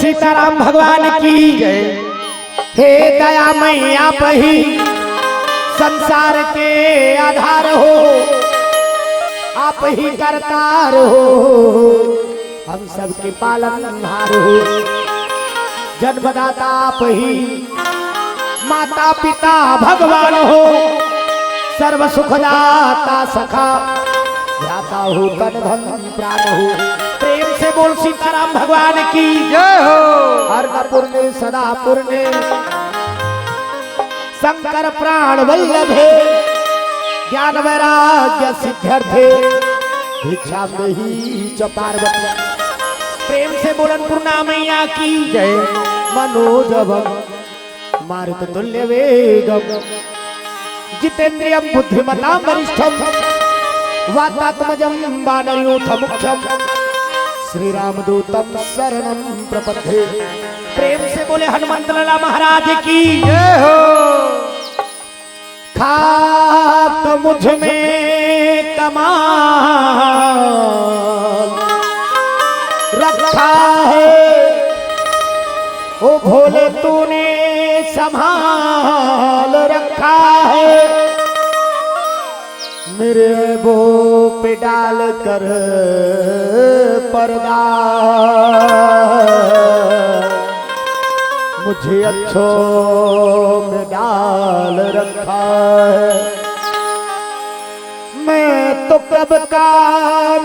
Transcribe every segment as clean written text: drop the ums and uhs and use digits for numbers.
सीताराम भगवान की जय। हे दयामय आप ही संसार के आधार हो, आप ही करतार हो, हम सबके पालनहार हो। जन्मदाता आप ही, माता पिता भगवान हो, सर्व सुखदाता सखा जाता हो, तन धन प्राण हो। प्रेम से बोल सीताराम भगवान की जय हो। हर पूर्णे सदा पूर्णे शंकर प्राण वल्लभे, ज्ञान वैराग्य सिद्ध्यर्थे, भिक्षा में ही च पार्वती। प्रेम से बोलन पूर्णा मैया की जय। मनोजवम मारुत तुल्य वेगम, जितेन्द्रियम बुद्धिमतां वरिष्ठम, वातात्मजं वानरयूथ मुख्यम, श्री रामदूतम शरणं प्रपद्ये। प्रेम से बोले हनुमंत लाला महाराज की जय हो। खाक मुझ में कमाल रखा है, ओ भोले तूने संभाल रखा है, मेरे वो पे डाल कर पर्दा, मुझे अच्छों में डाल रखा है। मैं तो कब का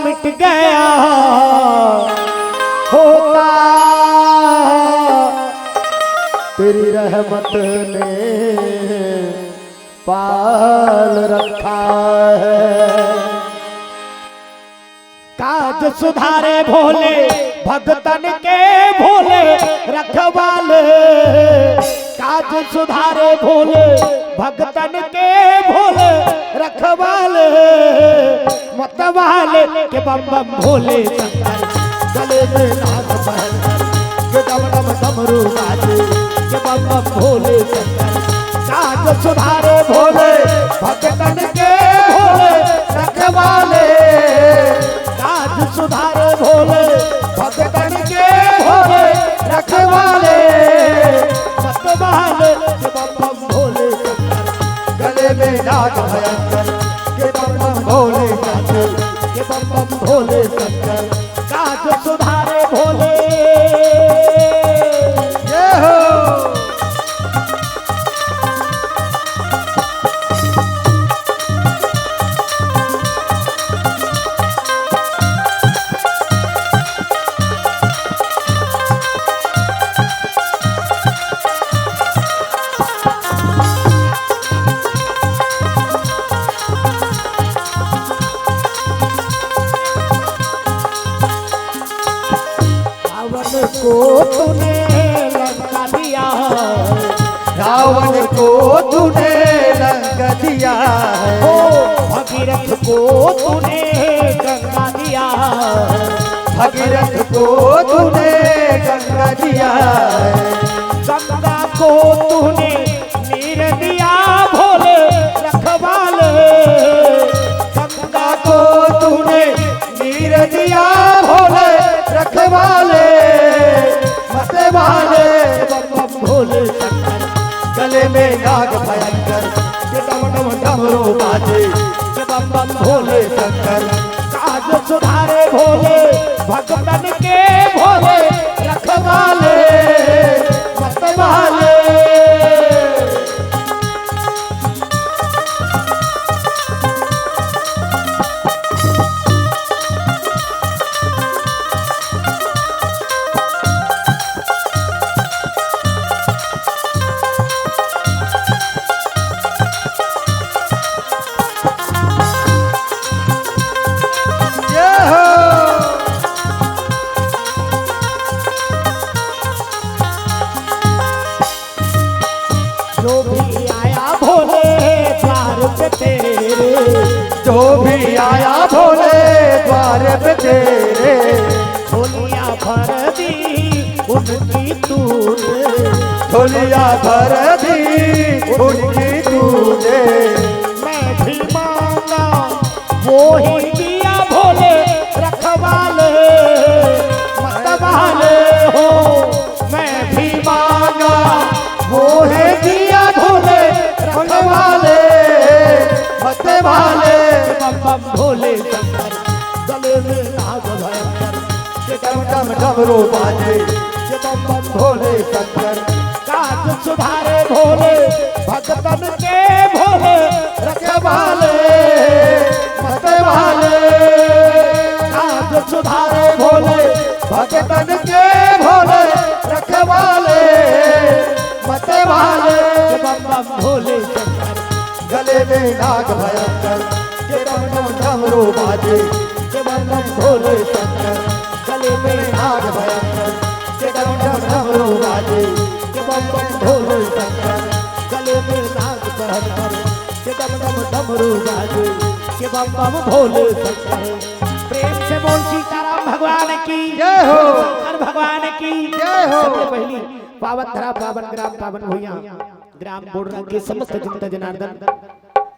मिट गया होता, तेरी रहमत ने पाल रखा है। काज सुधारे भोले भगतन के भोले रखवाले, काज सुधारे भोले भगतन के भोले रखवाले, मतवाले के बम बम भोले शंकर, गले में नाग पहनकर के डम डम डमरू बाजे, के बम बम भोले शंकर। काज सुधारे भोले भगतन के भोले रखवाले, काज सुधारे भोले भगतन के भोले रखवाले, मतवाले के बम बम भोले शंकर, गले में नाग भयंकर के बम बम भोले शंकर, के बम बम भोले शंकर। काज सुधारे भोले जय हो। को तूने लंका दिया, रावण को तूने लंका दिया, ओ भगीरथ को तूने गंगा दिया, भगीरथ को तूने गंगा दिया, गंगा को तूने नीर दिया भोले रखवाले, गंगा को तूने नीर दिया भोले रखवाले, मतवाले बम बम भोले शंकर, गले में नाग भयंकर के डम डम डमरू बाजे, के बम बम भोले शंकर। काज सुधारे भोले भगतन के भोले रखवाले, मतवाले जो भी आया भोले द्वार पे तेरे, जो भी आया भोले द्वार पे तेरे, झोलियां भर दी उनकी तूने, झोलियां भर दी उनकी तूने। मैं भी मांगा वो ही दिया भोले रखवाले, मतवाले हो मते वाले बम बम भोले शंकर गले में नाग भयंकर के डम डम डमरू बाजे के बम बम भोले शंकर काज सुधारे भोले भगतन के भोले रखवाले मते वाले काज सुधारे भोले भगतन के भोले रखवाले मते वाले बम बम भोले शंकर गले में नाग भयंकर के डम डम डमरू बाजे के बम बम भोले शंकर गले में नाग भयंकर के डम डम डमरू बाजे के बम बम भोले शंकर गले में नाग भयंकर के डम डम डमरू बाजे के बम बम भोले शंकर। प्रेम से बोल सीताराम भगवान की जय हो, शंकर भगवान की जय हो। सबसे पहली पावन धरा पावन ग्राम पावन भैया ग्राम बोर्डर के समस्त जनता जनार्दन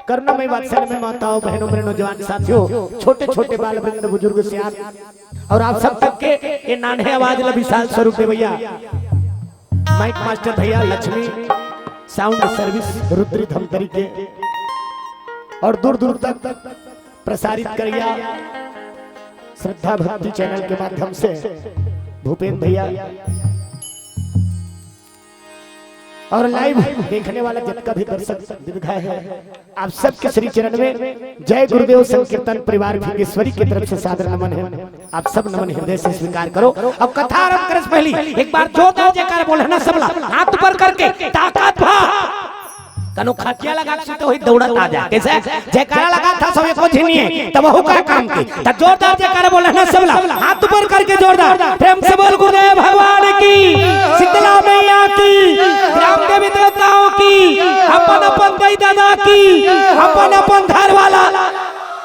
करुणामय वात्सल्य में माताओं बहनों मेरे नौजवान साथियों छोटे छोटे बाल वृंद बुजुर्ग सियार और आप सब तक के ये नान्हे आवाज विशाल स्वरूप भैया माइक मास्टर भैया लक्ष्मी साउंड सर्विस रुद्री धमतरी के और दूर दूर तक प्रसारित करिया श्रद्धा भक्ति चैनल के माध्यम से भूपेंद्र भैया और लाइव देखने वाला जितना भी दर्शक दीर्घा है आप सबके श्री चरण में जय गुरुदेव संकीर्तन परिवार भिंगेश्वरी की तरफ से सादर नमन है। आप सब नमन हृदय से स्वीकार करो। अब कथा आरंभ करने से पहले एक बार जोरदार जयकार बोलना सबला हाथ ऊपर करके ताकत भा कनो खटिया लगा तो ही दौड़त आ जा कैसे जयकारा लगा था सब एको झिनिए तब वहु का काम की त जोरदार जयकारा बोलना सबला हाथ ऊपर करके जोरदार प्रेम से बोल गुरुदेव भगवान की शीतला मैया की ग्राम देवी देवताओं की अपन अपन दाई दादा की अपन अपन घर वाला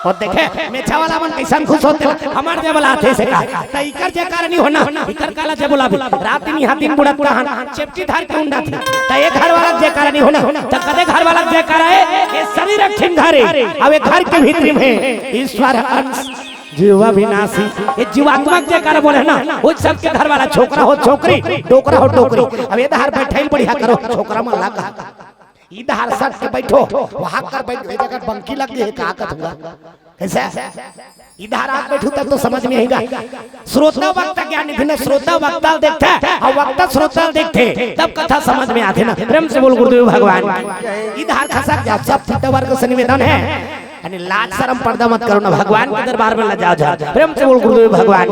और देखे मेछा वाला मन कैसन खुश होते हमार जे बोला थे से का त इकर जयकारा नहीं होना इकर काला जे बोला रात नहीं हाथिन बुढ़त कहां चेपटी धार के उंडा थी त एक घर वाला जयकारा नहीं होना त कदे घर वाला जयकारा है ये शरीर रखिन घरे अब एक घर के भीतर में ईश्वर अंश जीवा विनाशी ये जीवात्मक जयकारा बोले ना वो सबके घर वाला छोकरा हो छोकरी टोकरा हो टोकरी अब ये धार बैठैल बढ़िया करो छोकरा मन लगा इधर सट के बैठो वहां कर बैठ जगह बंकी लग गई का कहूंगा कैसे इधर आप बैठो तब तो समझ में आएगा। श्रोता वक्ता ज्ञान निधि श्रोता वक्ता देखते और वक्ता श्रोता देखते तब कथा समझ में आते ना। प्रेम से बोल गुरुदेव भगवान इधर खसक जा सब चित्तवर्ग से निवेदन है यानी लाज शर्म पर्दा मत करो ना भगवान के दरबार में लजाओ जा। प्रेम से बोल गुरुदेव भगवान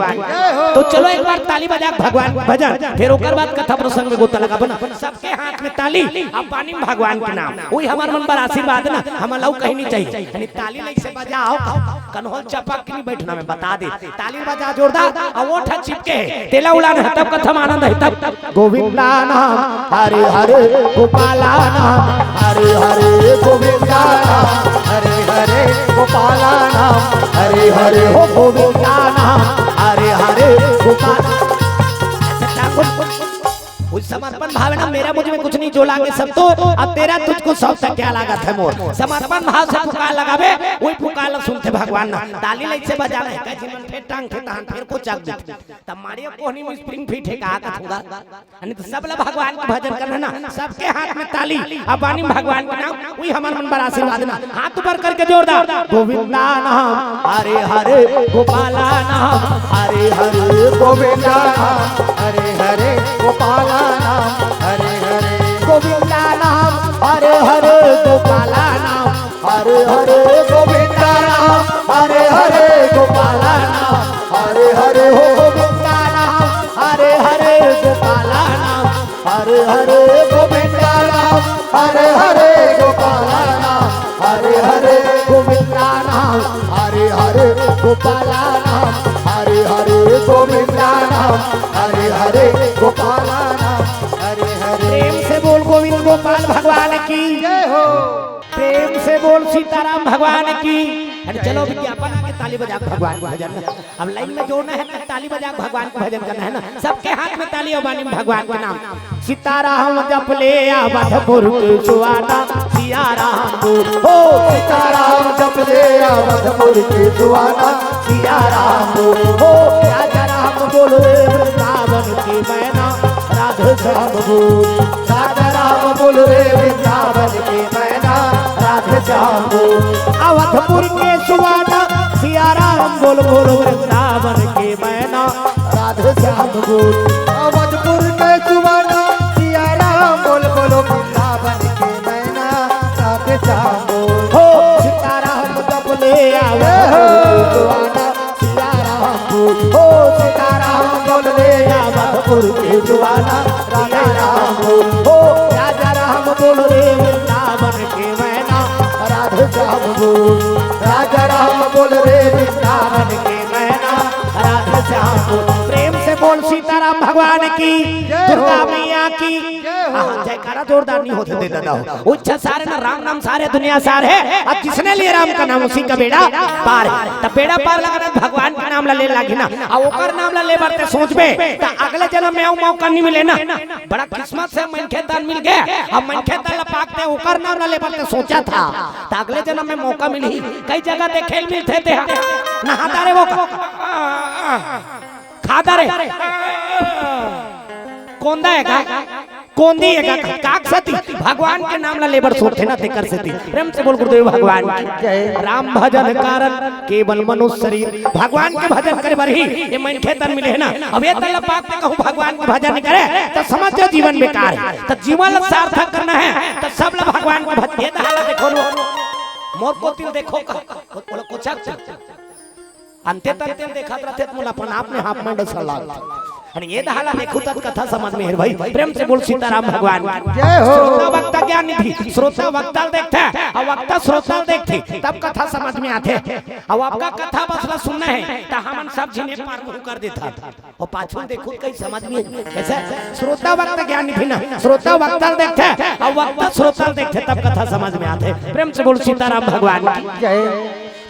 तो चलो एक बार ताली बजा भगवान भजन फिर ओकर बाद कथा प्रसंग में गोता लगा बना सबके हाथ में ताली अब पानी में भगवान के नाम वही हमार मन पर आशीर्वाद ना हम लौ कहीं नहीं चाहिए यानी ताली नहीं से बजाओ कन्होल चपक के नहीं बैठना में बता दे ताली बजा जोरदार और वो ठा चिपके तेला उलान तब कथा में आनंद है तब गोविंदा नाम हरे हरे गोपाला नाम हरे हरे गोविंदा नाम हरे हरे गोपाला नाम हरे हरे हो गोविंदा नाम हरे हरे गोपाला उस समर्पण भाव ना मेरा मुझ में कुछ नहीं जो लागे सब तो अब तेरा तुझको सब तक क्या लागत है मोर समर्पण भाव से पुकार लगावे वही पुकार सुनते भगवान ना ताली लाइट से बजाना है कैसे मन फेर टांग थे तान फेर को चाक दे तब मारियो कोहनी में स्प्रिंग फिट है का कहूंगा अनि तो सब ला भगवान का भजन करना ना सबके हाथ में ताली अब बानी भगवान का नाम वही हमार मन पर आशीर्वाद ना हाथ ऊपर करके जोरदार गोविंदा नाम हरे हरे गोपाला नाम हरे हरे गोविंदा नाम हरे हरे गोपाला नाम हरे हरे गोविंदा नाम हरे हरे गोपाला नाम हरे हरे गोविंदा नाम हरे हरे गोपाला नाम हरे हरे हो गोविंदा नाम हरे हरे गोपाला नाम हरे हरे गोविंदा नाम हरे हरे गोपाला नाम हरे हरे गोविंदा नाम हरे हरे गोपाला नाम हरे हरे गोविंदा नाम हरे हरे गोपाला नाम हरे हरे। प्रेम से बोल गोविंद गोपाल भगवान की जय हो। प्रेम से बोल सीताराम भगवान की। अरे चलो विज्ञापन आके ताली बजा भगवान को भजन अब लाइन में जोड़ना है ताली बजा भगवान को भजन करना है ना सबके हाथ में ताली और बानी में भगवान के नाम सीताराम जप ले अवधपुर के सुहाना सियाराम हो सीताराम जप ले अवधपुर के सुहाना सियाराम हो राजा राम बोलो वृंदावन की मैना राधे श्याम बोल राजा राम बोलो वृंदावन की मैना राधे श्याम अवधपुर के सुवाना सिया राम बोल बोल वृंदावन के मैना राधे श्याम बोल अवधपुर के सुवाना सिया राम बोल बोलो वृंदावन के मैना राधे श्याम हो सीताराम जब ले आवे सुवाना सिया राम बोल हो सीताराम बोल ले अवधपुर के सुवाना राधा राम बोल हो राजा राम बोल रे वृंदावन के मैना राधे श्याम बोल राजा राम बोल रे वृंदावन के मैना राधे श्याम बोल प्रेम से बोल सीताराम भगवान की दुर्गा मैया की जयकारा जोरदार नहीं होते देता था उच्च सारे ना राम नाम सारे दुनिया सार है अब जिसने लिए राम का नाम उसी का बेड़ा पार है तब बेड़ा पार लगा भगवान का नाम ले लागी ना अब ओकर नाम ले बढ़ते सोच बे तो अगले जन्म में मौका नहीं मिले ना बड़ा किस्मत से मनखे दान मिल गया अब मनखे दान पाकते ओकर नाम ले बढ़ते सोचा था तो अगले जन्म में मौका मिली कई जगह पे खेल मिलते थे नहाता रे वो खाता रे कोंदा है का कोंदी है का काक सती भगवान के नाम ला लेबर सोते ना देकर सती प्रेम से बोल गुरुदेव भगवान की राम भजन कारण केवल मनुष्य शरीर भगवान के भजन करे बरही ये मन खेतन मिले है ना अब ये तल्ला पाक पे कहूं भगवान के भजन नहीं करे तो समझ जो जीवन बेकार है तो जीवन सार्थक करना है तो सब लोग भगवान के भजन ये हालत देखो मोर को तिल देखो कोचा अंते तक देखा रहते मुला पण आपने हाफ मंड सलाह आणि ये दहाला देखू तक कथा समझ में है भाई प्रेम से बोल सीताराम भगवान जय हो श्रोता वक्ता ज्ञान निधि श्रोता वक्ता देखता है और वक्ता श्रोता देखते तब कथा समझ में आते अब आपका कथा बसला सुनना है तो हमन सब जिने पार मुंह कर देता और पाछू देखो कहीं समझ में ऐसा श्रोता वक्ता ज्ञान निधि ना श्रोता वक्ता देखता है और वक्ता श्रोता देखते तब कथा समझ में आते प्रेम से बोल सीताराम भगवान जय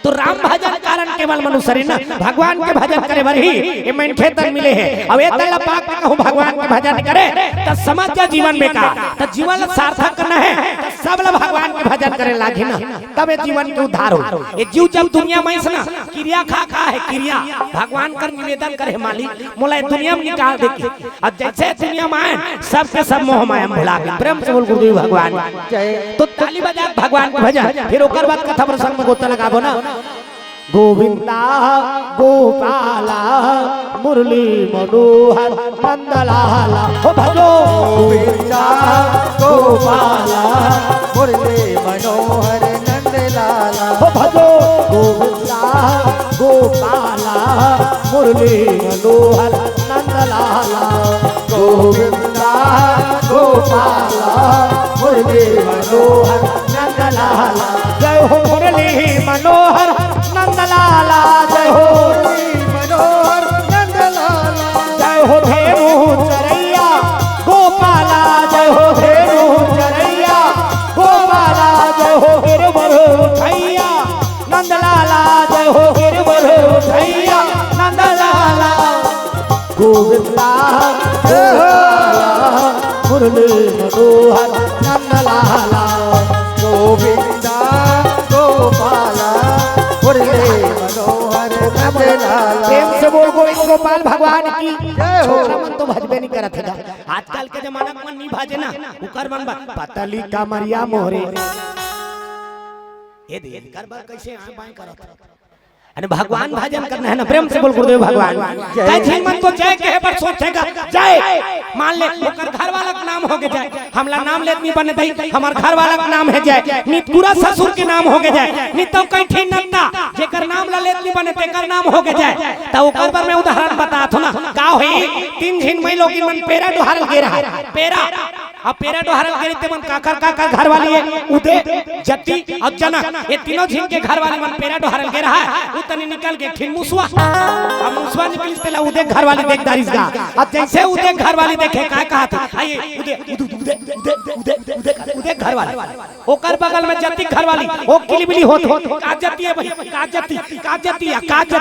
तो राम भजन कारण केवल मनुष्य ना भगवान के भजन करे बरही ये मन खेतन मिले है अब ये तल्ला पाक में कहूं भगवान के भजन करे तो समझ जा जीवन बेकार तो जीवन सार्थक करना है तो सब लोग भगवान के भजन करे लागी ना तब ये जीवन के उद्धार हो ये जीव जब दुनिया में ना क्रिया खा है क्रिया भगवान कर निवेदन करे मालिक मोला दुनिया में निकाल दे अब जैसे दुनिया में आए सबके सब मोह माया भुला गए प्रेम से बोल गुरुदेव भगवान तो ताली बजा भगवान के भजन फिर ओकर बाद कथा प्रसंग में गोता लगाबो ना गोविंदा गोपाला मुरली मनोहर नंदलाला हो भजो गोविंदा गोपाला मुरली मनोहर नंदलाला हो भजो गोविंदा गोपाला मुरली मनोहर नंदलाला गोविंदा गोपाला मुरली मनोहर नंदलाला जय हो मुरली मनोहर नंदलाला जय हो मनोहर नंदलाला जय हो धेनु चरैया गोपाला जय हो धेनु चरैया गोपाला जय हो गिरवर उठैया नंदलाला जय हो गिरवर उठैया नंदलाला गोविंदा मुरली मनोहर नंदलाला गोविंदा गोपाला मुरली मनोहर नंदलाला प्रेम से बोल गोविंद गोपाल भगवान की जय हो। छोकरा मन तो भजबे नहीं करत है आजकल के जमाना में नहीं भाजे ना उकर मन पतली कमरिया मोहरे ये देख कर बार कैसे आ बाई करत अरे भगवान भजन करना है ना प्रेम से बोल गुरुदेव भगवान कई झिन मन तो जय कहे पर सोचेगा जय मान ले ओकर घर वाला का नाम हो के जाए हमला नाम लेत नहीं बने दई हमार घर वाला का नाम है जय नी पूरा ससुर के नाम हो के जाए नी तो कई ठे नंदा जेकर नाम ला लेत नहीं बने तेकर नाम हो के जाए तो ओकर पर मैं उदाहरण बतात हूं ना का होई तीन झिन मई लोग मन पेरा डोहरल के रहा पेरा अब पेरा डोहरल के ते मन काकर घर वाली है उदय जति और जनक ये तीनों झिन के घर वाले मन पेरा डोहरल के रहा उतने निकल के फिर मुसवा अब मुसवा निकल ते ला उदय घर वाली देख दारिस का अब जैसे उदय घर वाली देखे का कहा था आइए उदय घर वाली ओकर बगल में जति घर वाली ओ किलिबिली होत का जति है भाई का जति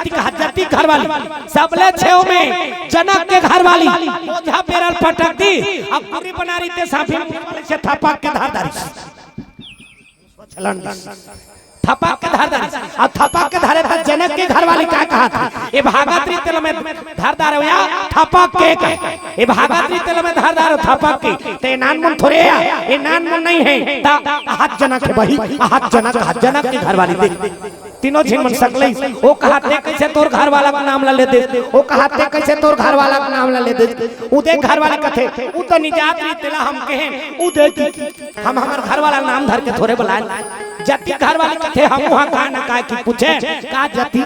का जति घर वाली सबले छेव में जनक के घर वाली ओझा पेरल पटक दी अब पूरी बना रही थे साफी से थपक के धार दारिस थपक के धार दारिस अब थपक के धारे था साथ जनक के घर वाली क्या कहा था, ये भागवती तेल में धारदार हो या थपक के, ये भागवती तेल में धारदार हो थपक के, ते नान मुन थोड़े या ये नान मुन नहीं है, ता हाथ जनक है भाई, हाथ जनक के घर वाली देख तीनों झिन मन सकले, वो कहते कैसे तोर घर वाला का नाम ले दे, वो कहते कैसे तोर घर वाला का नाम ले दे, उदे घर वाले कथे उ तो निजात री तेला हम कहे उदे की हम हमार घर वाला नाम धर के थोड़े बुलाए, जति घर वाले कथे हम वहां का ना का की पूछे का जति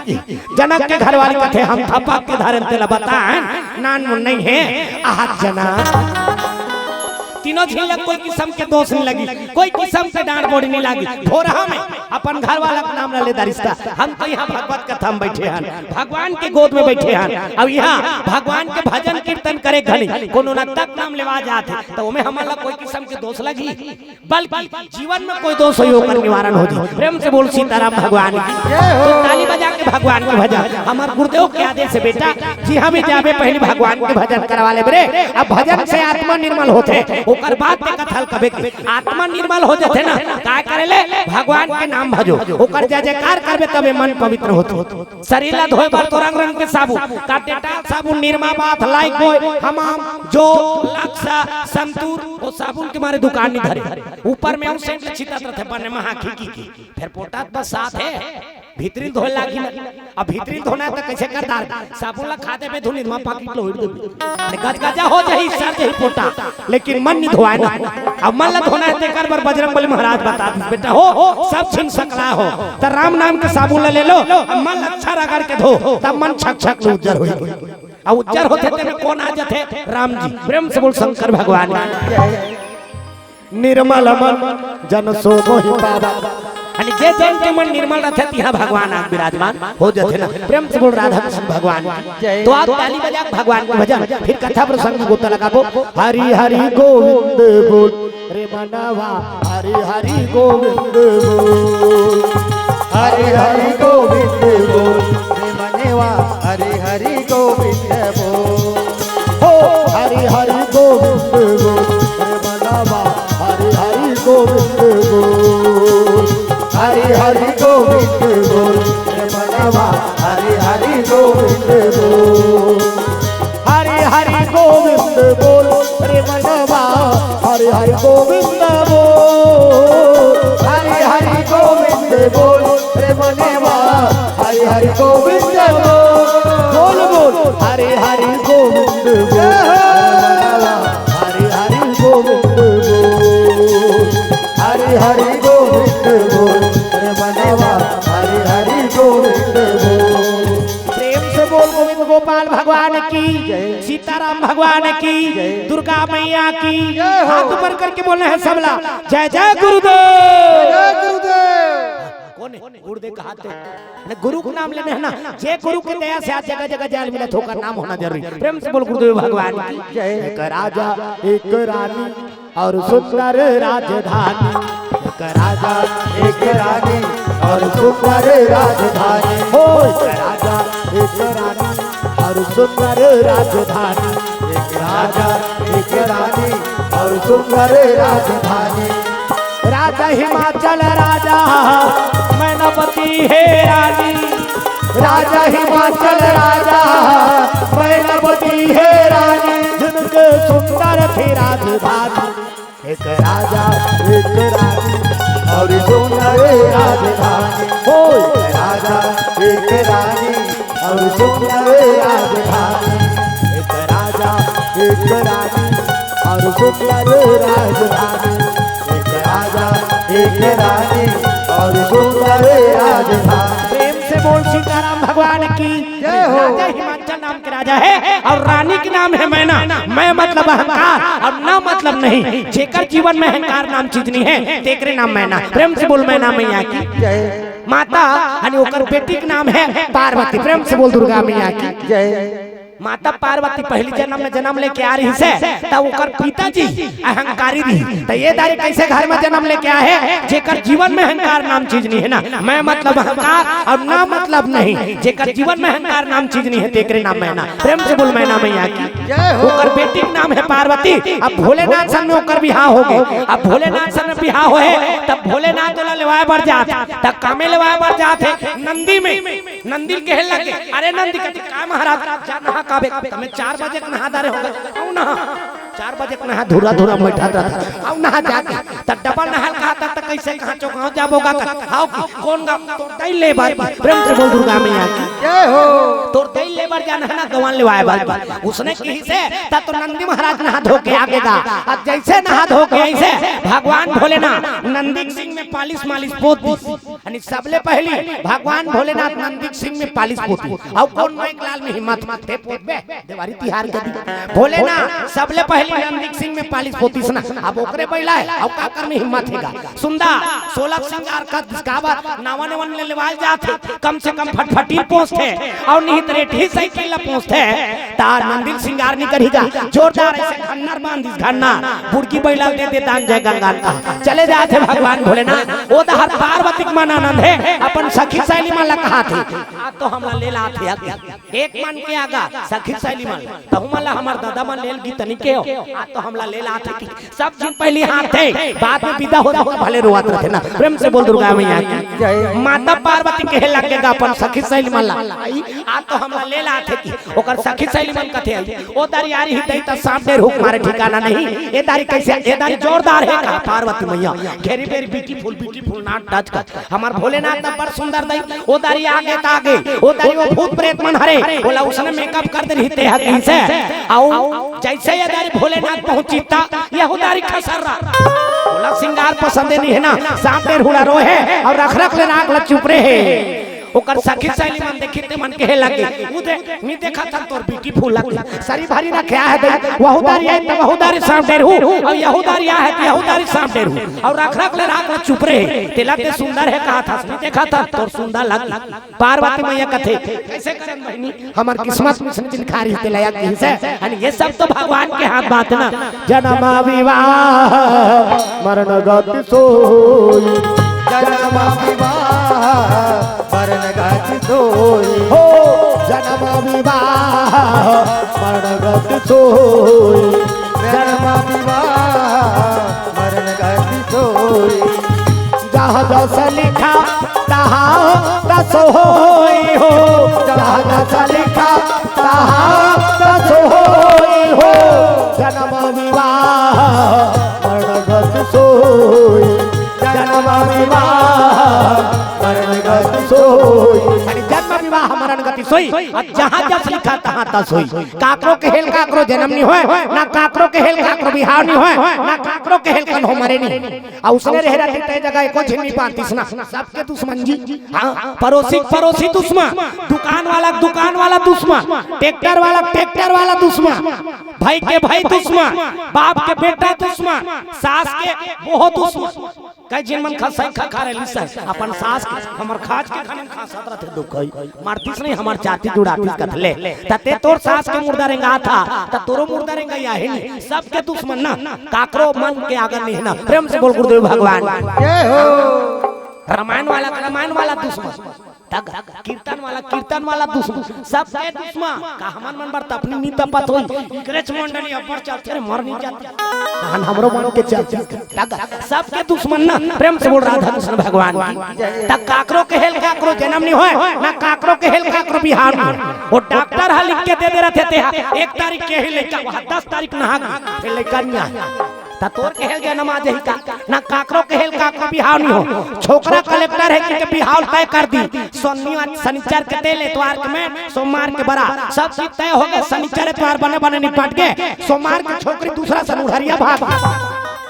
जनक के घर वाले कथे हम थपक के धारन तेला बताएं नान मुन नहीं है आहत जनक। तीनों झील कोई किस्म के दोष नहीं लगी, कोई किस्म से डांट बोड़ी नहीं लगी, थोड़ा में अपन घर वाला का नाम ले रिश्ता, हम तो यहाँ भगवत कथा में बैठे हैं, भगवान के गोद में बैठे हैं, अब यहाँ भगवान के भजन कीर्तन करे घनी कोनो न तक नाम लेवा जाते तो हमें हमारा कोई किस्म के दोष लगी, बल्कि जीवन में कोई दोष हो कर निवारण हो जाए। प्रेम से बोल सीताराम भगवान की, तो ताली बजा के भगवान के भजन हमारे गुरुदेव के आदेश से बेटा जी हम जावे पहले भगवान के भजन करवा ले बरे, अब भजन से आत्मा निर्मल होते ओकर बात पे कथल कबे आत्मा निर्मल हो जाते ना का करे ले भगवान के नाम भजो ओकर जय जयकार करबे तबे मन पवित्र होतो, शरीर ला धोए बर तो रंग रंग के साबुन का डेटॉल साबुन निरमा बाथ लाइक बॉय हमाम जो लक्सा संतूर वो साबुन के मारे दुकान नहीं धरे, ऊपर में उसे छिता रहते बने महा की फिर पोटात बस साथ है भीतरी धोए लागी ना, अब भीतरी धोना तो कैसे करदार साबुन ला खाते पे धुनी मा पाकिट लो दे गजगजा हो जाई सर जही पोटा, लेकिन मन नहीं धोए ना, अब मन ला धोना है तेकर बर बजरंगबली महाराज बता दी बेटा हो सब छिन सकला हो त राम नाम के साबुन ला ले लो, मन अच्छा रगड़ के धो तब मन छक छक उज्जर होई, अब उज्जर होते ते में कौन आ जाते राम जी। प्रेम से बोल शंकर भगवान निर्मल मन जन सो मोहि पावा, यानी जे जन के मन निर्मल रहते तिहा भगवान आग विराजमान हो जाते ना। प्रेम से बोल राधा कृष्ण भगवान, तो आप ताली बजा भगवान के भजन फिर कथा प्रसंग गोता लगाबो हरि हरि गोविंद बोल रे मनवा, हरि हरि गोविंद बोल, हरि हरि गोविंद बोल रे मनवा, हरि हरि गोविंद बोल, हो हरि हरि गोविंद बोल रे मनवा, हरि हरि गोविंद बोल, हरि हरि गोविंद बोल रे मनवा, हरि हरि गोविंद बोल, हरि हरि गोविंद बोल रे मनवा, हरि हरि गोविंद बोल, हरि हरि गोविंद बोल रे मनवा, हरि हरि गोविंद बोल, बोल बोल हरि हरि गोविंद बोल, हरि हरि गोविंद बोल, हरि हरि गोविंद बोल रे मनवा, हरि हरि गोविंद बोल। प्रेम से बोल गोविंद गोपाल भगवान की, सीताराम भगवान की, दुर्गा मैया की, हाथ ऊपर करके बोले हैं सबला जय जय गुरुदेव। जय गुरुदेव। कौन है गुरुदेव कहते हैं, गुरु का नाम लेने है ना, जे गुरु की दया से आज जगह जगह जाल मिला होकर नाम होना जरूरी। प्रेम से बोल गुरुदेव भगवान की। एक राजा एक रानी और सुंदर राजधानी, एक राजा एक रानी और सुंदर राजधानी, हो एक राजा एक रानी और सुंदर राजधानी, एक राजा एक रानी और सुंदर राजधानी, राजा हिमाचल राजा मैनापति है रानी, राजा हिमाचल राजा मैनापति है रानी, जिनके सुंदर थी राजधानी, एक राजा एक रानी और सुंदर राजधानी, हो एक राजा एक रानी और सुंदर राजधानी, एक राजा एक रानी और सुंदर राजधानी, एक राजा एक रानी और सुंदर राजधानी। प्रेम से बोल सीताराम भगवान की जय हो। राजा हिमाचल नाम के राजा है और रानी के नाम है मैना। मैं मतलब अहंकार और ना मतलब नहीं, जेकर जीवन में अहंकार नाम चीज नहीं है तेकरे नाम मैना। प्रेम से बोल मैना मैया की जय माता यानी ओकर बेटी के नाम है पार्वती। प्रेम से बोल दुर्गा मैया की जय। माता पार्वती पहली जन्म में जन्म लेके आ रही से तब ओकर पिताजी अहंकारी रही, तो ये दारी कैसे घर में जन्म लेके आए है जेकर जीवन में अहंकार नाम चीज नहीं है ना। मैं मतलब अहंकार और ना मतलब नहीं, जेकर जीवन में अहंकार नाम चीज नहीं है तेकरे नाम मैना। प्रेम से बोल मैना मैया की जय हो। ओकर बेटी के नाम है पार्वती। अब भोलेनाथ सन में ओकर बिहार हो गए, अब भोलेनाथ सन में बिहार हो है तब भोलेनाथ वाला लेवाए बढ़ जाते, तब कामे लेवाए बढ़ जाते नंदी में नंदी कहे लगे अरे नंदी कहती का महाराज जा नहा काबे तमे 4 बजे के नहा दारे हो गए औ नहा 4 बजे के नहा धुरा धुरा बैठा था औ नहा जाके त डबल नहा कहा त कैसे कहां चो गांव जाबोगा हाउ कौन गा तो दई ले बार प्रेम से बोल दुर्गा मैया की जय हो। तोर दई ले बार जाना है ना गवान ले आए बार उसने कही से ता तो नंदी महाराज नहा धो के आगेगा अब जैसे नहा धो के ऐसे भगवान भोलेनाथ नंदी सिंह में पालिश मालिश पोत दी अनि सबले पहली भगवान भोलेनाथ नंदी सिंह में पालिश पोती और कौन माइक लाल में हिम्मत ते पोतबे देवारी तिहार के दी भोलेनाथ सबले पहली नंदी सिंह में पालिश पोती सना अब ओकरे बैला है और का कर में हिम्मत हैगा सुंदर 16 श्रृंगार का दिखावा नावा ने वन ले लेवाल जाते कम से कम फटफटी पहुंचते और निहित रेठी साइकिल ला पहुंचते ता नंदी श्रृंगार नहीं करेगा जोरदार ऐसे खन्नर बांध इस घन्ना बुड़की बैला दे दे दान जय गंगा का चले जाते भगवान भोलेनाथ ओ दा हर पार्वती मन आनंद है अपन सखी सहेली मन ला कहा थे आ तो हमरा ले लाथे एक मन के आगा सखी सहेली मन तो हमला हमर दादा मन लेल गीत नहीं के हो आ तो हमला ले लाथे की सब दिन पहली हाथ थे बाद में विदा हो जाओ भले रोवत रहे ना प्रेम से बोल दुर्गा मैया की माता पार्वती कहे लगेगा अपन सखी सहेली मन ला आ तो हमला ले लाथे की ओकर सखी सहेली मन कथे आई ओ दरियारी हितई त सामने रुक मारे ठिकाना नहीं ए दारी कैसे ए दारी जोरदार है का पार्वती मैया घेरी बेरी ब्यूटीफुल नाट टच का हमार भोलेनाथ त बड़ सुंदर दई ओ दारी आगे त आगे ओ दारी वो भूत प्रेत मन हरे बोला उसने मेकअप कर दे रहते है कहीं से आओ जैसे ये दारी भोलेनाथ पहुंची ता ये उदारी खसर्रा बोला सिंगार पसंद नहीं है ना सामने हुड़ा रोहे और रख रख ले राख ल चुप रहे ओकर सखी सहेली मन देखते मन कहे लगे उदे मी देखा था तोर ब्यूटीफुल लग सारी भारी रखया है दे वहुदारी है त वहुदारी सामने रहू और यहुदारी है त यहुदारी सामने रहू और रख रख ले राख ल चुप रहे तिलक के सुंदर है कहा था मी देखा था तोर सुंदर लग पार्वती मैया कथे कैसे करन बहनी हमार किस्मत में जिन खारी ते लया कहीं से अनि ये सब तो भगवान के हाथ बात ना जन्म विवाह मरण गति सोई जन्म विवाह मरण गति सोई हो जन्म विवाह मरण गति सोई जन्म विवाह मरण गति सोई जहाँ जस लिखा तहाँ तस होई हो जहाँ जस लिखा तहाँ तस होई हो जन्म विवाह मरण गति सोई जन्म विवाह मरण गति सोई जन्म विवाह मरण गति सोई और जहाँ जस लिखा तहाँ तस होई काकरो के हेल काकरो जन्म नहीं होए ना काकरो के हेल काकरो बिहाव नहीं होए ना काकरो के हेल कन हो मरे नहीं और उसने रह रहे तय जगह को झिन्नी पातीस ना सबके दुश्मन जी हाँ पड़ोसी दुश्मन दुकान वाला दुश्मन ट्रैक्टर वाला दुश्मन भाई के भाई दुश्मन बाप के बेटा दुश्मन सास के बहुत दुश्मन कई जिन मन खसाई खा रहे लिसा अपन सास के हमर खाज के खाने खा सतरा थे दुख मारतीस नहीं हमर जाति जुड़ातीस कथले तते तोर सास के मुर्दा रेंगा था त तोरो मुर्दा रेंगा या है नहीं सबके दुश्मन ना काकरो मन के आगे नहीं ना प्रेम से बोल गुरुदेव भगवान जय हो। रामायण वाला दुश्मन तक कीर्तन वाला दुश्मन सबके दुश्मन का हमन मन बरत अपनी नीत पत होई ग्रेच मंडली अपर चलते रे मर नहीं जाते कहां हमरो मन के चलते तक सबके दुश्मन ना प्रेम से बोल राधा कृष्ण भगवान तक काकरो के हेल काकरो जन्म नहीं होए ना काकरो के हेल काकरो बिहार में वो डॉक्टर हा लिख के दे रहते थे 1 तारीख के ही लेका 10 तारीख नहा फिर लेका नहीं ता तोर के हेल जन्म आ जही का ना काकरो के हेल काकरो बिहाव नहीं हो छोकरा कलेक्टर है कि बिहाव तय कर दी शनिचर के तेल एतवार के में सोमवार के बड़ा सब चीज तय हो गए शनिचर एतवार बने निपट के सोमवार की छोकरी दूसरा सनुहरिया भाग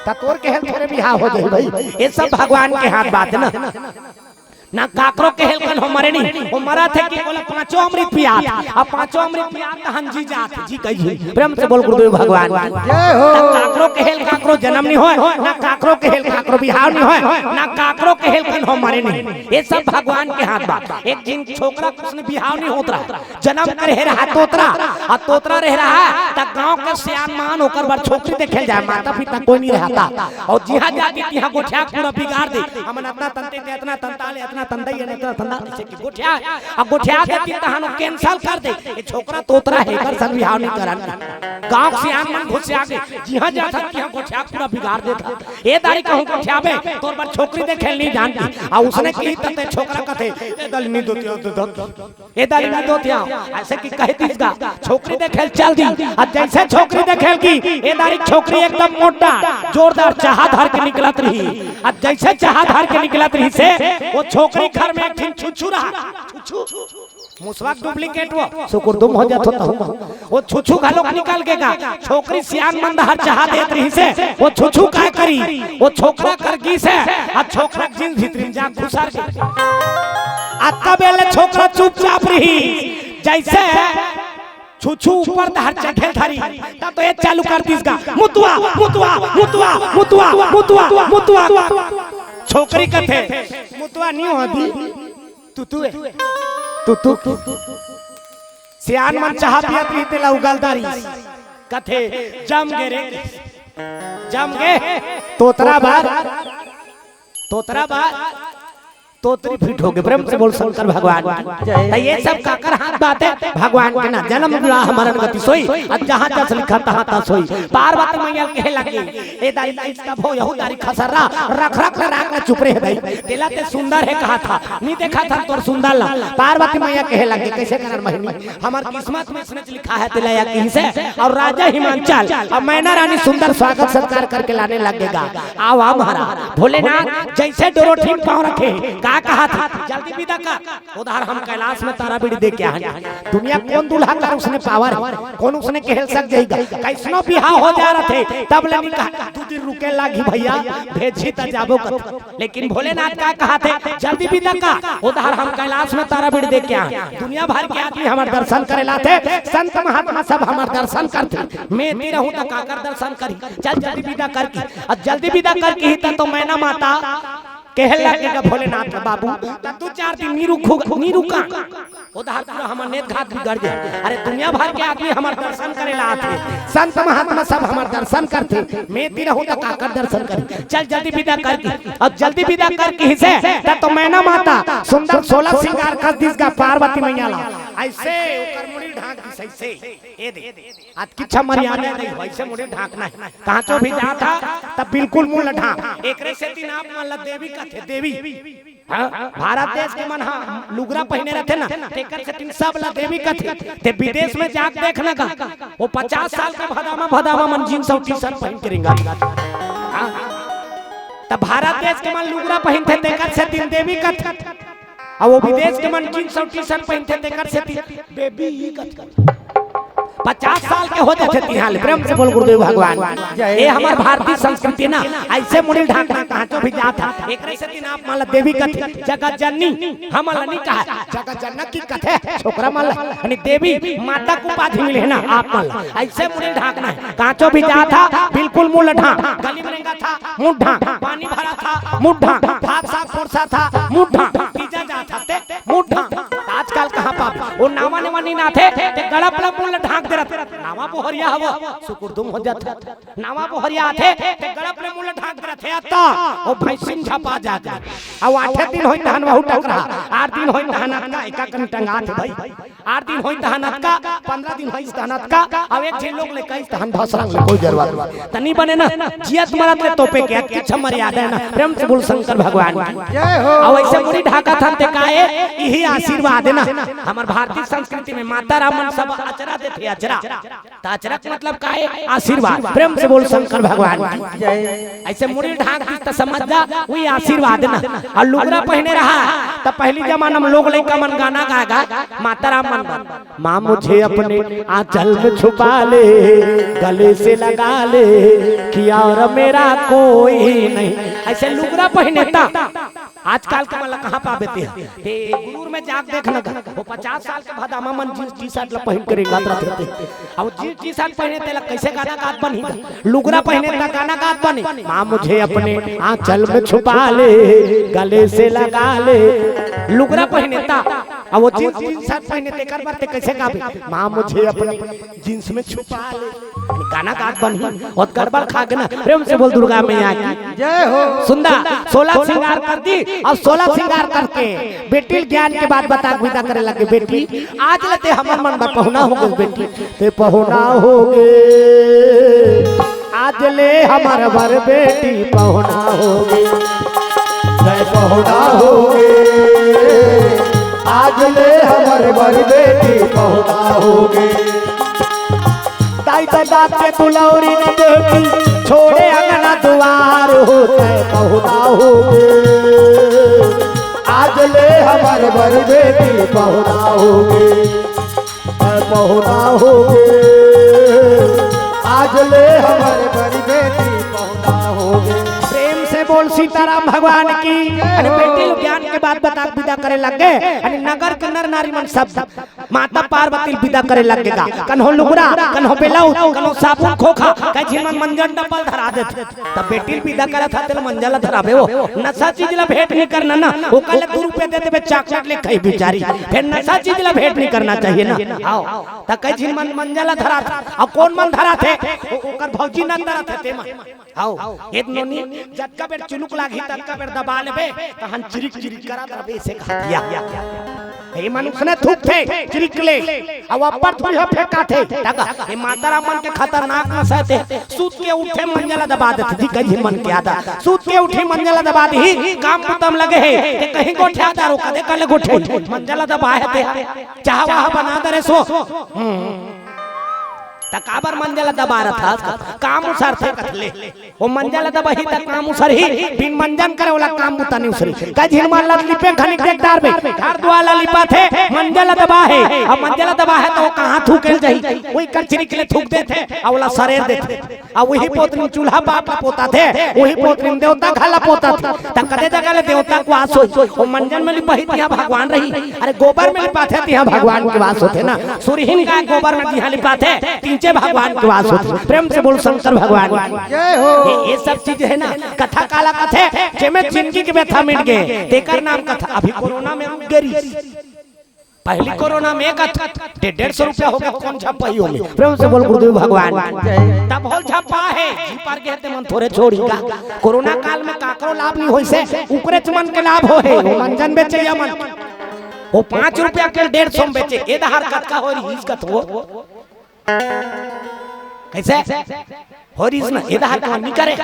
ता तोर के हेल थोड़े बिहाव हो जाई भाई ये सब भगवान के हाथ बात है ना काकरो के हेल कन हो मरे नहीं वो मरा थे कि बोला 5 अमृत पिया अब 5 अमृत पिया त हम जी जात जी कही प्रेम से बोल गुरुदेव भगवान जय हो। काकरो के हेल काकरो जन्म नहीं होए ना काकरो के हेल काकरो बिहाव नहीं होए ना काकरो के हेल कन हो मरे नहीं ये सब भगवान के हाथ बात एक जिन छोकरा उसने बिहाव नहीं होत रहा जन्म करे रहा तोतरा रह रहा त गांव के सियान मान होकर बार छोकरी देखेल जाए माता पिता कोई नहीं रहता और जिहां जाती तिहां गोठिया पूरा बिगाड़ दे हमन अपना तंते इतना तंताले इतना इतना तंदा ये इतना तंदा से की गोठिया अब गोठिया के तीन तहानो कैंसिल कर दे ये छोकरा तोतरा है कर सन बिहाव नहीं करन गांव से आन मन घुस आगे जहां जा सकती है गोठिया पूरा बिगाड़ देता ए दारी कहूं गोठिया बे तोर पर छोकरी दे खेल नहीं जानती आ उसने की तते छोकरा कथे ए दल नहीं दोती ए दल नहीं दोती ऐसे की कहती इसका छोकरी दे खेल चल दी अब जैसे छोकरी दे खेल की ए दारी छोकरी एकदम मोटा जोरदार चाहा धर के निकलत रही अब जैसे चाहा धर के निकलत रही से वो छोकरी घर में एक दिन छुछू रहा छुछू मुसवाक डुप्लीकेट वो सुकुरदुम हो जात होता हूं वो छुछू घालोक निकल गेगा छोकरी सियान मंद हर चाहा देत रही से वो छुछू काय करी वो छोकरा कर गी से आ छोकरा जींस भीतरी जा घुसार के अत्ता बेले छोकरा चुपचाप रही जैसे छुछू ऊपर धर चढ़े धरी ता तो ये चालू कर दीसगा मुतवा मुतवा मुतवा मुतवा मुतवा मुतवा छोकरी कथे मुतवा नहीं होदी तू सियान मन चाह पियत पीते ला उगलदारी कथे जम गे रे जम गे तोतरा बार तोतरी फिट हो गए प्रेम से बोल शंकर भगवान की ये सब काकर हाथ बात है भगवान के ना जन्म विवाह मरण गति सोई अब जहां जस लिखा तहां ता सोई पार्वती मैया कहे लगी ए दाई इसका भो यहू दारी खसरा रख राख चुप रहे भाई तेला ते सुंदर है कहा था नहीं देखा था तोर सुंदर ला पार्वती मैया कहे लगी कैसे करन महीनी हमार किस्मत में इसने लिखा है तेला कहीं से और राजा हिमांचल और मैना रानी सुंदर स्वागत सत्कार करके लाने लगेगा आओ आ महाराज भोलेनाथ जैसे डोरोठी पांव रखे कहा था जल्दी विदा कर उधर हम कैलाश में तारा बीड़ी दे के आए दुनिया कौन दूल्हा कर उसने पावर कौन उसने कहल सक जाएगा कैसनो बिहाव हो जा रहे थे तब ले कहा दो दिन रुके लागी भैया भेजी त जाबो कर लेकिन भोलेनाथ का कहा थे जल्दी विदा कर उधर हम कैलाश में तारा बीड़ी दे के आए दुनिया भर के आदमी हमार दर्शन करे लाते संत महात्मा सब हमार दर्शन करते मैं नहीं रहूं त काकर दर्शन करी चल जल्दी विदा कर की अब जल्दी विदा कर की तो मैना माता कहल लगेगा भोलेनाथ बाबू दो चार दिन नी रुका उधर पूरा हमर नेत घात बिगड़ गए अरे दुनिया भर के आदमी हमार दर्शन करे ला आते संत महात्मा सब हमार दर्शन करते मैं ती रहूं त काकर दर्शन करी चल जल्दी विदा कर की अब जल्दी विदा कर की से तो मैना माता सुंदर 16 श्रृंगार कर दिस का पार्वती मैया ला ऐसे ऊपर मुड़ी ढाक दिस ऐसे ए दे आज किछा मर्यादा नहीं वैसे मुड़ी ढाकना है कहां तो भी जा था तब बिल्कुल मुंह ढाक एकरे से तीन आप मान देवी कथे देवी हां भारत देश के मन हां लुगरा पहने रहते ना तेकर से तीन सब ला देवी कथे ते विदेश में जाके देखना का वो 50 साल का भदामा मन जींस और टी-शर्ट पहन के रेंगा हां तब भारत देश के मन लुगरा पहनते तेकर से तीन देवी कथे और वो विदेश के मन जींस और टी-शर्ट पहनते तेकर से तीन बेबी कथे 50 साल के होते थे तिहाल प्रेम से बोल गुरुदेव भगवान ये हमार भारतीय संस्कृति ना ऐसे मुड़ी ढाकना कहां तो भी जाता एकरे से दिन आप माला देवी कथे जगत जननी हमला नहीं कहा जगत जनक की कथे छोकरा माला यानी देवी माता को उपाधि मिले है ना आप माला ऐसे मुड़ी ढाकना है कहां तो भी जाता बिल्कुल मुंह ढाक गली में रहेगा था मुंह ढाक पानी भरा था मुंह ढाक हाथ साफ फुरसा था मुंह ढाक पीजा जाता थे मुंह ढाक आजकल कहां पाप वो नावा नेवा नहीं ना थे ते गड़ा पला मुंह ढाक नावा बोहरिया हवा सुकुरदुम हो जाता नावा बोहरिया थे ते गड़प ले मुंह ढाक रहे आता ओ भैंसिन झपा जाता अब 8 दिन होई दहन बहु टकरा 8 दिन होई दहनत का एका कन टंगा थे भाई 8 दिन होई दहनत का 15 दिन होई दहनत का अब एक झे लोग ले कई दहन भसरंग ले कोई जरूरत तनी बने ना जियत मरत ले तोपे के किछ मर्यादा है ना प्रेम से बोल शंकर भगवान की जय हो अब ऐसे मुड़ी ढाका थन ते काए यही आशीर्वाद है ना हमर भारतीय संस्कृति में माता रामन सब अचरा देते अचरा ताचरा मतलब का है आशीर्वाद प्रेम से बोल शंकर भगवान की जय ऐसे मुड़ी ढाक दी त समझ जा वही आशीर्वाद ना और लुगरा पहने रहा त पहली जमाना में लोग लइका मन गाना गाएगा माता राम मन मां मुझे अपने आंचल में छुपा ले गले से लगा ले कि और मेरा कोई नहीं ऐसे लुगरा पहने ता आजकल के मला कहां पाबे ते गुरूर में जाग देखना वो 50 साल के भदामा मन जींस टी-शर्ट ला पहन के गात रहते अब जींस टी-शर्ट पहने तेला कैसे गाना गात बनी लुगरा पहने ता गाना गात बनी मां मुझे अपने आंचल में छुपा ले गले से लगा ले लुगरा पहने ता अब वो जींस शर्ट पहने तेकर बार ते कैसे गावे माँ मुझे अपने जींस में छुपा ले गाना गात बनी और गड़बड़ खा के ना प्रेम से बोल दुर्गा मैया की जय हो। सुंदर 16 श्रृंगार कर दी और 16 श्रृंगार करके बेटी ज्ञान के बाद बता विदा करे लगे बेटी आज लेते हमर मन में पहुना हो गए बेटी ते पहुना होगे आज ले हमार बर बेटी पहुना होगे जय पहुना होगे आज ले हमार बर बेटी पहुना होगे दाई दादा के दुलौरी ने बेटी छोड़े अंगना द्वार होते पहुना होगे आज ले हमार बर बेटी पहुना होगे पहुना होगे आज ले हमारे बड़ी बेटी पहुना होगे। प्रेम से बोल सीताराम भगवान की अरे बेटी लोग ज्ञान के बाद बता विदा करे लग गए अरे नगर के नर नारी मन सब माता पार्वती विदा करे लगेगा कन्हो लुगड़ा कन्हो बेलाऊ कन्हो साबुन खोखा कहीं झिमन मंजन डबल धरा देते तब बेटी विदा करे था तेल मंजला धरावे वो नशा चीज ला भेंट नहीं करना ना वो कल 2 रुपए दे देबे चॉकलेट ले कहीं बेचारी फिर नशा चीज ला भेंट नहीं करना चाहिए ना आओ त कहीं झिमन मंजला धरा था अब कौन मन धरा थे ओकर भौजी न धरा थे तेमा आओ इतनोनी जटका बेर चुलुक लागी तटका बेर दबा लेबे तहन चिरिक चिरिक करा दबे से खा दिया ए मनुष्य ने थूक थे चिरिक ले अब ऊपर थोड़ी हो फेंका थे तका ए माता रामन के खतरनाक न सहते सूत के उठे मंजला दबा देते जी कहीं मन के आदा सूत के उठी मंजला दबा दी काम खत्म लगे है ते कहीं गोठा दारो कदे कले गोठे मंजला दबा है ते चाह वहां बना दे रे सो तकाबर मंजला दबा रहा था काम उसर थे कथले वो मंजला दबा ही तक काम उसर ही बिन मंजन करे वाला काम बुता नहीं उसरी का झिरमा लिपे खनिक देखदार में घर द्वाला लिपा थे मंजला दबा है अब मंजला दबा है तो कहां थूकेल जाई वही कचरी के लिए थूक देते अवला सरेर देते अब वही पोतनी चूल्हा बाप का पोता थे वही पोतनी देवता खाला पोता था त कदे जगह देवता को वास होई वो मंजन में लिपा ही तिया भगवान रही अरे गोबर में लिपा थे तिया भगवान के वास होते ना सूर्यहीन का गोबर में तिया लिपा थे भगवान के वास होते प्रेम से बोल शंकर भगवान जय हो। ये सब चीज है ना कथा काला कथे जेमे जिंदगी के व्यथा मिट गए तेकर नाम कथा अभी कोरोना में रुक गई पहली कोरोना में कथा 150 रुपया हो गया कौन छापाई हो में प्रेम से बोल गुरुदेव भगवान तब होल छापा है जी पार के ते मन थोड़े छोड़ी का कोरोना काल में काकरो लाभ नहीं होई से ऊपरे मन के लाभ हो है वो मंजन बेचे या मन वो 5 रुपया के 150 बेचे ए दहार कटका हो रही इसका तो कैसे हो रही इसमें ये दहार नहीं करे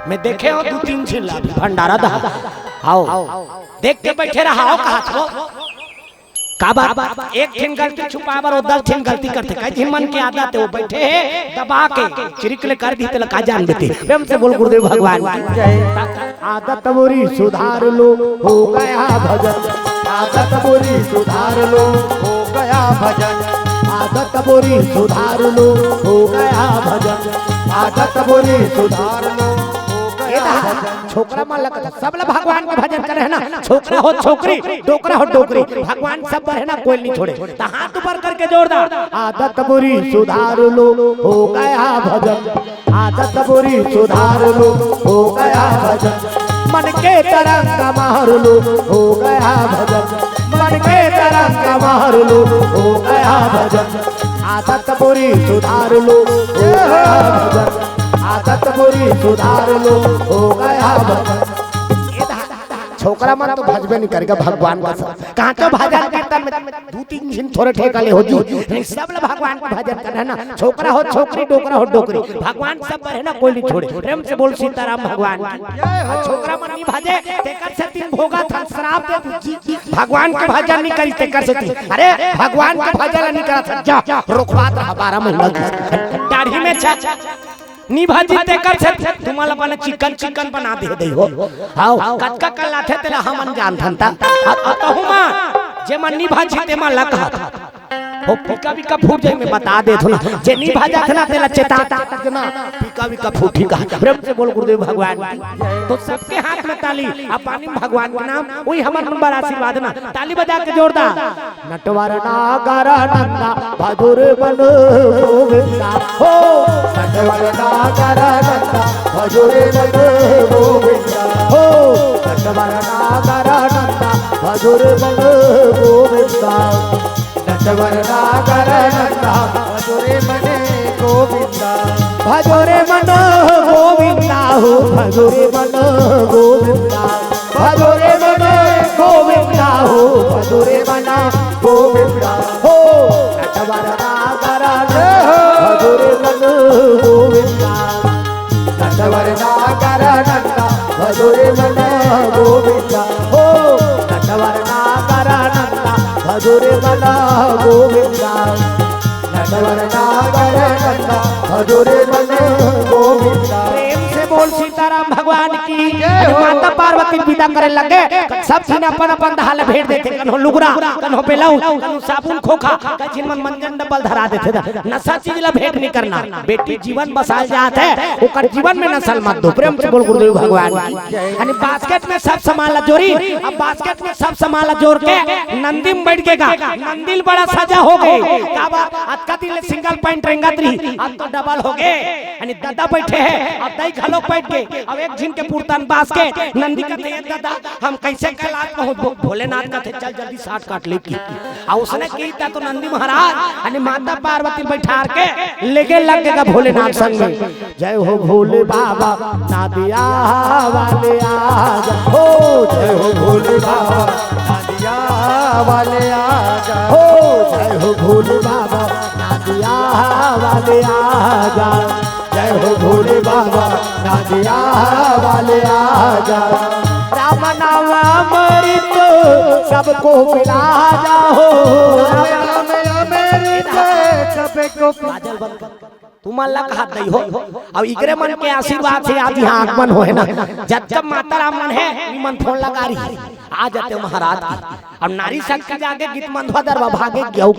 मैं देखे हो 2-3 छीन ला भंडारा दहा आओ देख के बैठे रहा हो कहा तो का बात एक छीन गलती छुपावर और 10 छीन गलती करते कहीं मन के आदत है वो बैठे दबा के चिरिकले कर दी तो का जान देते प्रेम से बोल गुरुदेव भगवान आदत बुरी सुधार लो हो गया भजन आदत बुरी सुधार लो हो गया भजन आदत बुरी सुधार लो हो गया भजन आदत बुरी सुधार लो छोकरा मन लगता सब लोग भगवान के भजन करे है ना छोकरा हो छोकरी डोकरा हो डोकरी भगवान सब पर है ना कोई नहीं छोड़े तो हाथ ऊपर करके जोरदार आदत बुरी सुधार लो हो गया भजन आदत बुरी सुधार लो हो गया भजन मन के तरंग मार लो हो गया भजन मन के तरंग मार लो हो गया भजन आदत बुरी सुधार लो हो गया भजन आदत बुरी सुधार लो हो गया भजन छोकरा मन तो भजबे नहीं करेगा भगवान का सब कहां तो भजन कीर्तन में 2-3 दिन थोड़े ठेकाले हो जी सब लोग भगवान का भजन कर है ना छोकरा हो छोकरी डोकरा हो डोकरी भगवान सब पर है ना कोई नहीं छोड़े प्रेम से बोल सीताराम भगवान छोकरा मन नहीं भजे तेकर से 3 भोगा था श्राप दे भगवान के भजन नहीं करी तेकर से 3 अरे भगवान के भजन नहीं करा था जा रुकवात रहा 12 महीना दाढ़ी में निभाजी तेकर से तुम्हाला बना चिकन बना दे हो हां कटका कल्ला थे तेरा हमन जान थनता अतहुमा जे मन निभाजी ते मन लगा हो पिका भी का फूट जाए मैं बता दे थो ना जे निभाजा थना तेला चेता ना पिका भी का फूटी का प्रेम से बोल गुरुदेव भगवान तो सबके हाथ में ताली अब पानी भगवान के नाम वही हमर नंबर आशीर्वाद ना ताली बजा के जोरदार नटवर नागर नंदा भदुर बन गोविंदा हो नटवर नागर नंदा भदुर बन गोविंदा हो नटवर नागर नंदा भजोरे मन गोविंदा नटवर नागर नंदा भजोरे मने गोविंदा भजोरे मन गोविंदा हो भजोरे मन गोविंदा भजोरे मन गोविंदा हो भजोरे मन गोविंदा हो नटवर नागर भजोरे मन गोविंदा नटवर नागर नंदा भजोरे मन गोविंदा हो नटवर नागर नंदा भजोरे मन गोविंदा नटवर नागर नंदा भजोरे मन गोविंदा। प्रेम से बोल सीताराम भगवान की जय हो। माता पार्वती विदा करे लगे सब सीना अपन अपन हाल भेट देते कन्हो लुगरा कन्हो बेलाऊ कन्हो साबुन खोखा कचिन मन मंजन डबल धरा देते नशा चीज ला भेंट नहीं करना बेटी जीवन बसाल जात है ओकर जीवन में नसल मत दो। प्रेम से बोल गुरुदेव भगवान की यानी बास्केट में सब सामान ला जोड़ी अब बास्केट में सब सामान ला जोड़ के नंदी में बैठ गेगा नंदिल बड़ा सजा हो गए काबा आज का दिल सिंगल पॉइंट रेंगा त्री अब तो डबल हो गए यानी दादा बैठे हैं अब दई घलो बैठ गए अब एक झिन के पूर्तन बास्केट नंदी का ये दादा हम कैसे कैलाश पहुंच भोलेनाथ का थे चल जल्दी साठ काट ले की आ उसने की था तो नंदी महाराज यानी माता पार्वती बैठार के लेके लग गएगा भोलेनाथ संग में। जय हो भोले बाबा नादिया वाले आजा हो जय हो भोले बाबा नादिया वाले आजा हो जय हो भोले बाबा नादिया वाले आजा जय हो भोले बाबा नादिया वाले आजा राम नाम अमृत सबको मिला जाओ राम अमृत सबको बाजल बंद कर तुम अल्लाह का हाथ नहीं हो अब इकरे मन के आशीर्वाद से आज यहाँ आगमन हो है ना जब जब माता राम मन है मन फोन लगा रही आ जाते महाराज की अब नारी शक्ति जाके गीत मंधवा दरवा भागे गऊ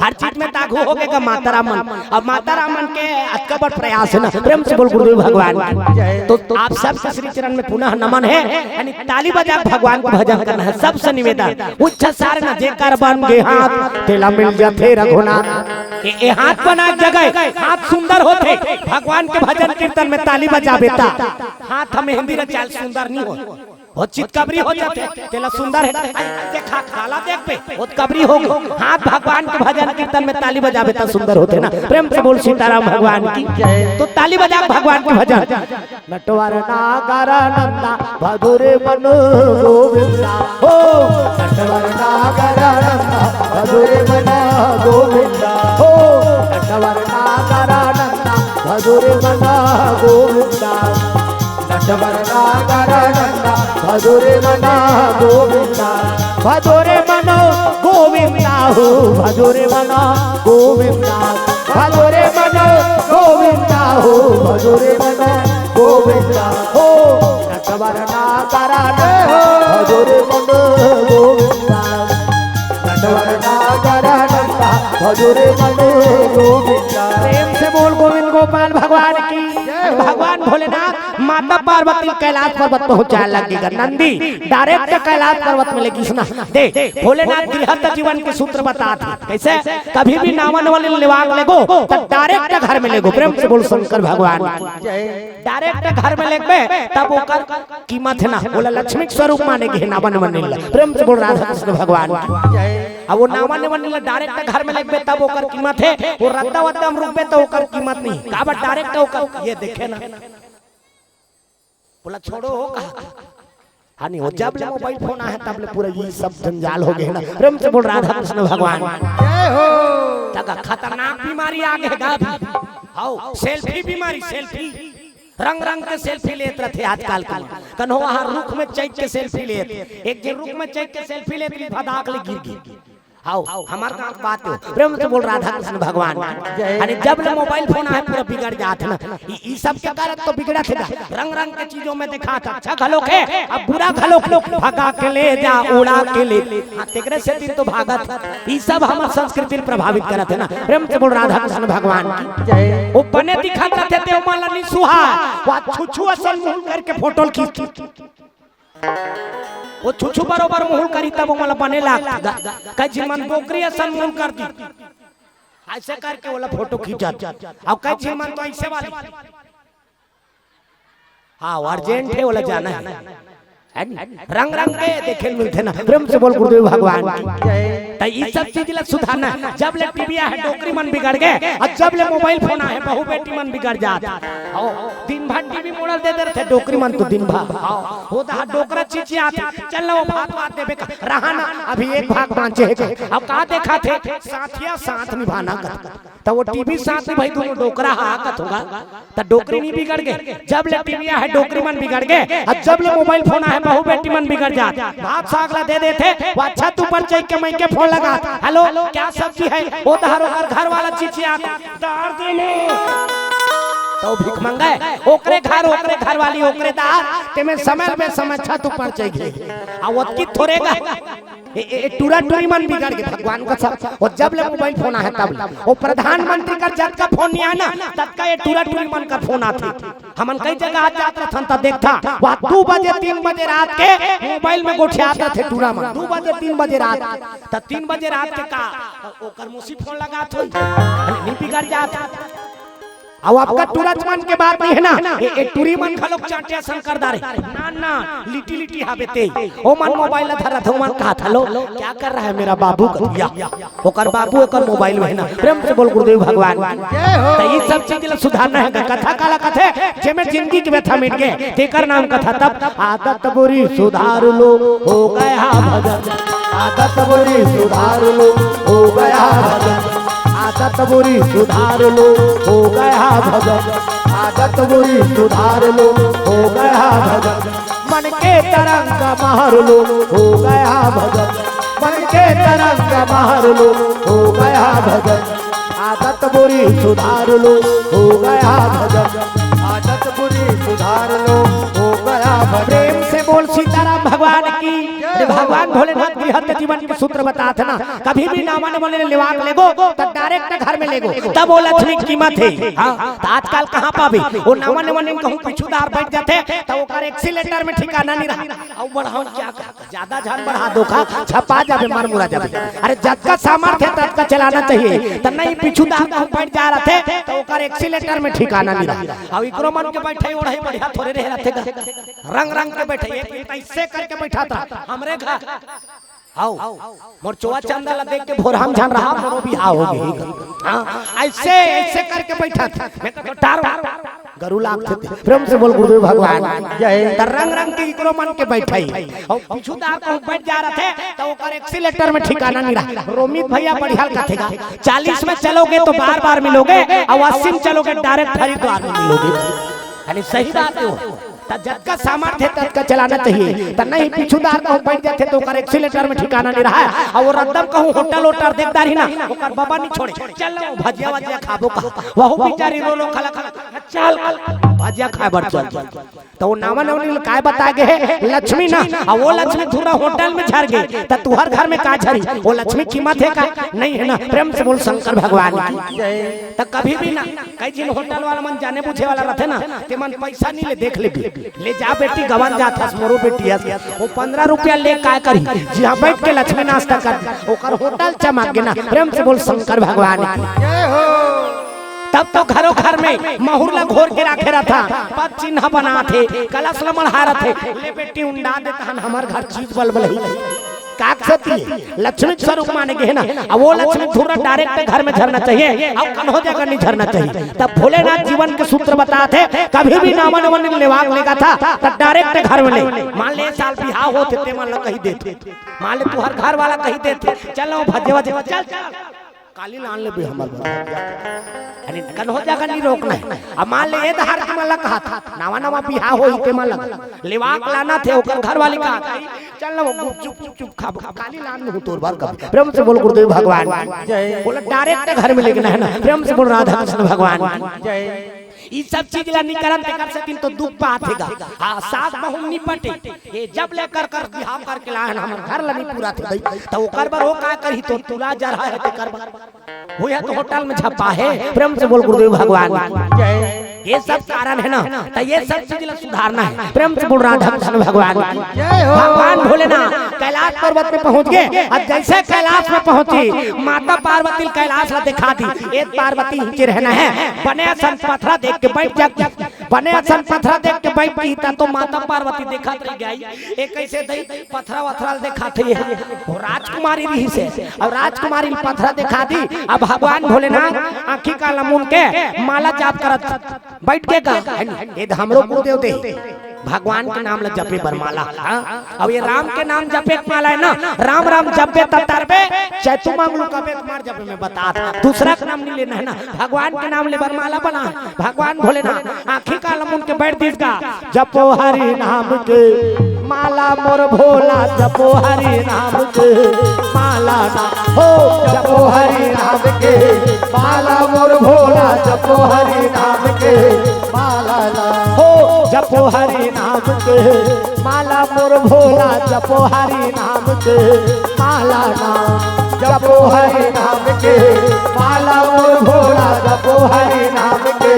हर चीज में तागू हो गएगा माता राम मन अब माता राम मन के अकबर प्रयास है ना। प्रेम से बोल गुरुदेव भगवान तो आप सब श्री चरण में पुनः नमन है यानी ताली बजा भगवान को भजन करना है सबसे निवेदन उच्च सार न जेकर बन गे हाथ तेला मिल जाते रघुनाथ ए हाथ बना जगह हाथ सुंदर होते भगवान के भजन कीर्तन में ताली बजा बेटा हाथ हमें हिंदी में चाल सुंदर नहीं हो चितकबरी हो जाते तेला सुंदर है देखा खाला देख पे चितकबरी हो हाथ भगवान के भजन कीर्तन में ताली बजा बेटा सुंदर होते ना। प्रेम से बोल सीताराम भगवान की तो ताली बजा भगवान के भजन नटवर नागर नंदा भदुरे मन गोविंदा हो नटवर नागर नंदा भदुरे मन गोविंदा हो नटवर नागर नंदा भदुरे मन गोविंदा नटवर नागर नंदा भदुरे मन गोविंदा भदुरे मन गोविंदा हो भदुरे मन गोविंदा भदुरे मन गोविंदा हो भदुरे मन गोविंदा हो नटवर नागर नंदा भदुरे मन गोविंदा नटवर नागर नंदा भदुरे मन गोविंदा। प्रेम से बोल गोविंद गोपाल भगवान की भगवान भोलेनाथ माता पार्वती कैलाश पर्वत पहुंचा लगेगा नंदी डायरेक्ट कैलाश पर्वत में लेगी सुना दे भोलेनाथ गृहस्थ जीवन के सूत्र बताते कैसे कभी भी नावन वाले निवाग लेगो तो डायरेक्ट घर में लेगो। प्रेम से बोल शंकर भगवान डायरेक्ट घर में लेगबे तब ओकर कीमत है ना बोला लक्ष्मी स्वरूप मानेगी नावन वनिला। प्रेम से बोल राधा कृष्ण भगवान अब वो नावन वनिला डायरेक्ट घर में लेगबे तब ओकर कीमत है वो रद्दा वद्दम रुपए तो ओकर कीमत नहीं काबा डायरेक्ट ओकर ये देखे ना बोला छोड़ो हो कहा हानि हो जब ले मोबाइल फोन आया तब ले पूरा ये सब जंजाल हो गए ना। प्रेम से बोल राधा कृष्ण भगवान जय हो तक खतरनाक बीमारी आ गए गा आओ सेल्फी बीमारी सेल्फी रंग रंग के सेल्फी लेते रहते आजकल का कन्हो वहां रुख में चैक के सेल्फी लेते एक दिन रुख में चैक के सेल्फी लेते भदाक ले गिर गई आओ हमार का बात हो। प्रेम से बोल राधा कृष्ण भगवान यानी जब ले मोबाइल फोन आए पूरा बिगड़ जात ना ई सब के कारण तो बिगड़ा थे रंग रंग के चीजों में देखा था अच्छा घलो के अब बुरा घलो भगा के ले जा उड़ा के ले तेरे से दिन तो भागत ई सब हमार संस्कृति प्रभावित करत है ना। प्रेम से बोल राधा कृष्ण भगवान वो बने दिखा करते थे माला नहीं सुहा वो छुछु असल मुंह करके फोटो खींच वो छुछु बरोबर मुंह करी तब मला बने लाग कई जिमन बोकरी असन मुंह कर दी ऐसे करके वाला फोटो खींचा अब कई जिमन तो ऐसे वाली हाँ अर्जेंट है वाला जाना है रंग रंग के देखे मिलते ना, प्रेम से बोल गुरुदेव भगवान तो ये सब चीज ला सुधारना। जब ले टीवी है डोकरी मन बिगड़ गए, और जब ले मोबाइल फोन है बहू बेटी मन बिगड़ जात। दिन भर टीवी मोड़ल दे रहे थे डोकरी मन, तो दिन भर हो डोकरा चीची आते चल वो भात भात देवे का रहा ना, अभी एक भाग बांचे है। अब का देखा थे साथिया साथ निभाना का, तो वो टीवी साथ में भाई दोनों डोकरा हाकत होगा, तो डोकरी नहीं बिगड़ गए। जब ले टीवी है डोकरी मन बिगड़ गए, और जब ले मोबाइल फोन है बहू बेटी मन बिगड़ जात। भात सागला दे देते वो अच्छा तू पर चाहिए के मैं के फोन लगा, हेलो क्या सब्जी है, वो धारो घर वाला चीची आता दार देने तो भिख मंगा ओकरे घर वाली ओकरे दार ते में समय अच्छा तू पर चाहिए। आ वो की थोड़ेगा ए टूरा टूरी मन बिगड़ के भगवान का सब। और जब ले मोबाइल फोन है तब वो प्रधानमंत्री का जब का फोन नहीं आया ना, तब का ये टूरा टूरी मन का फोन आते। हमन कई जगह आ जाता था तब देखता वहाँ 2 बजे 3 बजे रात के मोबाइल में गोठियाते थे टूरा मन। 2 बजे 3 बजे रात, तब 3 बजे रात के का ओकर मुसी फोन लगा तो नहीं बिगड़ जाता। अब आपका टूरचमन के बात नहीं है ना, ए टूरी मन खलोक चाटिया शंकर दारे ना ना लिटी लिटी हाबेते ओ मन मोबाइल धरा था मन कहा था लो क्या कर रहा है मेरा बाबू कथिया ओकर बाबू ओकर मोबाइल में है ना। प्रेम से बोल गुरुदेव भगवान तो ये सब चीज ला सुधारना है। कथा काला कथे जेमे जिंदगी के व्यथा मिट गए तेकर नाम कथा। तब आदत बुरी सुधार लो हो गया भजन, आदत बुरी सुधार लो हो गया भजन, आदत बुरी सुधार लो हो गया भजन, आदत बुरी सुधार लो हो गया भजन, मन के तरंग मार लो हो गया भजन, मन के तरंग मार लो हो गया भजन, आदत बुरी सुधार लो हो गया भजन, आदत बुरी सुधार लो हो गया भजन। प्रेम से बोल सीताराम भगवान की। भगवान भोलेनाथ गृहस्थ जीवन के सूत्र बताते ना, कभी भी नामा ने बोले लेवाक लेगो तो डायरेक्ट घर में लेगो, तब वो लक्ष्मी कीमत है। हाँ तो आजकल कहाँ पावे वो नामा ने बोले कहूँ पिछुदार बैठ जाते तो ओकर एक्सीलेटर में ठिकाना नहीं रहा। अब बढ़ाओ क्या ज्यादा जान बढ़ा दो का छपा जावे मार मुरा जावे। अरे जब का सामर्थ्य तब का चलाना चाहिए, तो नहीं पिछुदार कहूँ बैठ जा रहे थे तो ओकर एक्सीलेटर में ठिकाना नहीं रहा। अब इकरो मन के बैठे ओढ़े बढ़िया थोड़े रह रहे रंग रंग के बैठे ऐसे करके बैठा था हमरे घर आओ मोर चोआ चंदा ला देख के भोर हम जान रहा मोरो भी आओ होगी। हां ऐसे ऐसे करके बैठा था मैं तो टार गरु लाभ थे। प्रेम से बोल गुरुदेव भगवान जय। रंग रंग के इकरो मन के बैठाई और पिछुदार को बैठ जा रहे थे तो ओकर एक्सीलेटर में ठिकाना नहीं रहा। रोमित भैया बढ़िया कथेगा 40 में चलोगे तो बार-बार मिलोगे और 80 में चलोगे डायरेक्ट हरिद्वार में मिलोगे। यानी सही बात है। जब का सामर्थ्य तब का चलाना चाहिए, तो नहीं पिछुदार कहूँ बैठ जाते तो ओकर एक्सीलेटर में ठिकाना नहीं रहा है। और वो रद्दम कहूँ होटल ओटर देखदार ही ना ओकर बाबा नहीं छोड़े चलो भजिया वजिया खाबो का वहु बेचारी रो लो खला खला चल भजिया खाए बर चल। तो वो नामा ने काय बता गए लक्ष्मी ना, और वो लक्ष्मी थोड़ा होटल में झर गई तो तुहर घर में का झरी वो लक्ष्मी कीमत है का नहीं है ना। प्रेम से बोल शंकर भगवान तो कभी भी ना कई जिन होटल वाला मन जाने पूछे वाला रहते ना ते मन पैसा नहीं ले देख ले जा बेटी गवन जाता मोरो बेटी वो 15 रुपया ले काय करी जहाँ बैठ के लक्ष्मी नाश्ता कर ओकर होटल चमक गए ना। प्रेम से बोल शंकर भगवान जय हो। तब तो घरों घर में महुरला घोर के रखे रहता पद चिन्ह बना थे कलश लमढ़ा रहे ले बेटी उंडा देता हमार घर चीज बलबल लक्ष्मी स्वरूप माने के है ना। अब वो लक्ष्मी थोड़ा डायरेक्ट घर में झरना चाहिए और कन्हो जगह नहीं झरना चाहिए। तब भोलेनाथ जीवन के सूत्र बताते कभी भी नामा नमन लेवाक लेगा था तब डायरेक्ट घर में ले। मान ले साल बिहाव होते ते मान लो कही देते, मान ले तू हर घर वाला कही देते चलो भजे भजे चल काली लान ले भी हमारे यानी कन्हो जगह नहीं रोकना है। अब मान ले धार के मन कहा था नवा नवा बिहाव हो इते मन लगा लेवाक लाना थे ओकर घर वाली का चल ना चुप चुप चुप खा काली लान में तोर बार का। प्रेम से बोल गुरुदेव भगवान जय। बोला डायरेक्ट घर में लेना है ना। प्रेम से बोल राधा कृष्ण भगवान जय। ये सब चीज ला निकरन ते कर सकिन तो दुख बात हैगा। हां सास बहु निपटे ये जब लेकर कर बिहाव करके लाहन हमर घर ला नहीं पूरा थे तो ओकर बर हो का करही तो तुला जा रहा है ते कर हो या तो होटल में छपा है। प्रेम से बोल गुरुदेव भगवान जय। ये सब कारण है ना तो ये सब चीज ला सुधारना है। प्रेम से बोल राधा कृष्ण भगवान जय हो। भगवान भोलेनाथ कैलाश पर्वत पे पहुंच गए। और जैसे कैलाश में पहुंची माता पार्वती कैलाश ला दिखा दी। एक पार्वती नीचे रहना है, बने सन पथरा देख के बैठ जा, बने सन पथरा देख के बैठ गई। तो माता पार्वती देखा रह गई एक कैसे दई पथरा वथरा देखा थे राजकुमारी रही से। और राजकुमारी पथरा दिखा दी। अब भगवान भोलेनाथ आंखी का लमुन के माला जाप करत बैठ के का ये हमरो गुरुदेव दे भगवान के नाम ले जपे बरमाला। अब ये राम के नाम जपे माला है ना, राम राम जपे तब तरबे चैतु मंगलू कबे तुम्हार जपे में बता दूसरा का नाम नहीं लेना है ना, भगवान के नाम ले बरमाला बना। भगवान भोलेनाथ आंखी का लमुन के बैठ दीस का जपो हरि नाम के माला मोर भोला, जपो हरि नाम के माला ना हो, जपो हरि नाम के माला मोर भोला, जपो हरि नाम के माला ना हो, जपो हरि नाम के माला मोर भोला, जपो हरि नाम के माला ना, जपो हरि नाम के माला मोर भोला, जपो हरि नाम के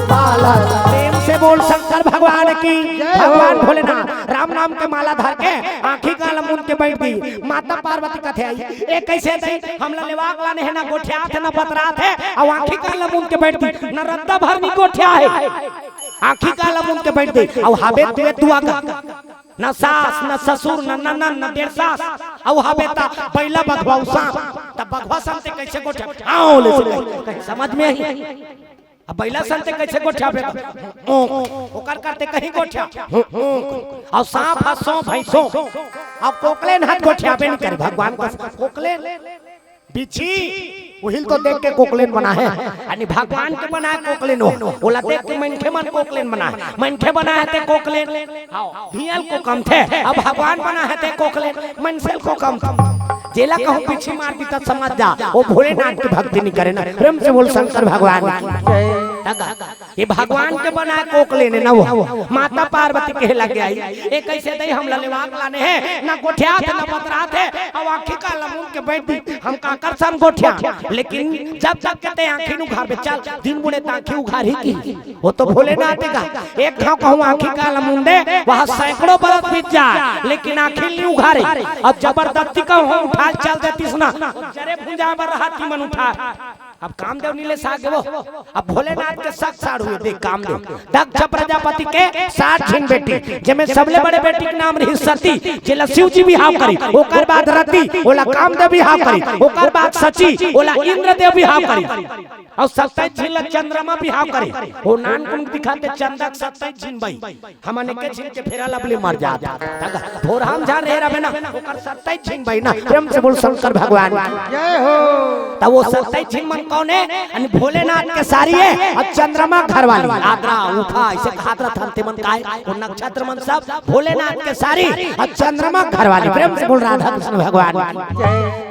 माला ना। प्रेम से बोल शंकर भगवान की। भगवान भोलेनाथ राम नाम के माला धर के आंखी का लमुन के बैठ गई। माता पार्वती कथे आई एक कैसे थे हमला लेवाक लाने है ना गोठिया थे ना बतरा थे। और आंखी का लमुन के बैठ गई न रद्दा भरनी गोठिया है, आंखी का लमुन के बैठ गई। और हाबे तुए तुआ का न सास न ससुर न ननन न डेढ़ सास। और हाबे ता पहला बघवा सा तब बघवा संते कैसे गोठिया आओ ले से समझ में आई। अब पहला संते कैसे गोठिया पे ओकर करते कहीं गोठिया और सांप हसो भैंसो अब कोकलेन हाथ गोठिया पे नहीं करे। भगवान का कोकलेन बिछी उहिल तो देख के कोकलेन बना है यानी भगवान के बना है कोकलेन हो ओला देख के मनखे मन कोकलेन बना है, मनखे बना है ते कोकलेन भियल को कम थे। अब भगवान बना है ते कोकलेन मनसेल को कम था। जेला कहूं पीछे मार दी तब समझ जा वो भोलेनाथ की भक्ति नहीं करे ना। प्रेम से बोल शंकर भगवान। ये भगवान के बनाए कोकलेन ना वो माता पार्वती के लगे आई एक कैसे दई हम ललेवाक लाने हैं ना गोठिया थे ना बतरा थे। अब आंखी का लमुन के बैठ दी हम का कर सन गोठिया। लेकिन जब तक कहते आंखी नु घाबे चल दिन बुने तांखी उघारी की वो तो भोलेनाथ का एक ठाव कहूं आंखी का लमुन दे वहां सैकड़ों बरस बीत जाए लेकिन आंखी नहीं उघारे। अब जबरदस्ती का हम उठा चल देतीस ना जरे भुंजा पर हाथी मन उठा। अब कामदेव नीले साग वो अब भोलेनाथ के सख साड़ हुए देख कामदेव दक्ष प्रजापति के 60 छिन बेटी जेमे सबले बड़े बेटी के नाम रही सती जेला शिव जी बिहाव करी। ओकर बाद रति ओला कामदेव बिहाव करी। ओकर बाद सची ओला इंद्रदेव बिहाव करी। और 27 छिन चंद्रमा बिहाव करी। ओ नान कुन दिखाते चंदक 27 छिन भाई हमने के छिन के फेरा लबले मर जात भोर हम जा रे रबे ना ओकर 27 छिन भाई ना। प्रेम से बोल शंकर भगवान जय हो। तब वो 27 छिन मन कौन है यानी भोलेनाथ के सारी है। और चंद्रमा घर वाली आद्रा उठा ऐसे खातरा थानते मन काय वो नक्षत्र मन सब भोलेनाथ के सारी और चंद्रमा घर वाली। प्रेम से बोल राधा कृष्ण भगवान।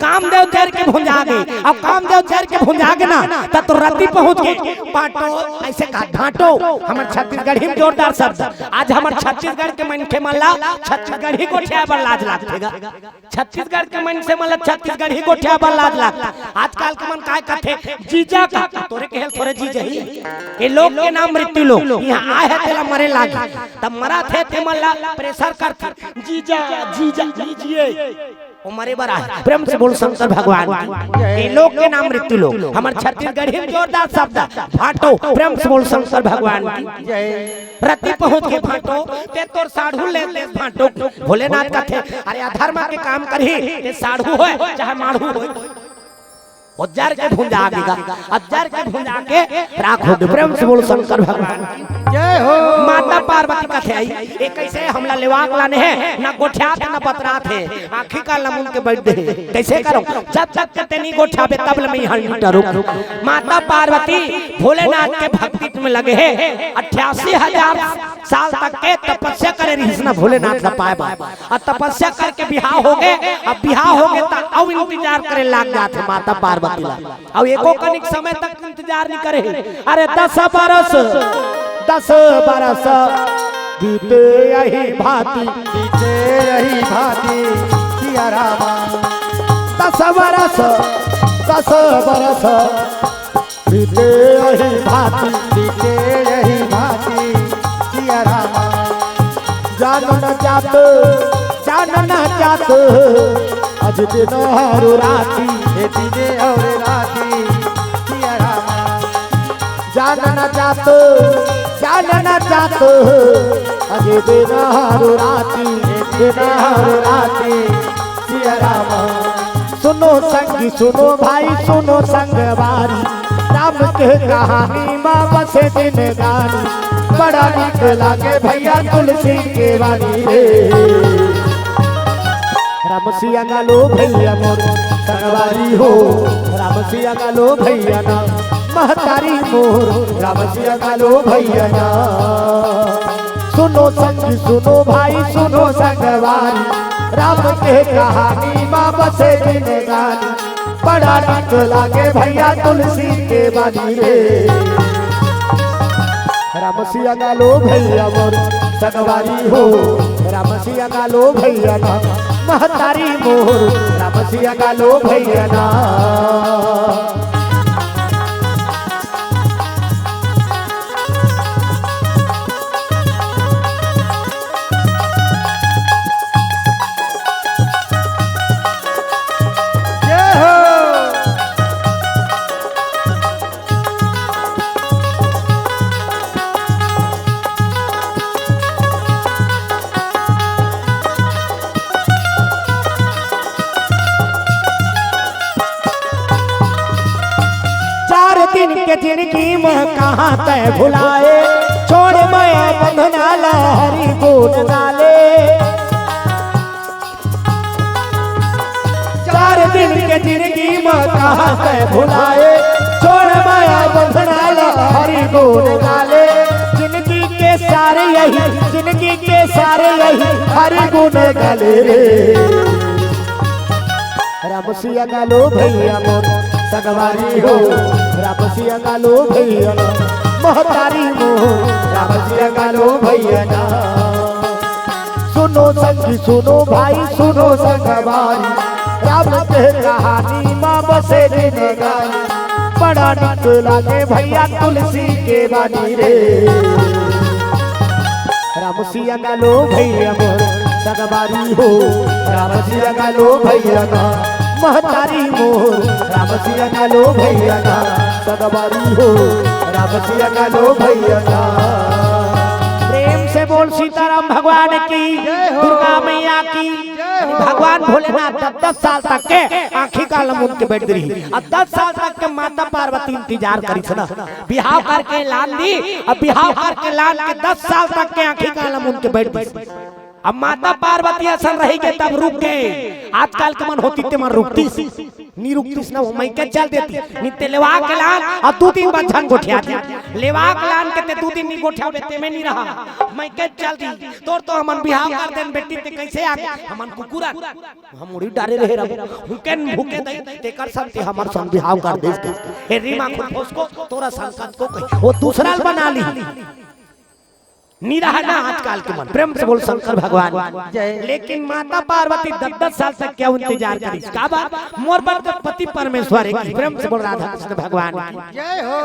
कामदेव जर के भुंजा गए। अब कामदेव जर के भुंजा गए ना तब तो रति पहुंच गए पाटो ऐसे का ढाटो हमर छत्तीसगढ़ी में जोरदार शब्द। आज हमर छत्तीसगढ़ के मन के मल्ला छत्तीसगढ़ी गोठिया पर लाज लागतेगा। छत्तीसगढ़ के मन से मतलब छत्तीसगढ़ी गोठिया पर लाज लागता। आजकल के मन काय कथे जीजा का तोरे के हेल थोड़े जीजा ही ये लोग के नाम मृत्यु लोग यहाँ आए है तेला मरे लागी तब मरा थे ते मल्ला प्रेशर करती जीजा जीजा लीजिए वो मरे बरा है। प्रेम से बोल शंकर भगवान। ये लोग के नाम मृत्यु लोग हमारे छत्तीसगढ़ी में जोरदार शब्द भाटो। प्रेम से बोल शंकर भगवान। रति पहुंच के भाटो ते तोर साढ़ू ले ले भाटो भोलेनाथ का थे अरे अधर्म के काम करही ते साढ़ू होए चाहे माढ़ू होए उज्जर के भुंजा आगेगा अज्जर के भुंजा के राख हो। प्रेम से बोल शंकर भगवान जय हो। माता पार्वती का थे आई एक कैसे हमला लेवाक लाने हैं ना गोठिया थे ना बतरा थे आंखी का लमुन के बैठ दे कैसे करो जब तक कहते नहीं गोठिया पे तब में हंटर रुक। माता पार्वती भोलेनाथ के भक्ति में लगे हैं 88,000 साल तक के तपस्या करे रही ना भोलेनाथ का पाए और तपस्या करके बिहाव हो गए। अब बिहाव हो गए तो अब इंतजार करे लाग जाते माता पार्वती अब एको कनिक समय तक इंतजार नहीं करे। अरे 10 बरस बीते यही भांति बीते रही भांति सिया रामा। 10 बरस बीते यही भांति बीते यही भांति सिया रामा। जान न जात जात अज दिन हर राती हे दिने और राती सिया राम जानना जात अज दिन हर राती दिन हर राती सिया राम सुनो संगी सुनो भाई सुनो संगवारी राम के कहानी माँ बसे दिन गानी बड़ा नीक लागे भैया तुलसी के वाणी रे राम सिया गालो भैया मोर संगवारी हो राम सिया गालो भैया ना महतारी मोर राम सिया गालो भैया ना सुनो संगी सुनो भाई सुनो संगवारी राम के कहानी माँ बसे दिन गानी बड़ा नीक लागे भैया तुलसी के बानी रे राम सिया गालो भैया मोर संगवारी हो राम सिया गालो भैया ना महतारी मोर राम सिया गालो भैया ना दिन के जिंदगी में कहाँ तय भुलाए छोड़ मैं बंधना लहरी गोद डाले 4 दिन के जिंदगी में कहाँ तय भुलाए छोड़ मैं बंधना लहरी गोद डाले जिंदगी के सारे यही हरि गुण गाले रे राम सिया गालो भैया मोर संगवारी हो राम सिया गालो भैया ना महतारी मोर राम सिया गालो भैया ना सुनो संगी सुनो भाई सुनो संगवारी राम के कहानी माँ बसे दिन गानी बड़ा नीक लागे भैया तुलसी के बानी रे राम सिया गालो भैया मोर संगवारी हो राम सिया गालो भैया ना महतारी मोर राम सिया गालो भैया ना संगवारी हो राम सिया गालो भैया ना प्रेम से बोल सीताराम भगवान की दुर्गा मैया की भगवान भोलेनाथ 10 साल तक के आँखी का लमुन के बैठ रही अब 10 साल तक के माता पार्वती इंतजार करी थी ना बिहाव करके लान दी अब बिहाव करके लान के 10 साल तक के आँखी का लमुन के बैठ दी अब माता पार्वती असन रही के तब रुक गए आजकल के मन होती ते मन रुकती नी रुकती ना मैं के चल देती नित्य लेवा के लान और 2-3 बार झन गोठिया दी लेवा के लान के ते 2 दिन नी गोठिया देते में नहीं रहा मैं के चल दी तोर तो हमन बिहाव कर देन बेटी ते कैसे आ हमन कुकुरा हम उड़ी डारे रहे रब हुकेन भूखे दई ते कर सकते हमर संग बिहाव कर दे के ए रीमा खुद को तोरा संकट को कही वो दूसरा बना ली निरहा ना आजकल के मन प्रेम से बोल शंकर भगवान लेकिन माता पार्वती 10 साल तक क्या इंतजार करी का बात मोर पर पति परमेश्वर है प्रेम से बोल राधा कृष्ण भगवान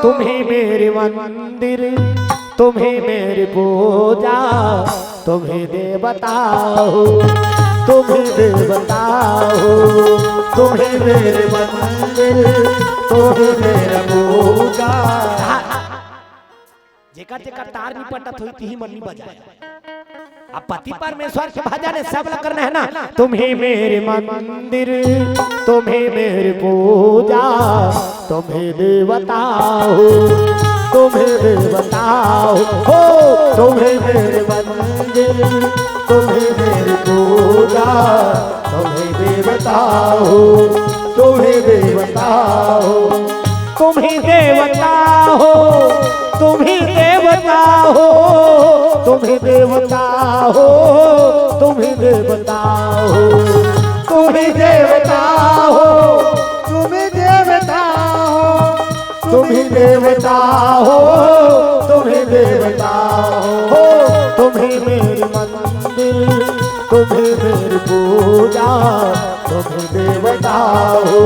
तुम्हें मेरे मंदिर तुम्हें मेरी पूजा तुम्हें देवता हो तुम्हें देवता हो तुम्हें मेरे मंदिर तुम्हें मेरा पूजा जेकर जेकर तार नहीं पटत हुई थी मन नहीं बजाया अब पति परमेश्वर के भजन सब करना है ना तुम्हें मेरे मंदिर तुम्हें मेरी पूजा तुम्हें देवता हो तुम्हें देवता हो तुम्हें मेरे मंदिर तुम्हें मेरी पूजा तुम्हें देवता हो तुम्हें देवता हो तुम्हें देवता हो तुम्हें देवता हो तुम्हें देवता हो तुम्हें देवता हो तुम्हें देवता हो तुम्हें देवता हो तुम्हें देवता हो तुम्हें देवता हो तुम्हें मेरी मंदिर तुम्हें मेरी पूजा तुम्हें देवता हो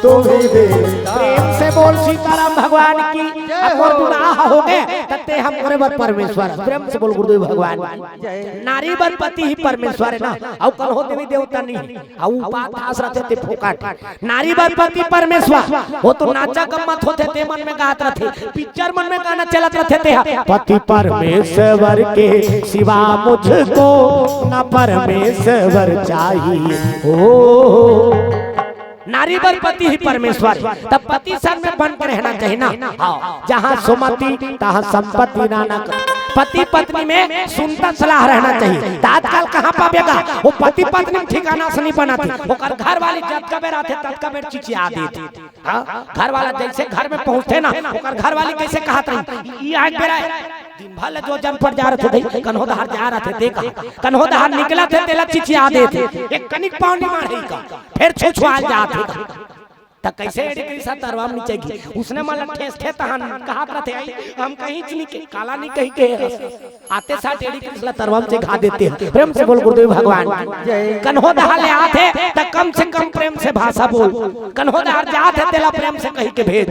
तू भी बेटा। प्रेम से बोल सीताराम भगवान की। अब और दुराह हो गए तत्ते हम करे बर परमेश्वर। प्रेम से बोल गुरुदेव भगवान की। नारी बर पति ही परमेश्वर है ना। औ कल हो देवी देवता नहीं औ बात आस रथे ते फोकाट। नारी बर पति परमेश्वर वो तो नाचा गम्मत होते ते मन में गात रथे, पिक्चर मन में गाना चलत रथे ते पति परमेश्वर के सिवा मुझको न परमेश्वर चाहिए हो। नारी बर पति ही परमेश्वर, तब पति सन में बन के रहना चाहिए ना। जहाँ सुमति तहाँ संपत्ति नाना। पति पत्नी में सुनता सलाह रहना चाहिए। तात्काल कहाँ पावेगा वो पति पत्नी ठिकाना से नहीं बनाती। वो घर वाली जब कबे आते तब कबे चिचिया देती। घर वाला जैसे घर में पहुँचते ना वो घर वाली कैसे कहत रही आज बेरा दिन भर जो जन पर जा रहे थे कन्होदहार जा रहे थे देखा कन्होदहार निकला थे तेला चिचिया देते एक कनिक पाउंड मारे का फिर छुछुआ जाते तक कैसे एड़ी के साथ तरवाम नहीं चाहिए। उसने मतलब ठेस थे तहन कहा थे हम कहीं चली के काला नहीं कहीं के आते साथ एड़ी के साथ तरवाम से घा देते हैं। प्रेम से बोल गुरुदेव भगवान कन्होदहार ले आते त कम से कम प्रेम से भाषा बोल। कन्होदहार जाते तेला प्रेम से कहीं के भेद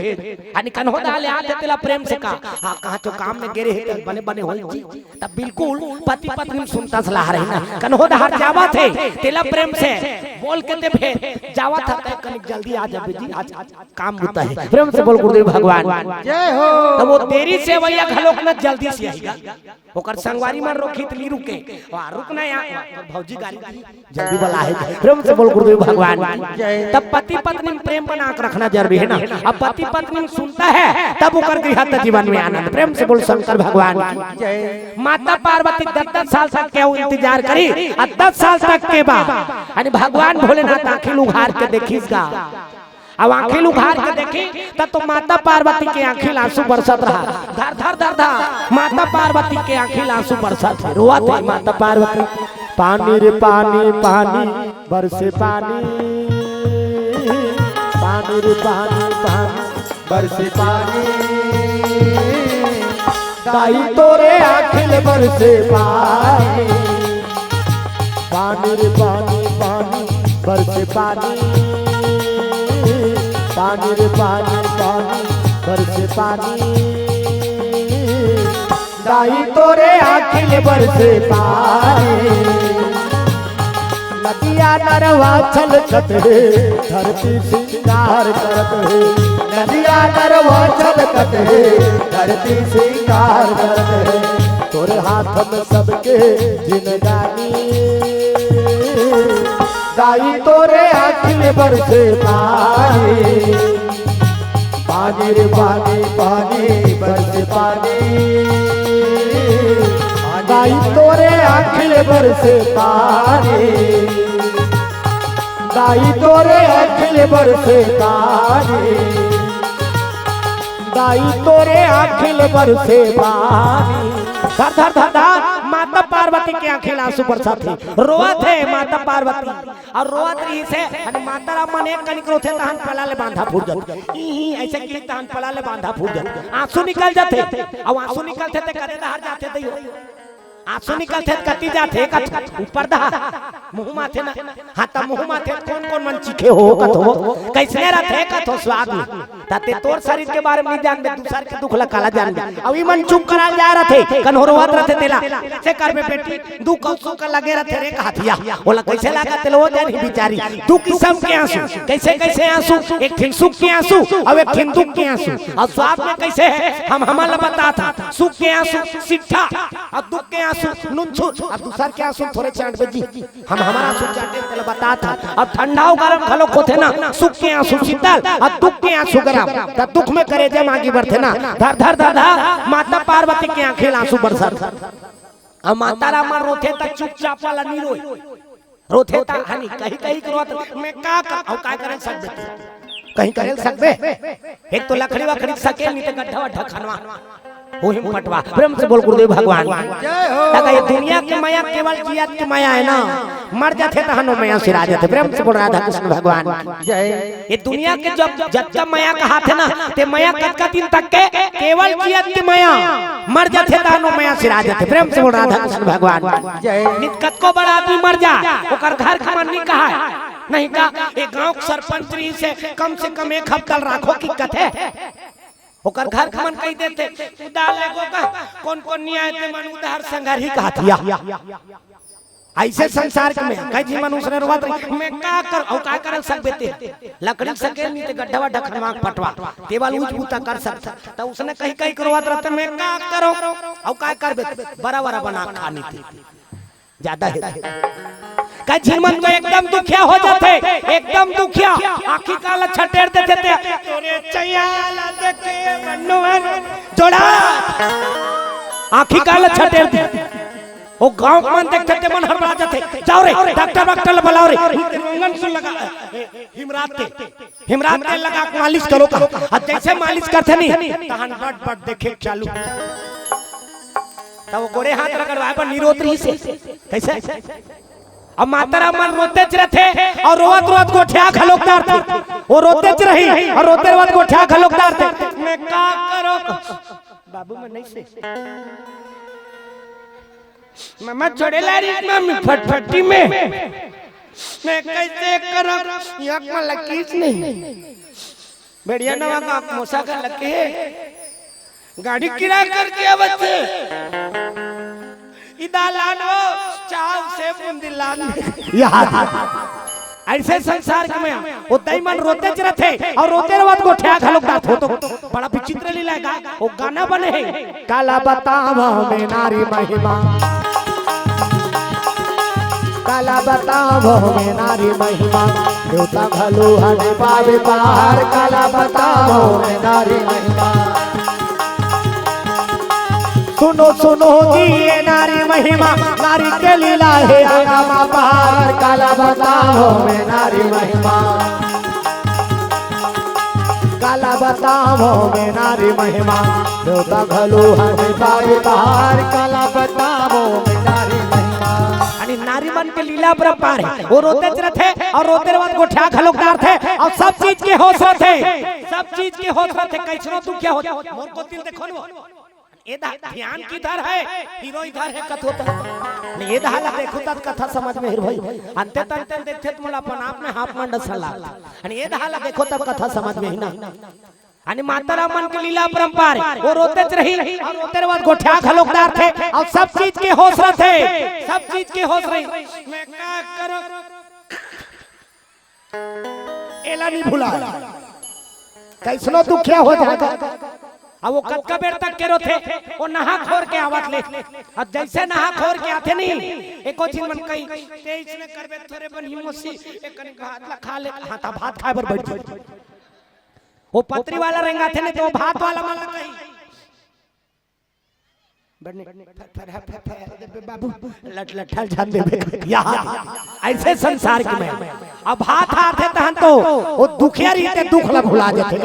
यानी कन्होदहार ले आते तेला प्रेम से कहा हां कहां तो काम में गिरे है बने बने होई जी तब बिल्कुल पति पत्नी सुनता सलाह रही ना। कन्होदहार जावा थे तेला प्रेम से बोल के ते भेद जावा था कनिक जल्दी आ जा आज काम होता है। प्रेम से बोल गुरुदेव भगवान जय हो। तब वो तेरी से भैया घलोक न जल्दी से आएगा ओकर संगवारी में रोकी तली रुके वहां रुकना यहां भौजी गाड़ी जल्दी वाला है। प्रेम से बोल गुरुदेव भगवान तब पति पत्नी में प्रेम बना के रखना जरूरी है ना। अब पति पत्नी सुनता है तब ओकर गृहस्थ जीवन में आनंद। प्रेम से बोल शंकर भगवान माता पार्वती 10 साल तक के इंतजार करी और 10 साल तक के बाद यानी भगवान भोलेनाथ आंखें उघार के देखिसगा। अब आंखें उघार के देखी तब तो माता पार्वती के आंखें आंसू बरसत रहा धर धर धर धर माता पार्वती के आंखें आंसू बरसत है रोआ थे माता पार्वती। पानी रे पानी पानी बरसे पानी पानी रे पानी पानी बरसे पानी दाई तोरे आँखिल बरसे पानी पानी रे पानी पानी बरसे पानी पानी रे पानी पानी बरसे पानी दाई तोरे आँखिल बरसे पानी नदिया नरवा छलकत है धरती सिंगार करत है नदिया नरवा छलकत है धरती सिंगार करत है तोरे हाथ में सबके जिंदगानी दाई तोरे आँखिल बरसे पानी पानी रे पानी पानी बरसे पानी दाई तोरे आँखिल बरसे पानी दाई तोरे आँखिल बरसे पानी दाई तोरे आँखिल बरसे पानी। धर धर धर धर माता पार्वती के आंखें आंसू बरसात थी रोआ थे माता पार्वती और रोआ रही से माता राम मन एक कनिक रोथे तहन पला ले बांधा फूट जाते ई ऐसे की तहन पला ले बांधा फूट जाते आंसू निकल जाते अब आंसू निकलते थे कदे हार जाते थे आंसू निकलते कति जाते ऊपर दा मुंह माथे ना हां त मुंह माथे कौन कौन मन चीखे हो कथो कैसने रहते कथो स्वाद में ताते तोर शरीर के बारे में नहीं जान दे दूसर के दुख ला काला जान दे अब ई मन चुप करा जा रहे थे कन्होरवत रहते तेला से कर में बेटी दुख औसो का लगे रहते रे हथिया बोला कैसे लगा तेलो जानी बेचारी दू किस्म के आंसू कैसे कैसे आंसू एक थिन सुख के आंसू और एक थिन दुख के आंसू और स्वाद में कैसे है हम हमारा बता था सुख के आंसू सिट्ठा और दुख के आंसू नुनछुर अब दूसर के आंसू थोड़े चाट बजी हम हमारा आंसू चाटे तेल बता था और ठंडा गरम खलोक होते ना सुख के आंसू शीतल और दुख के आंसू गरम त दुख में करे जम आगे बढ़ते ना धर धर धर धर माता पार्वती के आंखें आंसू बरसत और माता राम रोथे त चुपचाप वाला नहीं रोई रोथे त हनी कहीं कहीं रोत मैं का करे सकते कहीं करे सकबे एक तो लकड़ी वकड़ी सके नहीं तो गड्ढा वड्ढा खनवा ओही पटवा। प्रेम से बोल गुरुदेव भगवान जय हो। लगा ये दुनिया की माया केवल जियात की माया है ना मर जाते तहनो माया सिरा जाते। प्रेम से बोल राधा कृष्ण भगवान जय। ये दुनिया के जब तक माया का हाथ है ना ते माया कतका दिन तक के केवल जियात की माया मर जाते तहनो माया सिरा जाते। प्रेम से बोल राधा कृष्ण भगवान जय। नित कतको बड़ा आदमी मर जा ओकर घर खमन नहीं कहा नहीं का ये गांव के सरपंच रही से कम एक हफ्ता राखो की कथे ओकर घर मन कह देते उदार लेगो का कौन कौन नहीं आए थे मन उधार संघार ही कहा था ऐसे संसार में कई जी मनुष्य ने रोवत मैं का कर औ का कर सकबे ते लकड़ी सके नहीं ते गड्ढवा ढखनवा पटवा तेवाल ऊंच बूता कर सकता तो उसने कहीं कहीं करवात रहते मैं का करो औ का करबे बड़ा बड़ा बना खानी थी ज्यादा है कई जी मन तो एकदम दुखिया हो जाते एकदम दुखिया आंखी काला छटेर देते थे तोरे चैयाला देखे मनोहर जोड़ा आंखी काला छटेर देते वो गांव मन देखते थे मन हड़बड़ा जाते जाओ रे डॉक्टर बुलाओ रे मंगन सुन लगा हिमरात तेल लगा मालिश करो का और जैसे मालिश करते नहीं तहन बट देखे चालू तब वो गोरे हाथ रगड़वाए पर निरोत्री से कैसे अब मातरा मन रोते रहते और रोवत गोठिया खलोकदार थे वो रोते रही और रोते गोठिया खलोकदार थे मैं का करो बाबू मैं नहीं से मम्मा छोड़े ला रही मम्मी फटफटी में मैं कैसे करूं यक में लकीस नहीं बढ़िया नवा का मोसा का लके गाड़ी किराया करके आवत इदालानो चाव से बुंदिलान ऐसे संसार में वो दाईमान रोते रहते और रोते रवत को ठ्या खलोकदार हो तो बड़ा विचित्र लीला है वो गाना बने है काला बतावा में नारी महिमा काला बतावो में नारी महिमा देवता घलो हने पावे पार काला बतावो में नारी महिमा सुनो सुनो जी ये नारी महिमा नारी के लीला है आगामा पार काला बतावो में नारी महिमा काला बतावो में नारी महिमा देवता घलो हने पावे पार काला बतावो में नारी महिमा नारी मन के लीला परंपार है वो रोते रहते और रोते बाद गोठिया खलोकदार थे और सब चीज के होश थे सब चीज के होश थे कैसनो तू क्या हो मोर को दिल देखो न ये ध्यान किधर है हीरो इधर है कथो तो ये धाला देखो तब कथा समझ में हिर भाई अंते तंते देखते तुम अपन आप में हाथ मंड सला आणि ये धाला देखो तब कथा समझ में ही ना आणि मातारा मन के लीला परंपार वो रोते रही और रोते बाद गोठिया खलोकदार थे और सब चीज के होश थे सब चीज के होश रही मैं का करो एला नहीं भुला कैसनो दुखिया हो जाएगा अब वो कब बेर तक केरो थे वो नहा खोर के आवत ले और जैसे नहा खोर के आते नहीं एको चीज मन कई तेज ने करबे थोड़े बन हिम्मसी एक कन हाथ ला खा ले हां भात खाए पर बैठ वो पत्री वाला रेंगा थे ने तो भात वाला मन कही बाबू लट लठल जान देबे ऐसे संसार के में अब भात आते तहन तो वो दुखिया रहते दुख ला भुला जाते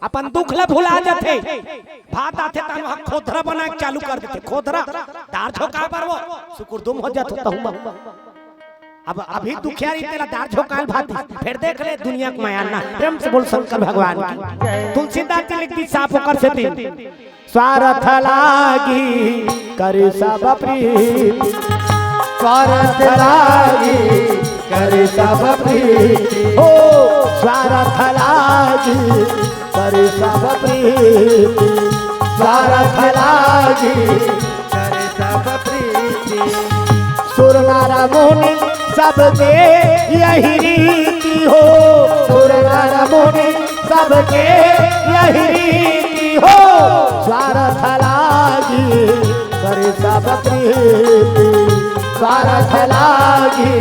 अपन दुख ला भुला जाते भात आते तहन वहां खोदरा बना के चालू कर देते खोदरा दार झोका पर वो सुकुरदुम हो जात होता हूं अब अभी दुखिया रहते ला दार झोकाल भात फिर देख ले दुनिया को माया ना प्रेम से बोल शंकर भगवान की तुलसीदास जी लिखती साफ होकर से तीन स्वार्थ लागी करे सब प्रीति स्वार्थ लागी करे सब प्रीति हो स्वार्थ लागी करे सब प्रीति स्वार्थ लागी करे सब प्रीति सुर नारा मुनि सबके यही रीति हो सुर नारा मुनि सबके यही रीति हो स्वार्थ लागी करे सब प्रीति स्वार्थ लागी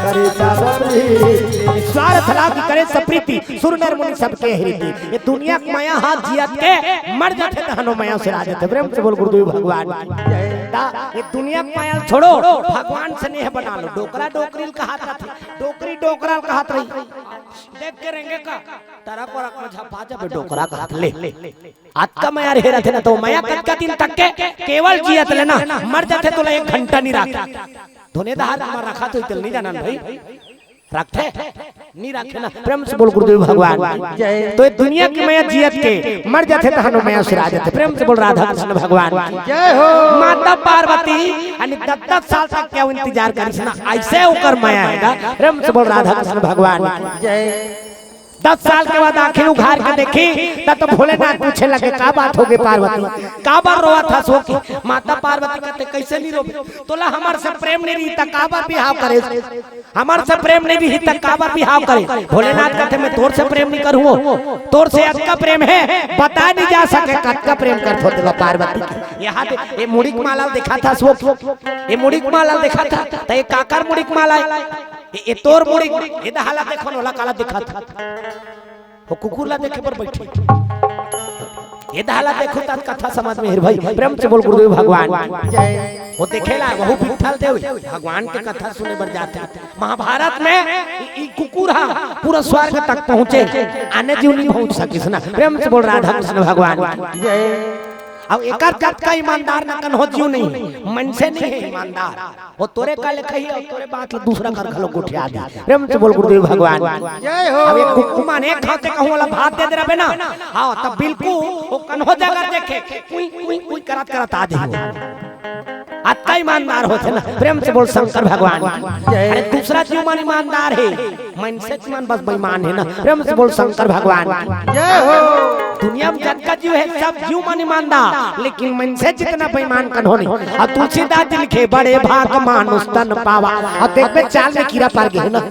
करे सब प्रीति स्वार्थ लागी करे सब प्रीति सुर नर मुनि सबके रीति ये दुनिया की माया हाथ जियत के मर जाते तहनो माया से राज जाते प्रेम से बोल गुरुदेव भगवान ये दुनिया की माया छोड़ो भगवान से नेह बना लो डोकरा डोकरील का हाथ रही डोकरी डोकराल का हाथ रही देख के रहेंगे का तारा को रख झपा जब डोकरा का हाथ ले आज का माया रहे रहते ना तो माया कद का दिन तक के केवल जियत लेना मर जाते तो 1 घंटा नहीं रखा धोने दा हाथ मार रखा तो इतल नहीं जाना भाई रखते नहीं रखे ना। प्रेम से बोल गुरुदेव भगवान तो ये दुनिया की मैया जियत के मर जाते तो हनु मैया सुरा जाते। प्रेम से बोल राधा कृष्ण भगवान जय हो। माता पार्वती यानी 10 साल तक क्या इंतजार करी ना ऐसे होकर मैया है। प्रेम से बोल राधा कृष्ण भगवान जय। 10 साल के बाद आंखें उघार के देखी तो भोलेनाथ पूछे लगे का बात हो गई पार्वती का बार रोआ था सो की। माता पार्वती कहते कैसे नहीं रोबे तोला हमार से प्रेम नहीं रही तक का बार बिहाव करे हमार से प्रेम नहीं रही तक का बार बिहाव करे। भोलेनाथ कहते मैं तोर से प्रेम नहीं करूँ तोर से अटका प्रेम है बता नहीं जा सके कटका प्रेम कर फोटो पार्वती। यहाँ ये मुड़िक माला देखा था सो ये मुड़िक माला देखा था तो ये काकर मुड़िक माला ये तोर मुड़िक ये दहाला देखो नोला काला दिखा था वो कुकुरला देखे पर बैठे ये दहाला देखो तात कथा समझ में भाई। प्रेम से बोल गुरुदेव भगवान वो देखेला वहु विठल देव भगवान के कथा सुने बर जाते। महाभारत में ई कुकुर हा पूरा स्वर्ग तक पहुंचे आने जीव नहीं पहुंच सकिस ना। प्रेम से बोल राधा कृष्ण भगवान अब एकर कत का ईमानदार न कन हो जीव नहीं मन से नहीं है ईमानदार वो तोरे का लिखई और तोरे बात दूसरा कर खलो गुठिया दे। प्रेम से बोल गुरुदेव भगवान जय हो। अब एक कुकुमान एक खाते कहूं वाला भात दे दे रबे ना हां तब बिल्कुल वो कन हो जगह देखे कुई कुई कुई करत करत आ दे अत्ता ईमानदार होते ना। प्रेम से बोल शंकर भगवान अरे दूसरा जीव मान ईमानदार है मन से मन बस बेईमान है ना। प्रेम से बोल शंकर भगवान जय हो। दुनिया में जिनका जीव है सब जीव मान ईमानदार लेकिन मन से जितना बेईमान कन होने। और तुलसीदास जी लिखे बड़े भाग मानुष तन पावा और देख पे चाल में कीड़ा पार गए ना।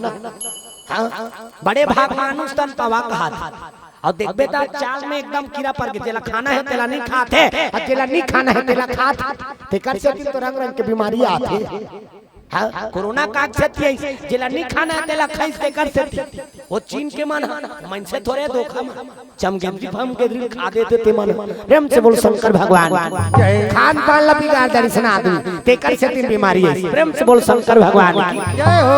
हाँ बड़े भाग मानुष तन पावा कहा था और देख बेटा चाल में एकदम कीड़ा पड़ गया। जेला खाना है तेला नहीं खाते और जेला नहीं खाना है तेला खाते तेकर से तो रंग रंग के बीमारी आते। हाँ कोरोना काग से थी जेला नहीं खाना है तेला खाइस तेकर से थी वो चीन के मन मन से थोड़े धोखा चमगेंद्री फम के दिल खा देते ते मन। प्रेम से बोल शंकर भगवान खान पान ला बिगाड़ दर्शन आदमी तेकर से तीन बीमारी है। प्रेम से बोल शंकर भगवान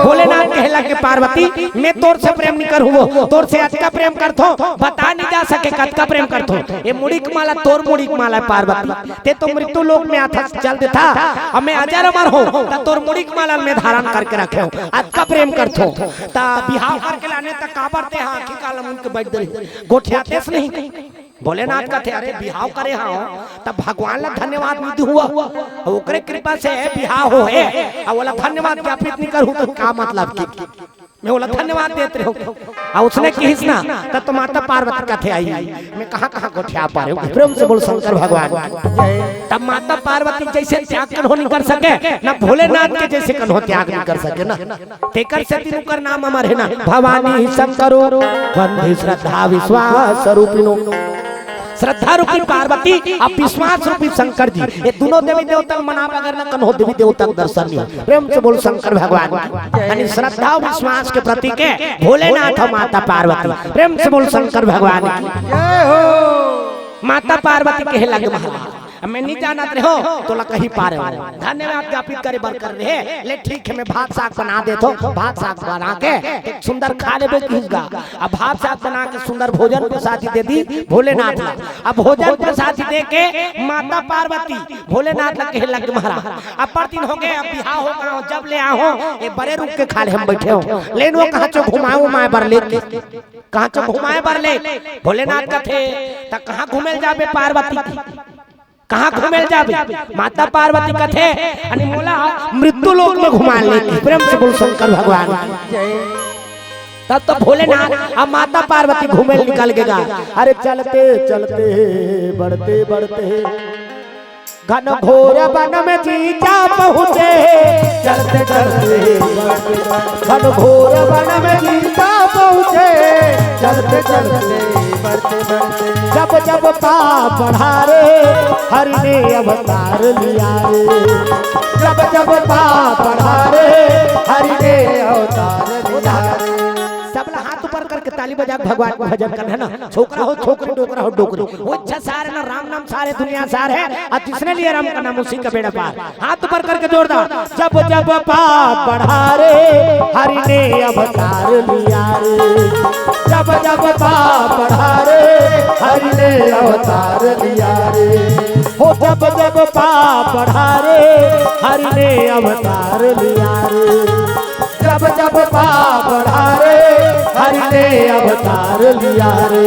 भोलेनाथ कहला के पार्वती मैं तोर से प्रेम नहीं करूँ तोर से अटका प्रेम करथो बता नहीं जा सके कटका प्रेम करथो। ये मुड़िक माला तोर मुड़िक माला पार्वती ते तो मृत्यु लोक में आता चल देता अब मैं अजर अमर हूँ तोर मुड़िक माला में धारण करके रखे हो अटका प्रेम करथो ता बिहाव करके लाने तक काबरते हां की कालम उनके बैठ दे गोठियाते नहीं। भोलेनाथ का थे अरे बिहाव करे हाँ तब भगवान ला धन्यवाद नहीं हुआ ओकरे कृपा से बिहाव हो है और वाला धन्यवाद ज्ञापित नहीं करूं तो क्या मतलब की मैं बोला धन्यवाद देते रहो और उसने किस ना तब तो माता पार्वती का थे आई मैं कहां गोठिया पा रहे हूं। प्रेम से बोल शंकर भगवान तब माता पार्वती जैसे त्याग कर हो नहीं कर सके ना भोलेनाथ के जैसे कन हो त्याग नहीं कर सके ना। तेकर से तीनों कर नाम अमर है ना भवानी शंकरो वंदे श्रद्धा विश्वास स्वरूपिनो। श्रद्धा रूपी पार्वती और विश्वास रूपी शंकर जी ये दोनों देवी देवता मना अगर न कन हो देवी देवता दर्शन लिया। प्रेम से बोल शंकर भगवान यानी श्रद्धा और विश्वास के प्रतीक है भोलेनाथ और माता पार्वती। प्रेम से बोल शंकर भगवान जय हो। माता पार्वती कहे लगे महाराज मैं नहीं जानत रहे हो तो ला कहीं पा रहे हो धन्यवाद ज्ञापित करे बर कर रहे ले ठीक है मैं भात साग बना देतो भात साग बना के एक सुंदर खा लेबे किसगा अब भात साग बना के सुंदर भोजन प्रसादी दे दी भोलेनाथ ला। अब भोजन प्रसादी दे के माता पार्वती भोलेनाथ ला कहे लगे महाराज अब पर दिन हो गए अब बिहाव हो गया जब ले आओ ये बड़े रुक के खा ले हम बैठे हो लेन वो कहां चो घुमाओ माए बर ले कहां चो घुमाए बर ले भोलेनाथ का थे त कहां घुमेल जाबे पार्वती कहाँ घुमेल जाबे माता पार्वती का थे अनि मोला मृत्यु लोक में घुमा ले। प्रेम से बोल शंकर भगवान तब तो भोलेनाथ अब माता पार्वती घुमेल निकल गया। अरे चलते चलते बढ़ते बढ़ते घन घोर वन में जीजा पहुँचे चलते चलते घन घोर वन में जीजा पहुँचे चलते चलते बढ़ते बढ़ते जब जब पाप बढ़ा रे हरि ने अवतार लिया रे जब जब पाप बढ़ा रे हरि ने अवतार लिया रे। सब हाथ ऊपर करके ताली बजा भगवान को भजन करना है ना छोकरा हो छोकरी डोकरा हो डोकरी वो इच्छा सारे ना राम नाम सारे दुनिया सार है और जिसने लिए राम का नाम उसी का बेड़ा पार हाथ ऊपर करके जोरदार जब जब पाप बढ़ा रे हरि ने अवतार लिया रे जब जब पाप बढ़ा रे हरि ने अवतार लिया रे हो जब जब पाप बढ़ा रे हरि ने अवतार लिया रे जब जब पाप बढ़ारे हरि ने अवतार लिया रे।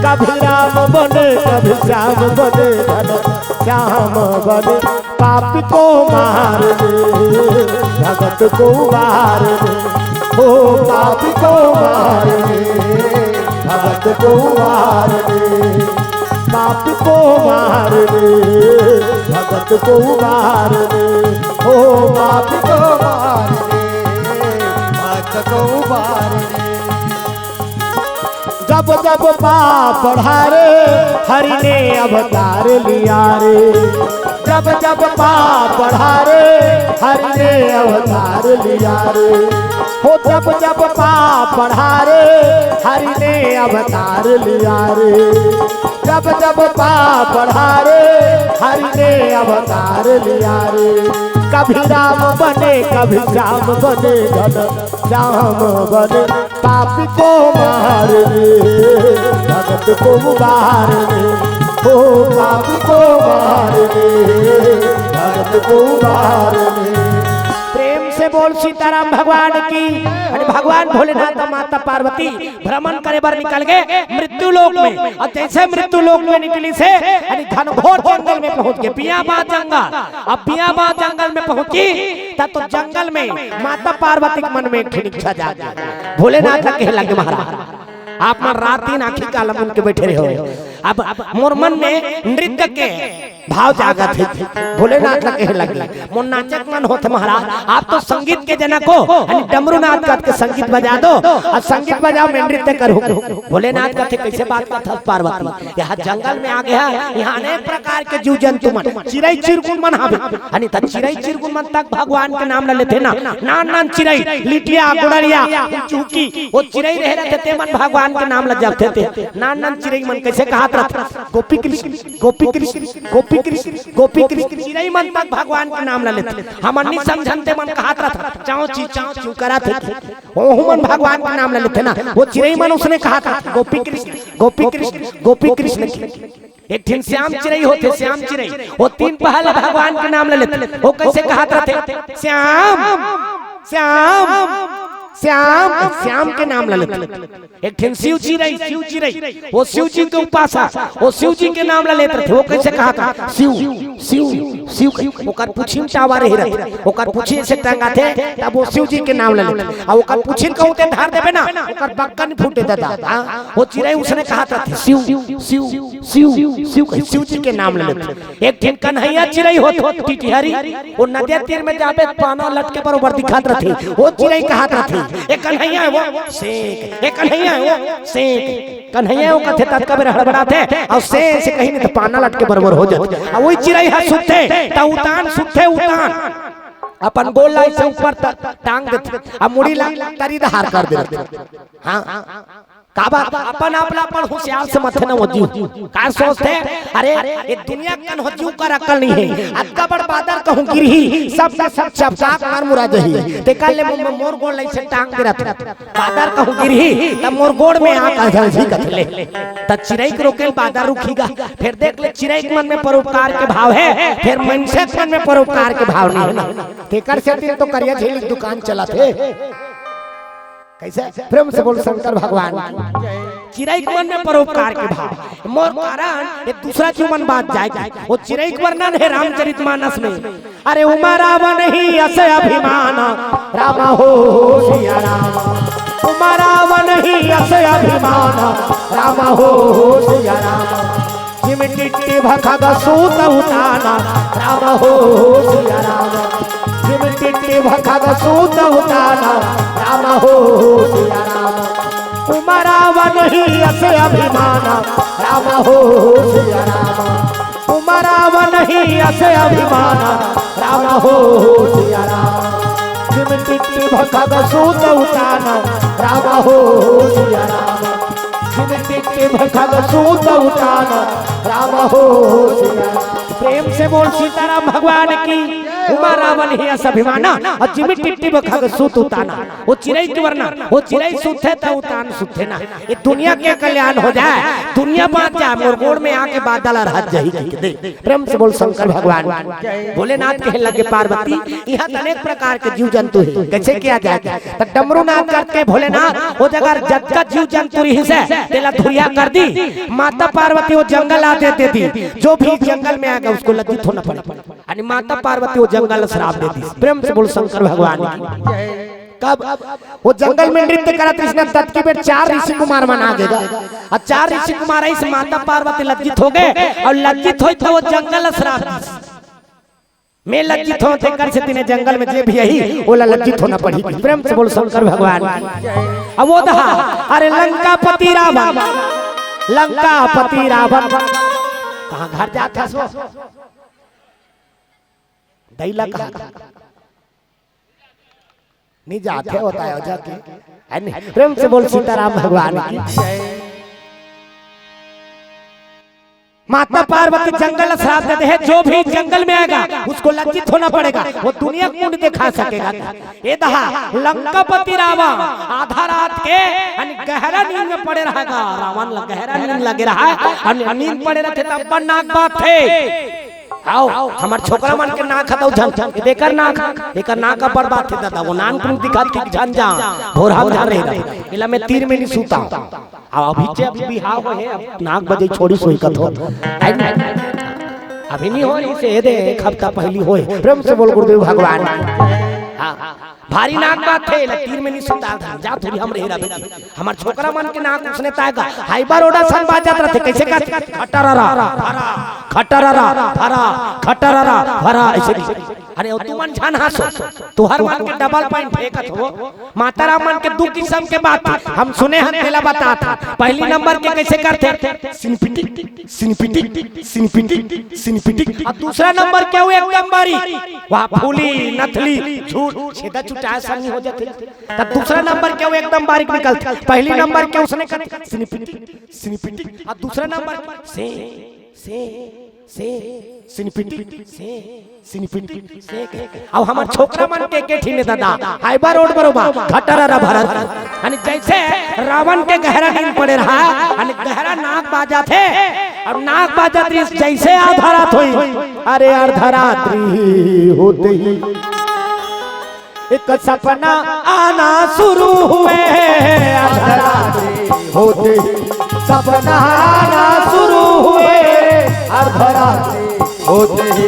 कभी राम बने कभी श्याम बने धन श्याम बने पापी को मार दे भगत को मार दे ओ पापी को मार दे भगत को मार दे पापी को मार दे भगत को मार दे ओ पापी को मार दे भक्त को मार दे। जब जब पाप बढ़ारे हरि ने अवतार लिया रे। जब जब पाप बढ़ारे हरि ने अवतार लिया रे। हो जब जब पाप बढ़ारे हरि ने अवतार लिया रे। जब जब पाप बढ़ारे हरि ने अवतार लिया रे। कभी राम बने कभी श्याम बने धन श्याम बने पापी को मार दे भगत को मार दे ओ पापी को मार दे भगत को मार दे। प्रेम से बोल सीताराम भगवान की। अरे भगवान भोलेनाथ और माता पार्वती भ्रमण करे बार निकल गए मृत्यु लोक में। और जैसे मृत्यु लोक में निकली से घनघोर जंगल में पहुंच गए बियाबान जंगल। अब बियाबान जंगल में पहुंची तब तो जंगल में माता पार्वती के मन में एक इच्छा जागी। भोलेनाथ कहे लगे महाराज आप मन रात दिन आखिर कालम उनके बैठे रहे हो। अब मोर मन में नृत्य के भाव जागत है। भोलेनाथ कहे लगे मोर नाचक मन होते महाराज आप तो संगीत के जनक हो डमरू नाथ के संगीत बजा दो और संगीत बजाओ मैं नृत्य करूँ। भोलेनाथ कहते कैसे बात करता पार्वती यहाँ जंगल में आ गया यहाँ अनेक प्रकार के जीव जंतु मन चिड़ै चिरकुन मन हावे चिड़ै चिरकुन मन तक भगवान के नाम लेते ना नान नान चिड़ै लिटिया गुड़रिया चूकी वो चिड़ै रह रहे थे मन भगवान के नाम लग जाते थे। नान नान चिड़ै मन कैसे कहा गोपी कृष्ण गोपी कृष्ण गोपी कृष्ण गोपी कृष्ण चिड़ै मन तक भगवान के नाम लेते हम अन्नी समझनते मन कहा था चाओ ची करा थे ओहु मन भगवान के नाम लेते ना। वो चिड़ै मन उसने कहा था गोपी कृष्ण गोपी कृष्ण गोपी कृष्ण। एक दिन श्याम चिड़ै होते श्याम चिड़ै वो तीन पहले भगवान के नाम लेते वो कैसे कहा थे श्याम श्याम श्याम श्याम के नाम लेते। एक दिन शिव चिड़ै वो शिव जी के उपासक वो शिव जी के नाम लेते थे। वो कैसे कहा था शिव शिव शिव ओकर पुछिन टावा रही रहे ओकर पुछिन से टंगा थे तब वो शिव जी के नाम लेते और ओकर पुछिन कहते धार देबे ना ओकर बक्कन फूटे दादा। वो चिड़ै उसने कहा था शिव शिव शिव शिव शिव जी के नाम लेते। एक दिन कन्हैया चिड़ै होत टिटहरी वो नदी तीर में जाबे पाना लटके पर ऊपर दिखात रहे वो चिड़ै कहा था एक कन्हैया है वो सेक एक कन्हैया है वो सेक कन्हैया वो कथे तब कबे हड़बड़ाते और से कहीं नहीं तो पाना लटके बराबर हो जाते। और वही चिड़ै है सुते ता उतान सुते उतान अपन गोल लाई से ऊपर टांग देते अब मुड़ी ला तरी धार कर देते। हां काबा अपन अपना पर होशियार से मथे न वजू का सोचते अरे ये दुनिया कन होजू कर अकल नहीं है अक्का बड़ बादर कहूं गिरही सब चपचाप मार मुरा जही ते काले मोर गोड़ लाई से टांग दे रहत बादर कहूं गिरही तब मोर गोड़ में आ झलझी कथले त चिड़ै के रोकेल बादर रुखीगा। फिर देख ले चिड़ै के मन में परोपकार के भाव है फिर मनुष्य के मन में परोपकार के भाव नहीं है ना। तेकर से तो करिया झेली दुकान चला थे कैसे प्रेम से बोल शंकर भगवान। चिड़ै के मन में परोपकार के भाव मोर कारण एक दूसरा चुमन बात जाएगी। वो चिड़ै के वर्णन है रामचरितमानस में। अरे उमा रावण ही अस अभिमान राम हो सिया राम उमा रावण ही अस अभिमान राम हो सिया राम चिमटिट्टी भखग सूत उताना राम हो सिया राम चिमटिट्टी भखग सूत उताना राम हो सिया राम उमा रावण ही अस अभिमान राम हो सिया राम उमा रावण ही अस अभिमान राम हो सिया राम चिमटिट्टी भखग सूत उताना राम हो सिया राम चिमटिट्टी भखग सूत उताना राम हो सिया राम। प्रेम से बोल सीताराम भगवान की। उमा रावण ही अभिमाना और जिमी टिट्टी बखग सूत उताना। वो चिड़ै की वरना वो चिड़ै सूत है तो उतान सूत है ना। ये दुनिया के कल्याण हो जाए, दुनिया बात जाए, मोर गोड़ में आके बादल और हाथ जही की दे। प्रेम से बोल शंकर भगवान। भोलेनाथ कहे लगे पार्वती यहाँ अनेक प्रकार के जीव जंतु है, कैसे किया जाए? तो डमरू नाथ करके भोलेनाथ वो जगह जग का जीव जंतु रही से तेला धुरिया कर दी। माता पार्वती वो जंगल आ देती थी, जो भी जंगल में आएगा उसको लज्जित होना पड़े। माता पार्वती वो जंगल श्राप देती। प्रेम से बोल शंकर भगवान। कब वो जंगल में नृत्य करा कृष्ण दत्त की बेट 4 ऋषि कुमार मना देगा और 4 ऋषि कुमार इस माता पार्वती लज्जित हो गए और लज्जित हुई तो वो जंगल श्राप में लज्जित होते कर से तीन जंगल में जे भी यही वो लज्जित होना पड़ी। प्रेम से बोल शंकर भगवान। अब वो दहा अरे लंका पति रावण, लंका पति रावण कहाँ घर जाता सो दैला कहा नहीं जाते होता है जाके। प्रेम से बोल सीताराम भगवान की। माता पार्वती जंगल श्राप देते हैं, जो भी जंगल में आएगा उसको लज्जित होना पड़ेगा, वो दुनिया को नहीं दिखा सकेगा। ये दहा लंकापति रावण आधा रात के गहरा नींद में पड़े रहेगा। रावण गहरा नींद लगे रहा है, नींद पड़े रहते तब नाक बात थे। आओ हमार छोकरा मन के नाक हटाओ झन देकर नाक एकर नाक का बर्बाद थे दादा। वो नान को दिखात के झन जा भोर हम जा रहे इला में तीर में नहीं सूता। अभी जब बिहाव है अब नाक बजे छोड़ी सोई कत हो अभी नहीं हो रही से दे एक हफ्ता पहली होए। प्रेम से बोल गुरुदेव भगवान। हाँ भारी नाक बात थे तीर में नहीं सुता था जा थोड़ी हम रहे रहे हमार छोकरा मन के नाक उसने ताएगा हाइबर ओडा सन बाजत रहते कैसे का खटररा भरा खटररा भरा खटररा भरा ऐसे। अरे तू मन जान हंसो तू हर मन के डबल पॉइंट फेंकत हो। माता राम मन के 2 किस्म के बात हम सुने हैं तेला बता था। पहली नंबर के कैसे करते सिनपिटिक सिनपिटिक सिनपिटिक सिनपिटिक और दूसरा नंबर क्या हुआ एकदम बारी वहां फूली नथली झूठ छेदा चुटाया सानी हो जाते। तब दूसरा नंबर क्या हुआ एकदम बारीक निकलता। पहली नंबर क्या उसने कर सिनपिटिक सिनपिटिक और दूसरा नंबर से सिनपिटिक सिनपिटिक से अब हमार छोकरा मन के केठी में दादा हाइबा रोड बरोबर घटरा भरत यानी जैसे रावण के गहरा नींद पड़े रहा यानी गहरा नाक बाजा थे और नाक बाजा जैसे आधा रात हुई। अरे अर्धा रात्रि होते ही एक सपना आना शुरू हुए। अर्धा रात्रि होते ही सपना आना शुरू हुए। अर्धा रात्रि होते ही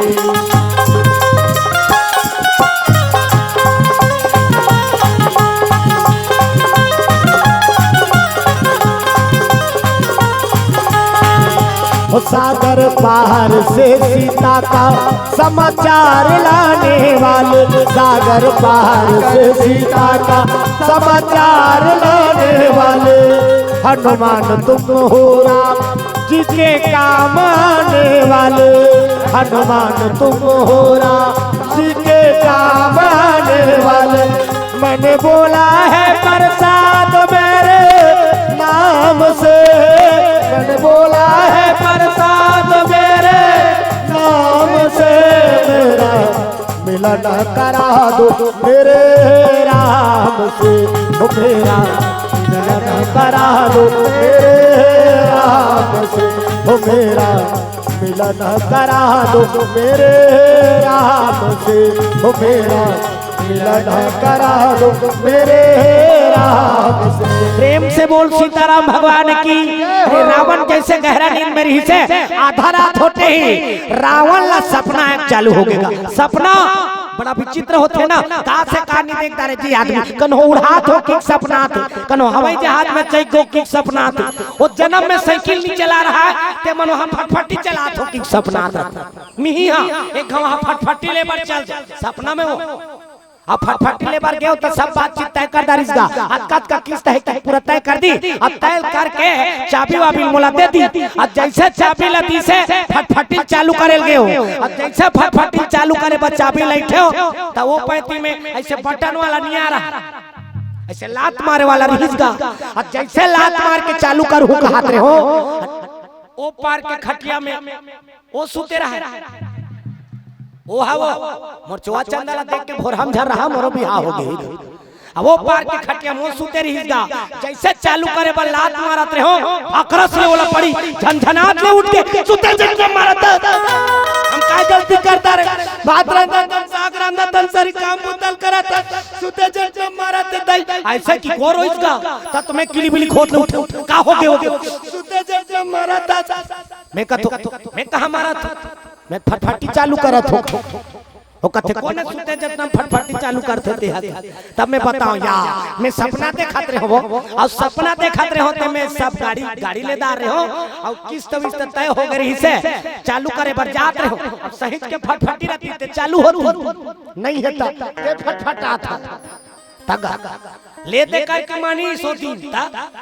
सागर पार से सीता का समाचार लाने वाले। सागर पार से सीता का समाचार लाने वाले हनुमान तुम हो राम जी के काम आने वाले। हनुमान तुम हो राम जी के काम आने वाले। मैंने बोला है प्रसाद मेरे नाम से। मैंने बोला है प्रसाद मेरे नाम से। मेरा मिलन करा दो मेरे राम से। मेरा मिलन करा दो मेरे राम से। मेरा मिलन करा दो मेरे राम से। मेरा मिलन करा दो मेरे राम से। प्रेम से बोल सीताराम भगवान की। रावण जैसे गहरा नींद में रही से आधा रात होते ही रावण ला सपना एक चालू हो गया। सपना बड़ा विचित्र होते है ना कहा से कहा नहीं देखता रहे जी आदमी कन्हो उड़ात हो कि सपना आते कन्हो हवाई जहाज में चैक गो कि सपना आते। वो जन्म में साइकिल नहीं चला रहा है ते मनो हम फटफटी चलात हो कि सपना आता। मिही हां एक वहां फटफटी ले पर चल सपना में वो अब फटफटी ले बार गए तो सब बातचीत तय कर दारिसगा अक्कत का किस्त है पूरा तय कर दी। अब तय करके चाबी वाबी मोला दे दी। अब जैसे चाबी लदी से फटफटी चालू करे गए हो। अब जैसे फटफटी चालू करे बस चाबी लेठे हो तो वो पैती में ऐसे बटन वाला नहीं आ रहा ऐसे लात मारे वाला रहीसगा। अब जैसे लात मार के चालू कर हो हाथ रे हो ओ पार के खटिया में वो सूते रहा वो है वो मोरचवा चंदला देख के भोर हम झर रहा मोरो बिहार हो गई। अब वो पार के खटिया मुंह सुते रहीगा जैसे चालू करे बल लात मारत रहे हो अकरस ले वाला पड़ी झनझनात ले उठ के सुते जन मारत हम काय गलती करता रे बात रंदा तन सागरांदा तन सारी काम बुतल करत सुते जन मारत दई ऐसे की गोरो इसका त तुम्हें किली बिली खोद ले उठ का हो गए सुते जन मारत मैं कहा मारत मैं फटफटी चालू करत हो वो कथे कोने सुते जितना फटफटी चालू करते थे तब मैं बताऊं यार मैं सपना देखत रहे हो और सपना देखत रहे होते मैं सब गाड़ी ले दार रहे हो और किस्त विस्त तय हो गई से चालू करे बर जात रहे हो अब सही के फटफटी रहती ते चालू होती नहीं है ते फटफटा था तगा ले दे कर के मानी सोती ता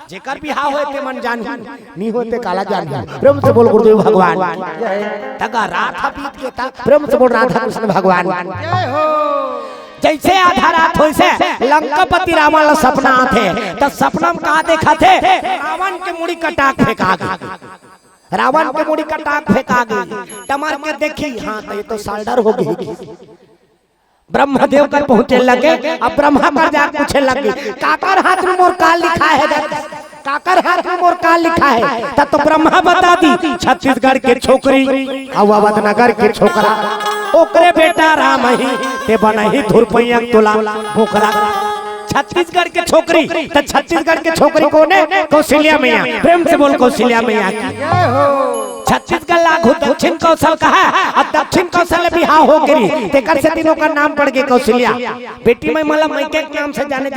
जेकर बिहाव होए ते मन जान नहीं होते काला जान प्रेम से बोल गुरुदेव भगवान तगा रात बीत के ता प्रेम से बोल राधा कृष्ण भगवान जय हो। जैसे आधा रात होई से लंकापति रावण ला सपना आथे त सपना में का देखा थे रावण के मुड़ी कटाक फेंका गई रावण के मुड़ी कटाक फेंका गई टमार के देखी हां ये तो साल्डर हो गई ब्रह्मदेव कर पहुंचे लगे अब ब्रह्मा कर जा पूछे लगे काकर हाथ में मोर काल लिखा है काकर हाथ में मोर काल लिखा है तब तो ब्रह्मा बता दी छत्तीसगढ़ के छोकरी अवधनगर के छोकरा ओकरे बेटा राम ही ते बनही धुरपैया तोला भूखरा छत्तीसगढ़ के छोकरी तो छत्तीसगढ़ के छोकरी कौन है कौशल्या मैया प्रेम से बोल कौशल्या मैया की जय हो। छत्तीसगढ़ लागू दक्षिण कौशल का है और दक्षिण कौशल बिहार हो गई तेकर से तीनों का नाम पड़ गए कौशल्या बेटी में मतलब मैं के नाम से जाने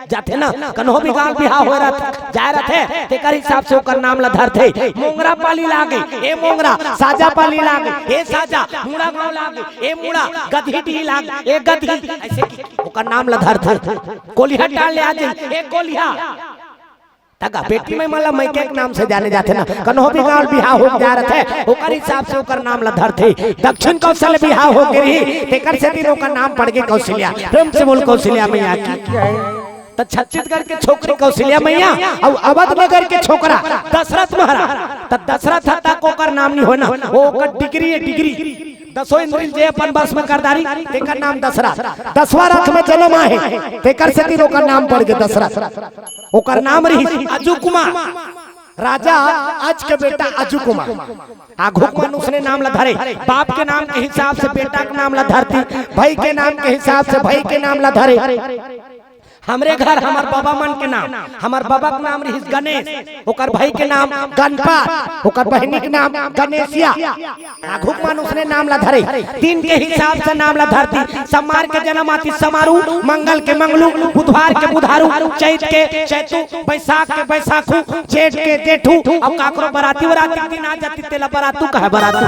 जाते ना कन्हो भी गांव बिहार हो रहा जा रहे थे तेकर हिसाब से ओकर नाम ला धर थे मोंगरा पाली लागे ए मोंगरा साजा पाली लागे ए साजा मुड़ा गांव लागे ए मुड़ा गधी डी लागे ए गधी ऐसे ओकर नाम ला धर थे कोलिया डाल ले आ जाए ए कोलिया तका बेटी में मतलब मैं के नाम से जाने जाते ना कन्हो भी गांव बिहार हो जा रहे थे ओकर हिसाब से ओकर नाम ला धर थे दक्षिण कौशल बिहार हो गई तेकर से तीनों का नाम पड़ गए कौशल्या प्रेम से बोल कौशल्या मैया की तो छत्तीसगढ़ के छोकरी कौशल्या मैया और अवधनगर के छोकरा दशरथ महाराज तो दशरथ तक ओकर नाम नहीं हो ना वो ओकर डिग्री है डिग्री दसों इंद्रिय जे अपन बस में करदारी तेकर नाम दशरथ 10वां रथ में जन्म आए तेकर से तीनों का नाम पड़ गए दशरथ ओकर नाम रही अजू कुमार राजा आज के बेटा अजू कुमार आघु कुमार उसने नाम ला धरे बाप के नाम के हिसाब से बेटा के नाम ला धरती भाई के नाम के हिसाब से भाई के नाम ला धरे हमरे घर हमार बाबा मन के नाम हमार बाबा के नाम रही गणेश ओकर भाई के नाम गणपत ओकर बहनी के नाम गणेशिया आघु कुमार उसने नाम ला धरे दिन के हिसाब से नाम ला धरती समार के जन्म आती समारू मंगल के मंगलू बुधवार के बुधारू चैत के चैतू बैसाख के बैसाखू जेठ के जेठू अब काकरो बराती बराती दिन आ जाती तेला बरातू कहे बरातू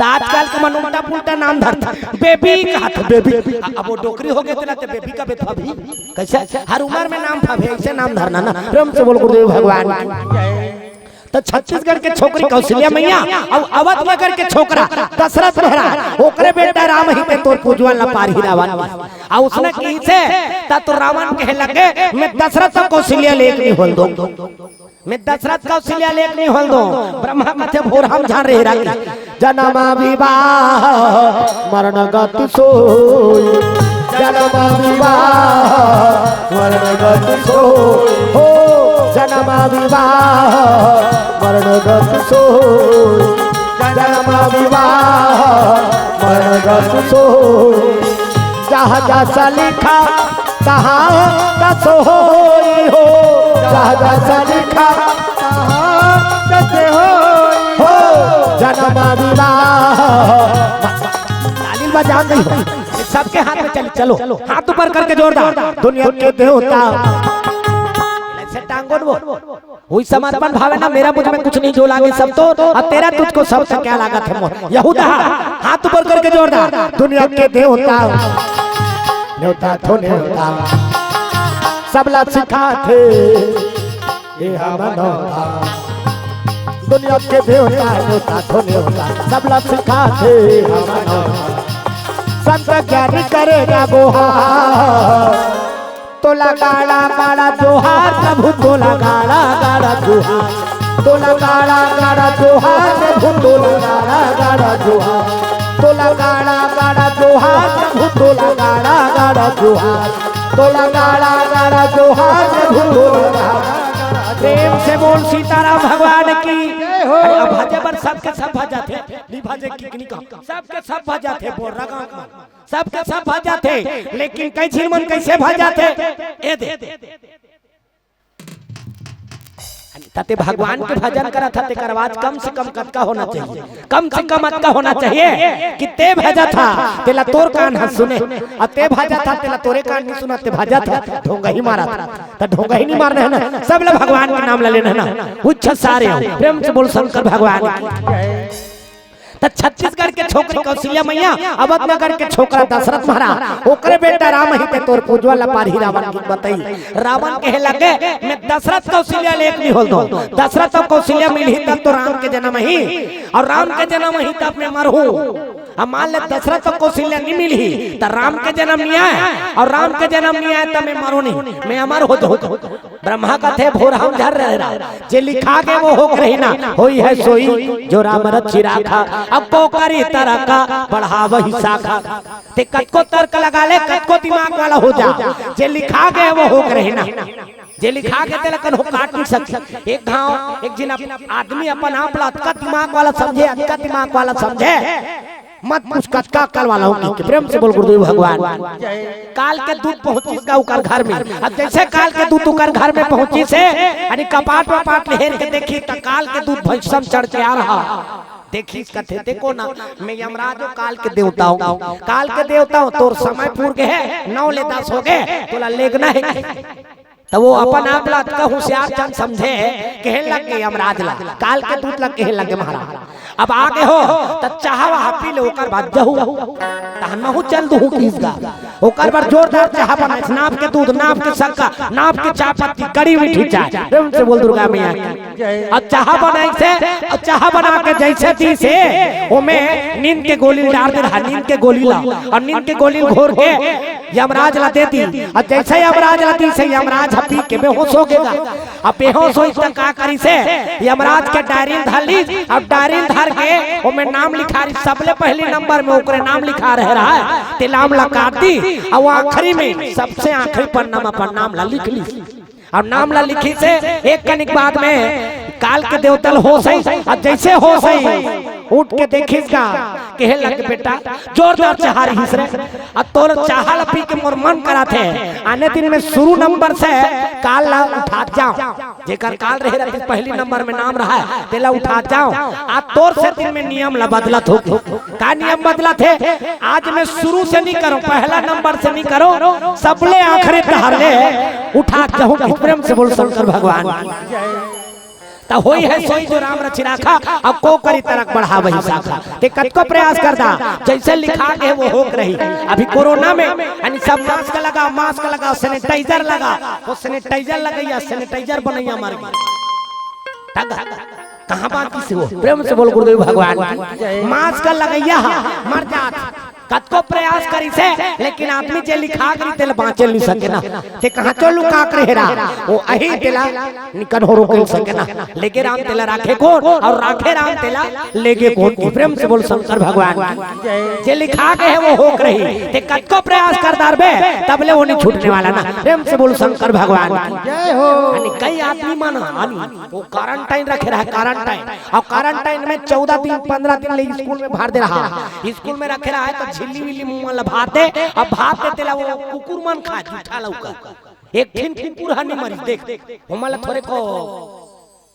आजकल के मन उल्टा पुल्टा नाम धरता बेबी कहत बेबी अब वो डोकरी हो गए तेला ते बेबी का बेथा भी कैसे हर उम्र में नाम था ऐसे नाम धरना ना प्रेम से बोल गुरुदेव भगवान तो छत्तीसगढ़ के छोकरी कौशल्या मैया और अवधनगर के छोकरा दशरथ महाराज ओकरे बेटा राम ही पे तोर पूजवन ला पार ही रावण और उसने की से ता तो रावण कहे लगे मैं दशरथ और कौशल्या लेक नहीं होल दो मैं दशरथ कौशल्या लेक नहीं होल दो ब्रह्मा कथे भोर हम जान रहे राखी जन्म विवाह मरण गति सोई जन्म विवाह मरण गति सोई हो जन्म विवाह मरण गति सोई जन्म विवाह मरण गति सोई जहाँ जैसा लिखा तहाँ तस होई हो जहाँ जैसा लिखा तहाँ तस होई हो जन्म विवाह तालीम बजा गई हो सबके हाथ में चलो हाथ ऊपर करके जोरदार दुनिया के देवता ऐसे टांगों वो हुई समर्पण भाव है ना मेरा मुझ में कुछ नहीं जो लागे सब तो और तेरा तुझको सब से क्या लागा था यहूदा हाथ ऊपर करके जोरदार दुनिया के देवता देवता तो देवता सबला सिखा थे ये हमनो दुनिया के देवता देवता तो देवता सबला सिखा थे हमनो संत ज्ञानी करेगा बोहार तोला गाड़ा गाड़ा जोहार प्रभु तोला गाड़ा गाड़ा जोहार तोला गाड़ा गाड़ा जोहार प्रभु तोला गाड़ा गाड़ा जोहार तोला गाड़ा गाड़ा जोहार प्रभु तोला गाड़ा गाड़ा जोहार तोला गाड़ा गाड़ा जोहार प्रभु तोला गाड़ा प्रेम से बोल सीताराम भगवान की। अरे अब भजे पर सबके सब भजा थे, नहीं भजे की नहीं कहा, सबके सब भजा थे, बोल रगा सबके सब भजा थे, लेकिन कैसे मन कैसे भजा थे ए दे ताते भगवान के भजन करा था, तेकर आवाज कम से कम कद का होना चाहिए, कम से कम अद का होना चाहिए कि ते भजा था तेला तोर कान हंस सुने, और ते भजा था तेला तोरे कान नहीं सुना, ते भजा था ढोंगा ही मारा था, तो ढोंगा ही नहीं मारना है ना, सब लोग भगवान के नाम ले लेना है ना, उच्च सारे प्रेम से बोल शंकर भगवान की। तो छत्तीसगढ़ के छोकरी कौशल्या मैया, अवध नगर के छोकरा दशरथ महाराज, ओकरे बेटा राम ही ते तोर पूजवा पार ही रावण की बताई। रावण कहे लगे मैं दशरथ कौशल्या लेक नहीं होल दो, दशरथ और कौशल्या मिल ही तब तो राम के जन्म ही, और राम के जन्म ही तब मैं मरहूं। अब मान ले दशरथ और कौशल्या नहीं मिल ही तो राम के जन्म नहीं आए, और राम के जन्म नहीं आए तब मैं मरो नहीं, मैं अमर हो जाऊं। ब्रह्मा का थे भोर हम झर रहा, जे लिखा के वो हो रही ना, होई है सोई जो राम रचि राखा, अब को करी तरह का बढ़ावही शाखा। ते कद को तर्क लगा ले, कद को दिमाग वाला हो जा, जे लिखा गए वो हो रहे ना, जे लिखा के ते लकन हो काट नहीं सकती। एक गांव एक जिन आदमी अपन आप का दिमाग वाला समझे, अतका दिमाग वाला समझे, मत पूछ कचका कल वाला हो कि प्रेम से बोल गुरुदेव भगवान। काल के दूध पहुंची का उकर घर में, अब जैसे काल के दूध उकर घर में पहुंची से यानी कपाट वपाट लेर के देखी तो काल के दूध भैंसम चढ़ के आ रहा। देखी कथे देखो ना, मैं यमराज काल के देवता हूँ, काल के देवता हूँ, तोर समय पूर गए है 9 ले 10 हो गए, तोला लेगना है। तो वो अपन आप ला का होशियार जन समझे कहे लगे यमराज ला, काल के दूत लग कहे लगे महाराज अब आगे हो तो चाह वहा पी ले, ओकर बाद जहू तहनहु चल दू किसका, ओकर पर जोरदार चाह बना, नाप के दूध, नाप के शक्कर, नाप के चाय पत्ती, कड़ी मीठी चाय, प्रेम से बोल दुर्गा मैया की। और चाह बनाई से, और चाह बना के जैसे दी से ओमे नींद के गोली डाल दे रहा, नींद के गोली ला, और नींद के गोली घोर के यमराज ला देती, और जैसे यमराज ला दी से यमराज पी के बेहोश हो गएगा। अब बेहोश होई त का करी से यमराज के डायरी धर ली, अब डायरी धर के ओमे नाम लिखा रही, सबले पहले नंबर में ओकरे नाम लिखा रह है, ते नाम ला काट दी, और वो आखिरी में सबसे आखिरी पन्ना पर नाम ला लिख ली, और नाम ला लिखी से एक कनिक बाद में काल के देवतल हो सही, और जैसे हो सही उठ के देखिसगा कहे लगे बेटा जोरदार चाहर हिसरे, और तोर चाहल पी के मोर मन करा थे आने दिन में शुरू नंबर से काल ला उठा जाओ, जेकर काल रहे रहते पहली नंबर में नाम रहा है तेला उठा जाओ, आ तोर से दिन में नियम ला बदलत हो, का नियम बदलत है, आज मैं शुरू से नहीं करो, पहला नंबर से नहीं करो, सबले आखिरी तहर ले उठा जाओ, प्रेम से बोल शंकर भगवान। तो होई है सोई जो राम रचि राखा, अब को करी तरक बढ़ावही शाखा, ते कद को प्रयास करता जैसे लिखा के वो होक रही। अभी कोरोना में यानी सब मास्क लगा, मास्क लगा, सैनिटाइजर लगा, वो सैनिटाइजर लगैया, सैनिटाइजर बनैया मर गई, कहां बात किसी हो, प्रेम से बोल गुरुदेव भगवान। मास्क लगैया मर जात, कद को प्रयास करी से, लेकिन आदमी जे लिखा करी तेल बाँचल नहीं सके ना, ते कहाँ चो लुका कर हेरा, वो अही तेला निकन हो रोक सके ना, लेके राम तेला राखे कौन, और राखे राम तेला लेके कौन, प्रेम से बोल शंकर भगवान। जे लिखा के है वो होक रही, ते कद को प्रयास कर दारबे तबले वो नहीं छूटने वाला ना, प्रेम से बोल शंकर भगवान। जय हो। यानी कई आदमी मन वो क्वारंटाइन रखे रहा, क्वारंटाइन, और क्वारंटाइन में 14 दिन 15 दिन ले स्कूल में भर दे रहा, स्कूल में रखे रहा है तो झिल्ली विल्ली मुंह में भाते, अब भात दे तेला वो कुकुर मन खा झूठा लौका, एक दिन कुकुर हनी मरी देख हमला थोड़े को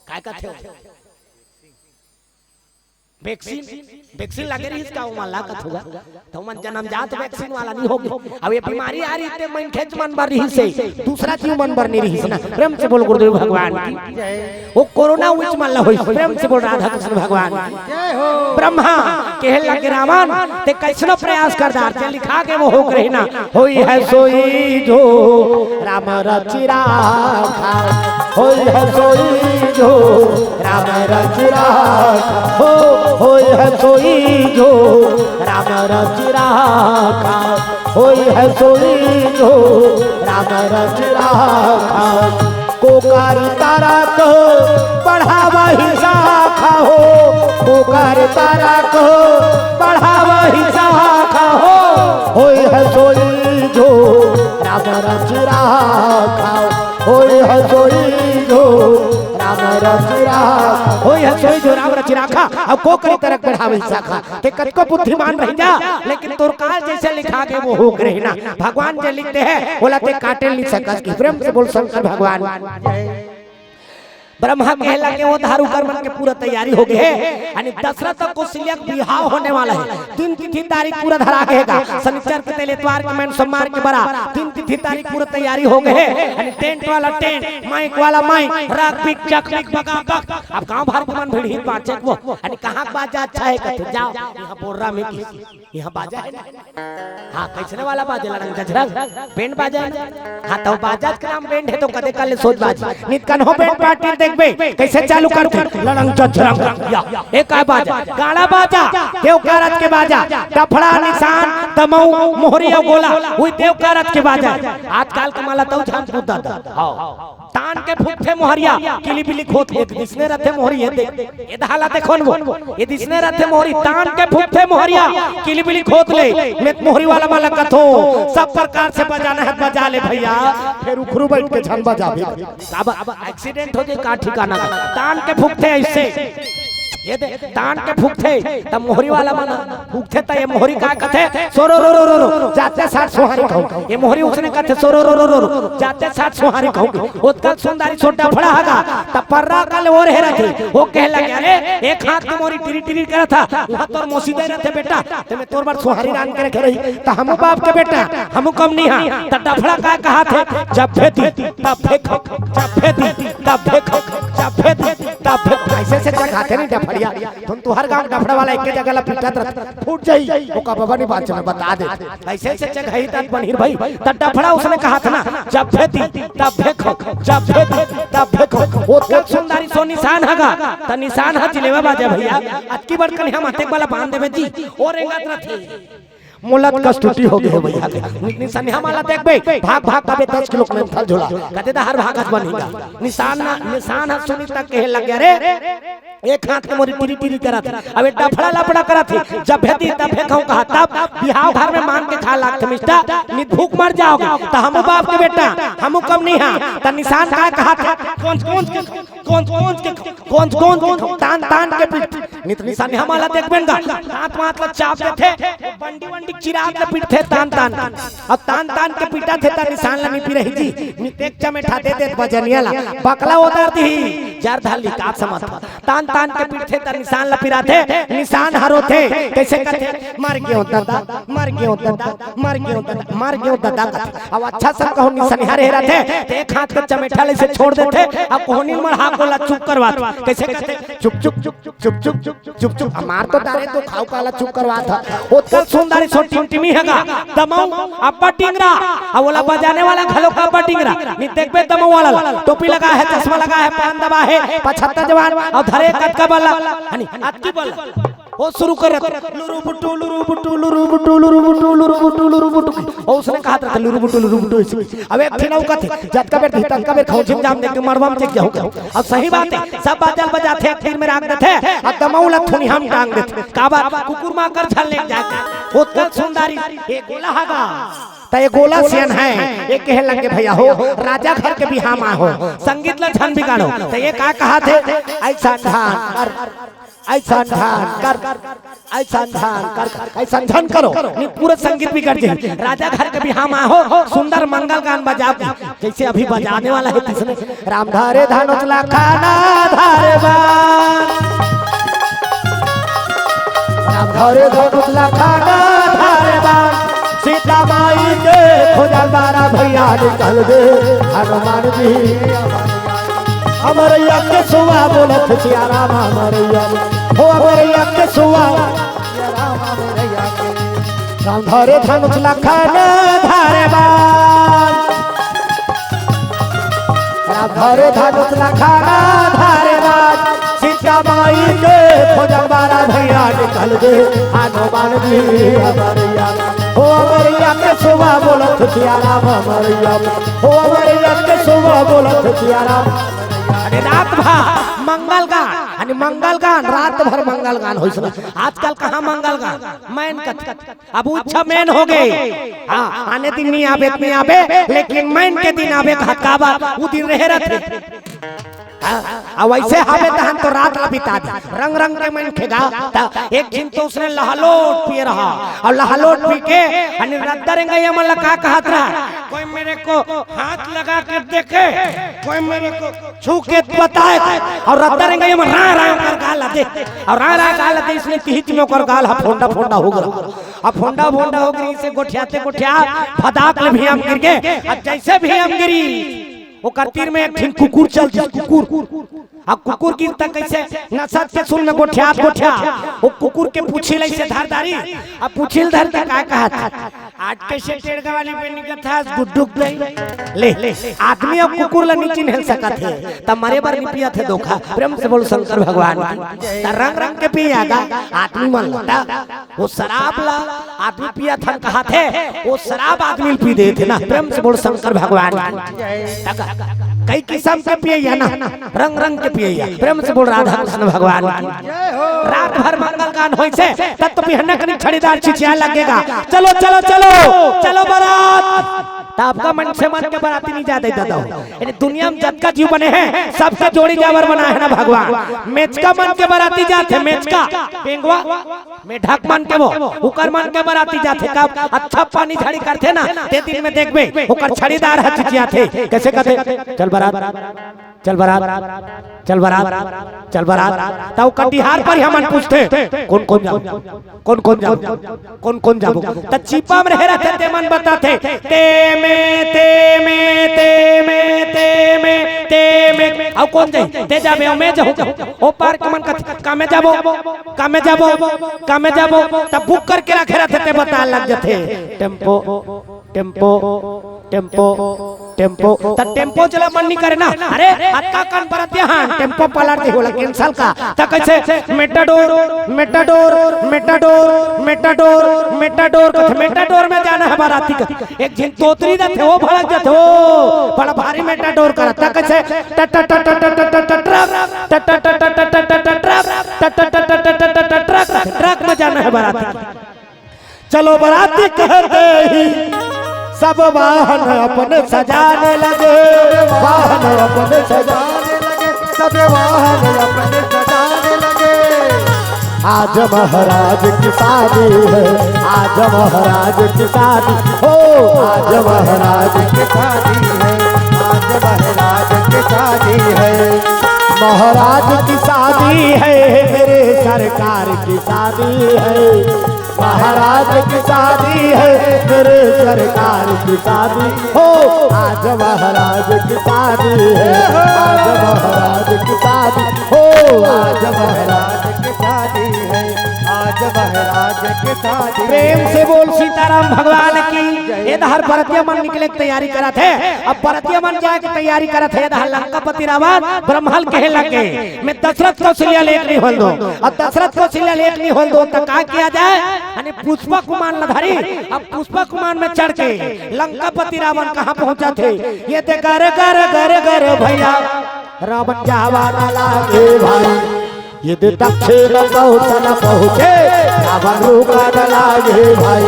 काय का थे वैक्सीन लगे रही इसका उमा लागत होगा, तो मन जन्मजात वैक्सीन वाला नहीं होगी, अब ये बीमारी आ रही है मन खेच मन बर रही से, दूसरा क्यों मन बर नहीं रही ना, प्रेम से बोल गुरुदेव भगवान की। वो कोरोना उच मन ला होई, प्रेम से बोल राधा कृष्ण भगवान। जय हो। ब्रह्मा कहे लगे रावण ते कैसनो प्रयास कर दार ते लिखा के वो होक रही ना, होई है सोई जो राम रचि राखा, होई है सोई जो राम रचि राखा, होई है सोई जो राम रचि राखा, होई है सोई जो राम रचि राखा, कोकार तारा को बढ़ावा ही शाखा हो, कोकार तारा को बढ़ावा ही रचिरा हो यह सोई जोराव रच राखा अब को करी तरक बढ़ावे शाखा ते कतको बुद्धिमान रह जा लेकिन तोर काल जैसे लिखा के वो हो करे ना भगवान जे लिखते हैं बोला ते काटे नहीं सकस की प्रेम से बोल शंकर भगवान ब्रह्मा कहला के वो धारू कर्मन के पूरा तैयारी हो गई है आणि दशरथ को कौशल्या बिहाव होने वाला है 3 तिथि तारीख पूरा धरा गएगा शनिचर के तेल इतवार के मैन सोमवार के बरा 3 तिथि तारीख पूरा तैयारी हो गए है आणि टेंट वाला टेंट माइक वाला माइक राग पिक चक पिक बगा बक अब गांव भर के मन भीड़ ही पाचे वो आणि कहां बाजा अच्छा है कहते जाओ यहां बोर्रा में यहां बाजा है हां कैसने वाला बाजा लड़न गजरा बैंड बाजा हां तो बाजा के नाम बैंड है तो कदे कल सोच बाज नित कन हो बैंड पार्टी देख कैसे चालू करते लड़ंग झरंग एक काय बाजा गाड़ा बाजा देव कारत के बाजा डफड़ा निशान तमऊ मोहरिया गोला वही देव कारत के बाजा आजकल कमाला तो झाम कूदा तान के फुकथे मोहरिया किली बिली खोत एक दिसने रहते मोहरी ये दहाला देखो वो ये दिसने रहते मोहरी तान के फुकथे मोहरिया किली बिली खोत ले मैं मोहरी वाला माला कथो सब प्रकार से बजाना है बजा ले भैया फिर उखरू बैठ के झन बजावे अब एक्सीडेंट हो जाए का ठिकाना तान के फूकते ऐसे ये दे तान के फूकते तब मोहरी वाला माना फूकते त ये मोहरी का कथे सोरो रो रो रो जाते साथ सोहारी कहू ये मोहरी उसने कथे सोरो रो रो रो जाते साथ सोहारी कहू उत्कल सुंदरी छोटा फड़ा हगा तब पर्रा कल और है रथे वो कह लगे अरे एक हाथ की मोहरी टिरी टिरी कर था वहां तोर मौसी दे रथे बेटा ते मैं तोर बार सोहारी रान करे रही त हम बाप के बेटा हम कम नहीं हां त डफड़ा का कहा थे जब फेती तब फेंक जब फेती तब फेंक जब फेती तब फेंक ऐसे से जगाते नहीं डफड़िया तुम तो हर गांव डफड़ा वाला एक जगह ला पिटत रह फूट जाई वो का बाबा ने बात में बता दे ऐसे से जगह तक बनिर भाई त डफड़ा उसने कहा था ना जब फेती तब फेंको जब फेती तब फेंको वो तक सुंदरी सो निशान हगा त निशान ह जिलेवा बाजा भैया अतकी बड़कन हम अतेक वाला बांध देबे जी और रेंगत रथी मुलत कष्टुटी हो गए भैया निशान हमारा देख बे भाग भाग कबे 10 किलो में थल झोला कहते हर भागत बनेगा निशान सुनी तक कहे लग गया रे एक हाथ के मोरी टिरी टिरी करा था अब डफड़ा लपड़ा करा थी जब भेदी तब फेंकूं कहा तब बिहाव घर में मान के खा लागत मिस्टर नित भूख मर जाओगे तो हम बाप के बेटा हम कम नहीं हां त निशान का कहा था कौन तान के पीठ नित निशान हमारा देखबेंगा हाथ मात ला चाप थे बंडी वंडी चिराग के पीठ थे तान अब तान के पीटा थे त निशान ला नहीं पी रही जी नितेक चमेठा दे दे बजनिया ला बकला उतार दी जर धाली का समझ तान के पीठ थे त निशान ला पिरा थे निशान हरो थे कैसे कहते मर गयो दादा मर गयो दादा मर गयो दादा मर गयो दादा अब अच्छा सब कहो निशान हरे रहते ते एक हाथ के चमेठा ले से छोड़ देते अब कोहनी में हाथ को ला चुप करवा कैसे कहते चुप चुप चुप चुप चुप चुप चुप मार तो डाले तो खाओ काला चुप करवा था उत्कल सुंदरी सो टिमटिमी हैगा दमऊ अब्बा टिंगरा अब वाला बजाने वाला खलो का अब्बा टिंगरा नी देखबे दमऊ वाला टोपी लगा है चश्मा लगा है पान दबा है 75 जवान और धरे कट का बल्ला हनी अतकी बल्ला वो शुरू कर लुरु बुटू लुरु बुटू लुरु बुटू लुरु बुटू लुरु बुटू लुरु बुटू और उसने कहा था लुरु बुटू अब एक थी नौका थे जट का बेट तक का बेट खौजिम जाम देख के मरवाम चेक जाऊंगा अब सही बात है सब बाजल बजाते हैं फिर में राग देते अब दमऊ लथुनी हम टांग देते का बात कुकुर मां कर छल ले जाते उत्कल सुंदरी एक गोला हगा त ये गोला सियन है ये कह लगे भैया हो राजा घर के बिहार में हो संगीत ला छन बिगाड़ो तो ये का कहा थे ऐसा ध्यान कर ऐसा ध्यान कर ऐसा ध्यान कर ऐसा ध्यान करो नहीं पूरा संगीत बिगड़ जाए राजा घर के बिहार में हो सुंदर मंगल गान बजा जैसे अभी बजाने वाला है किसने राम धारे धानुचला खाना धारे बान राम धारे धानुचला खाना धारे बान सीता माई के खोजल बारा भैया निकल दे हनुमान जी अमरैया के सुवा बोलत सिया राम अमरैया हो अमरैया के सुवा राम धारे धनुष लखन धारे बान राम धारे धनुष लखन धारे बान सीता माई के खोजल बारा भैया निकल दे हनुमान जी अमरैया हो अमरैया के सुबह बोलत सिया राम अमरैया हो अमरैया के सुबह बोलत सिया राम अरे रात भर मंगल गान मंगल गान रात भर मंगल गान हो आजकल कहाँ मंगल गान मैन अब अच्छा मैन हो गए हाँ आने दिन नहीं आवे लेकिन मैन के दिन आवे काबा वो दिन रहे रहते अब वैसे हवे तहन तो रात ला बिता दी रंग रंग के मन खेगा एक दिन तो उसने लहलोट पिए रहा और लहलोट पी के अनि रद्दरेंगे ये मला का कहत रहा कोई मेरे को हाथ लगा के देखे कोई मेरे को छू के बताए और रद्दरेंगे ये रा रा कर गाल दे और रा रा गाल दे इसने तीच में कर गाल फोंडा फोंडा हो गया अब फोंडा फोंडा हो गई से गोठियाते गोठिया फदाक ले भी हम गिर गए अब जैसे भी हम गिरी वो तीर में एक ठिन कुकुर चल कुकुर अब कुकुर की तक कैसे नसत के सुन में गोठिया वो कुकुर के पूछिल ऐसे धारदारी अब पूछिल धर तक का कहा था आज कैसे टेड़गा वाली पे निकल था गुड्डुक ले आदमी अब कुकुर ला नीचे नहीं सका थे तब मरे बार नहीं पिया थे धोखा प्रेम से बोल शंकर भगवान रंग रंग के पियागा आदमी मन लटा वो शराब ला आदमी पिया था कहा थे वो शराब आदमी पी दे थे ना प्रेम से बोल शंकर भगवान कई किस्म के पिए ना रंग रंग के पिए प्रेम से बोल राधा कृष्ण भगवान रात भर मंगल गान होई से तब तो बिहन्ना कनी खरीदार चिचिया लगेगा चलो चलो चलो चलो बारात आपका मन से मन के बाराती नहीं जाते दादा यानी दुनिया में जब का जीव बने हैं सबसे जोड़ी जावर बना है ना भगवान मेच का मन के बाराती जाते मेच का पेंगवा में ढक मन के वो उकर मन के बाराती जाते कब अच्छा पानी झाड़ी करते ना ते दिन में देखबे उकर छड़ीदार है चिचिया थे कैसे कहते चल बारात चल बारात चल बारात चल बारात तो कटिहार पर हमन पूछते कौन कौन जाओ कौन कौन जाओ कौन कौन जाओ त चीपा में रह रहते ते मन बताते ते में अब कौन जाए ते जाबे मैं जाऊं ओ पार कमन का में जाबो तब बुक करके रखे रहते ते बता लग जाते टेम्पो टेम्पो टेम्पो टेम्पो त टेम्पो चला मन नहीं करे ना अरे अक्का कान परत हां टेम्पो पलट दे होला कैंसिल का त कैसे Matador Matador Matador Matador Matador कथ मेटाडोर में जाना है बाराती का एक जिन तोतरी दा थे वो भड़क जाते हो बड़ा भारी मेटाडोर करा त कैसे ट ट ट ट ट ट्रक ट्रक में जाना है बाराती चलो बाराती कहते ही सब वाहन अपने सजाने लगे वाहन अपने सजाने लगे सब वाहन अपने सजाने लगे आज महाराज की शादी है आज महाराज की शादी हो आज महाराज की शादी है आज महाराज की शादी है महाराज की शादी है मेरे सरकार की शादी है महाराज की शादी है मेरे सरकार की शादी हो आज महाराज की शादी है आज महाराज की शादी हो आज महाराज की शादी है आज महाराज की शादी प्रेम से बोल सीताराम भगवान की ये हर भरतीय मन निकले की तैयारी करा थे अब भरतीय मन जाए की तैयारी करा थे लंकापति रावण ब्रह्मल कहे लगे मैं दशरथ कौशल्या लेख नहीं होल दो अब दशरथ कौशल्या लेख नहीं होल दो तो क्या किया जाए यानी पुष्पा कुमार लधारी अब पुष्पा कुमार में चढ़ के लंकापति रावण कहाँ पहुंचा थे ये ते गर गर गर गर भैया रावण जावा ना लागे भाई ये दक्षिण कौशल पहुँचे रावण रुका न लागे भाई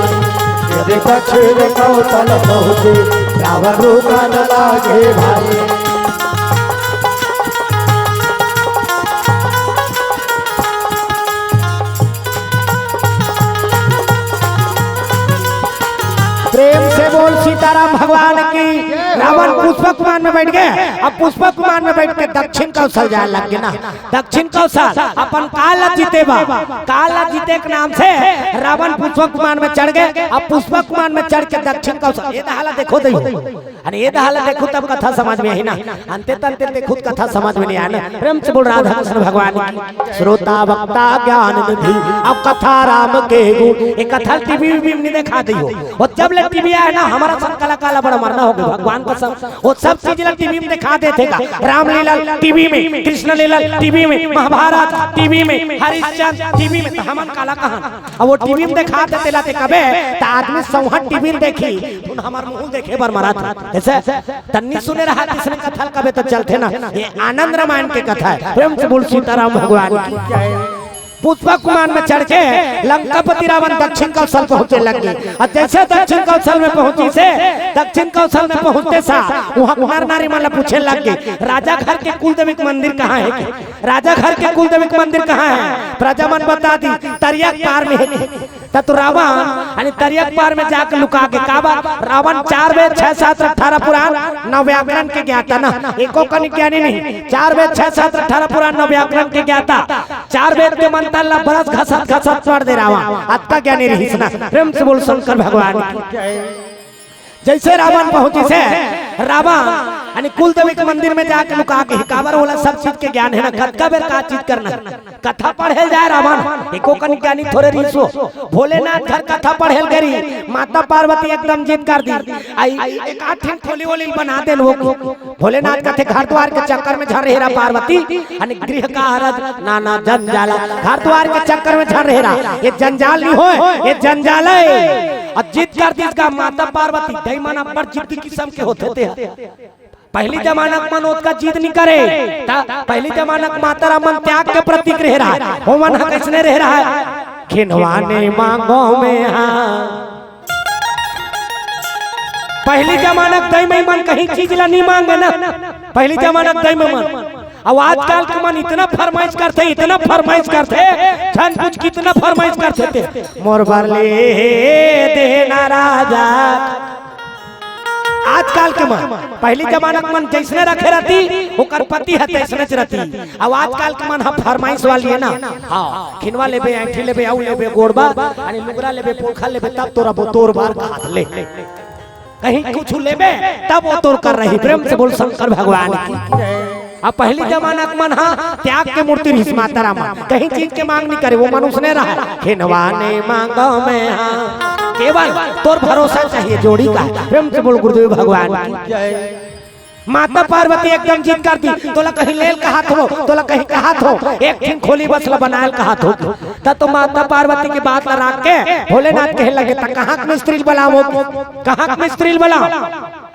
ये दक्षिण कौशल पहुँचे रावण रुका न लागे भाई प्रेम से बोल सीताराम भगवान की रावण पुष्पक कुमार में बैठ गए अब पुष्पक कुमार में बैठ के दक्षिण कौशल जाए लग गए ना दक्षिण कौशल अपन काला जीतेबा काला जीते के नाम से रावण पुष्पक कुमार में चढ़ गए अब पुष्पक कुमार में चढ़ के दक्षिण कौशल ये दहाला देखो अरे ये दहाला देखो तब कथा समझ में आई ना अंते तंते देखो कथा समझ में नहीं आया ना प्रेम से बोल राधा कृष्ण भगवान की श्रोता वक्ता ज्ञान निधि अब कथा राम के गुण एक कथा टीवी में दिखा दी हो और जब टीवी आया ना हमारा सब काला काला बड़ा मरना हो गया भगवान का सब वो सब चीज टीवी में दिखा देते का रामलीला टीवी में कृष्ण लीला टीवी में महाभारत टीवी में हरिश्चंद्र टीवी में तो हमन काला कहां अब वो टीवी में दिखा देते लाते कबे तो आदमी संहट टीवी में देखी उन हमार मुंह देखे बर मरा था ऐसे तन्नी सुने रहा किसने कथा कबे तो चलते ना ये आनंद रामायण की कथा है प्रेम से बोल सीताराम भगवान पुष्पक विमान में चढ़ के लंकापति रावण दक्षिण कौशल पहुंचे लगे और जैसे दक्षिण कौशल में पहुंची से दक्षिण कौशल में पहुंचते सा वहाँ कुमार नारी माला पूछे लग गए राजा घर के कुलदेवी मंदिर कहाँ है, राजा घर के कुलदेवी मंदिर कहाँ है। प्रजा मन बता दी तरियक पार में है। तो रावण तरियक पार में जाकर लुका के काबा रावण 4 वेद 6 शास्त्र 18 पुराण 9 व्याकरण के ज्ञाता ना, एको का ज्ञानी नहीं। 4 वेद 6 शास्त्र 18 पुराण 9 व्याकरण के ज्ञाता। 4 वेद के मंत्र ला बरस घसत घसत पढ़ दे रावण आत्मा ज्ञानी रही सुना। प्रेम से बोल शंकर भगवान की। जैसे रावण पहुंची से रावण कुलदेवी के मंदिर में जाके लुका के काबर वाला सब चीज के ज्ञान है ना। कत्का बेर का चीज करना कथा पढ़े जाए रावण एको कन ज्ञानी थोड़े रिसो भोलेनाथ घर कथा पढ़े गरी माता पार्वती एकदम जिद कर दी आई एक आठिन खोली वोली बना दे लोग। भोलेनाथ कथे घर द्वार के चक्कर में झर रहा पार्वती गृह का हरज नाना जंजाल घर द्वार के चक्कर में झर रहा। ये जंजाल नहीं हो ये जंजाल है। और जिद कर दी इसका माता पार्वती दईमाना पर जिद्दी किस्म के होते थे। पहली जमानक मन उसका जीत नहीं करे पहली जमानक माता रामन त्याग के प्रतीक रह रहा है। वो मन कैसने रह रहा है खिनवाने मांगो में पहली जमानक दई में मन कहीं चीज ला नहीं मांगे ना। पहली जमानक दई में मन अब आजकल के मन इतना फरमाइश करते छन कुछ कितना फरमाइश करते थे मोर बरले देना राजा। आजकल के मन पहली जमाना के मन जैसने रखे रहती ओकर पति है तैसने रहती। अब आजकल के मन हम फरमाइश वाली है ना। हाँ खिनवा लेबे ऐठी लेबे आउ लेबे गोड़बा आणि लुगरा लेबे पोखा लेबे तब तोरा बोतोर बार खात ले कहीं कुछ लेबे तब वो तोर कर रही। प्रेम से बोल शंकर भगवान की। अब पहली जमाना के मन हाँ त्याग के मूर्ति रिस माता रामा कहीं चीज के मांग नहीं करे वो मनुष्य ने रहा खिनवाने मांगो में हाँ केवल तोर भरोसा चाहिए जोड़ी का। प्रेम से बोल गुरुदेव भगवान की। माता पार्वती एकदम जिद करती तोला कहीं लेल का हाथ हो तोला कहीं का हाथ हो एक दिन खोली बसला बनायल का हाथ हो तब तो माता पार्वती की बात ला रख के भोलेनाथ कहे लगे कहाँ के मिस्त्री बुलाओ कहाँ के मिस्त्री बुलाओ।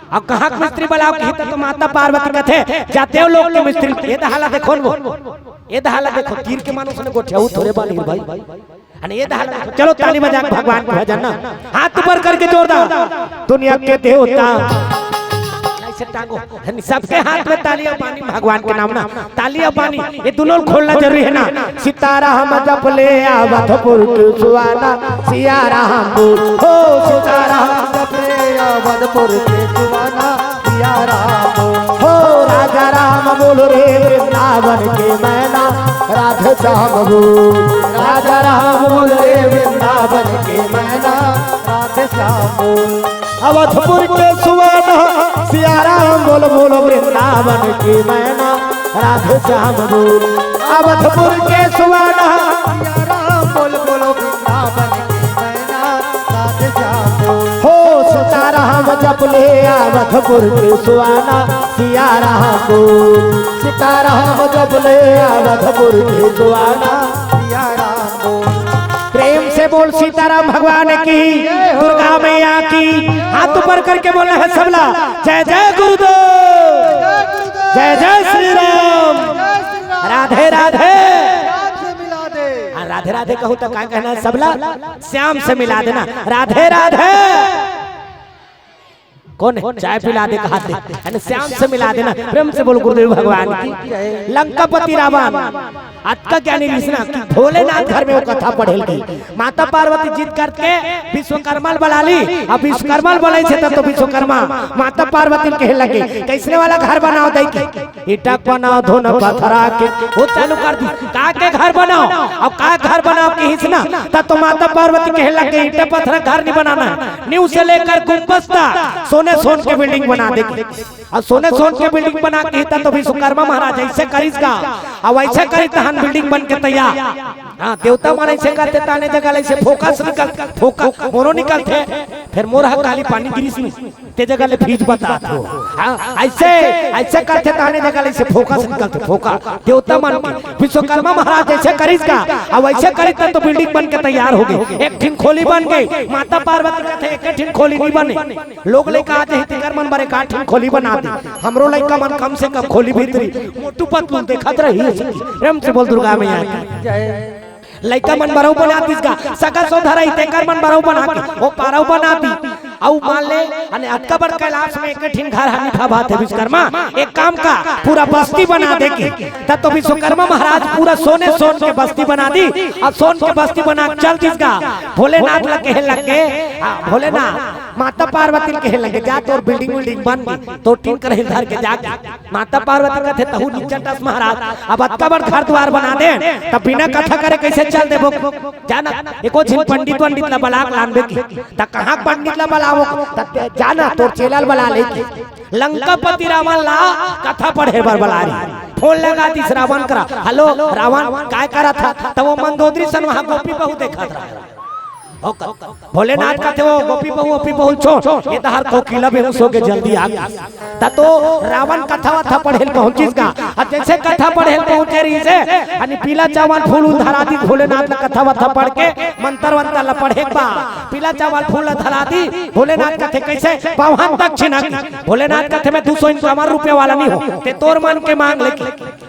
अब कहाँ के मिस्त्री बुलाओ तो माता पार्वती कथे जाते हो लोग के मिस्त्री ये दहाला देखो ये दहाला देखो तीर के मानुष ने गोठे थोड़े बानी भाई ये दहाला देखो। चलो ताली बजा के भगवान को भजन ना हाथ ऊपर करके जोरदार दुनिया के देवता सबके हाथ में ताली और पानी भगवान के नाम ना ताली और पानी ये दोनों खोलना जरूरी है ना। सीताराम जप ले अवधपुर की सुहाना सियाराम बोल हो सीताराम जप ले अवधपुर की सुहाना सियाराम हो राजा राम बोल रे वृंदावन के मैना राधे श्याम बोल राजा राम बोल रे वृंदावन के मैना राधे श्याम बोल अवधपुर के सुहाना सियाराम बोल बोल वृंदावन की मैना राधे श्याम बोल अवधपुर के सुहाना सियाराम बोल बोलो वृंदावन की मैना राधे श्याम बोल हो सीताराम जप ले अवधपुर के सुहाना सियाराम बोल सीताराम जप ले अवधपुर के सुहाना सियाराम बोल। प्रेम से बोल सीताराम भगवान की दुर्गा मैया की। हाथ ऊपर करके बोला है सबला जय जय गुरुदेव जय जय श्री राम राधे राधे राधे राधे कहूँ तो क्या कहना है सबला श्याम से मिला देना राधे राधे कौन है चाय पिला दे कहते श्याम से मिला देना। प्रेम से बोल गुरुदेव भगवान की। लंकापति रावण आत्मा ज्ञानी कृष्णा भोलेनाथ घर में वो कथा पढ़ेल गई। माता पार्वती जीत करके विश्वकर्मा बुला ली। अब विश्वकर्मा बोले तो विश्वकर्मा माता पार्वती कहे लगे कैसने वाला घर बनाओ दे के ईटा बनाओ धोन पत्थरा के वो चालू कर दी का के घर बनाओ। अब का घर बनाओ के हिस्सा तब तो माता पार्वती कहे लगे ईटा पत्थर घर नहीं बनाना न्यू से लेकर गुंबद तक सोने के बिल्डिंग बना देगी। और सोने के बिल्डिंग बना के तो विश्वकर्मा महाराज ऐसे करीस का अब ऐसे करी तहन बिल्डिंग बन के तैयार। हाँ देवता मान ऐसे करते ताने जगह ऐसे फोकस फोका मोरो निकलते फिर मोरा काली पानी गिरीस में ते जगह ले फीज बता दो। हाँ ऐसे करते ताने जगह ऐसे फोकस निकलते फोका देवता मान विश्वकर्मा महाराज ऐसे करीस का अब ऐसे करी तो बिल्डिंग बन के तैयार हो गई। एक दिन खोली बन गई। माता पार्वती कहते एक दिन खोली नहीं बने लोग लेकर आते हैं मन बड़े काठ खोली बना दी हमरो लड़का मन कम से कम खोली भीतरी मोटू पतलू देखत रही। प्रेम से बोल दुर्गा मैया लइका मन बरऊ बना दिस का सगा सो धरई तेकर मन बरऊ बना के ओ पारऊ बना दी औ मान ले अने अटका बड़ कैलाश में एक ठिन घर हानि खा बात है विश्वकर्मा एक काम का पूरा बस्ती बना दे के तब तो विश्वकर्मा महाराज पूरा सोने सोन के बस्ती बना दी अब सोन के बस्ती बना चल दिसगा भोलेनाथ लगे भोलेनाथ माता पार्वती के लगे जा तोर बिल्डिंग बिल्डिंग बन गई तो टीन कर धर के जाके माता पार्वती का थे तहु नीचे दस महाराज अब अटका बड़ घर द्वार बना दे तब बिना कथा करे कैसे चल देबो जाना एको झिन पंडित ला बलाक लानबे की त कहां पंडित ला बलावो जाना तोर चेलाल बला ले लंकापति रावण ला कथा पढ़े बर बला रही फोन लगा दी रावण करा हेलो रावण काय करा था तब वो मंदोदरी सन वहां गोपी बहू देखा था भोलेनाथ का थे वो गोपी बहू छो ये तो हर कोकिला बेहोश हो के जल्दी आ गया ता तो रावण कथा वथा पढ़े पहुंचिस का अब जैसे कथा पढ़े पहुंचे रही से अनि पीला चावल फूल धरा दी भोलेनाथ ने कथा वथा पढ़ के मंत्र वंत्र ला पढ़े बा पीला चावल फूल धरा दी भोलेनाथ का थे कैसे पावन दक्षिणा भोलेनाथ का थे मैं 251 रुपए वाला नहीं हो ते तोर मन के मांग ले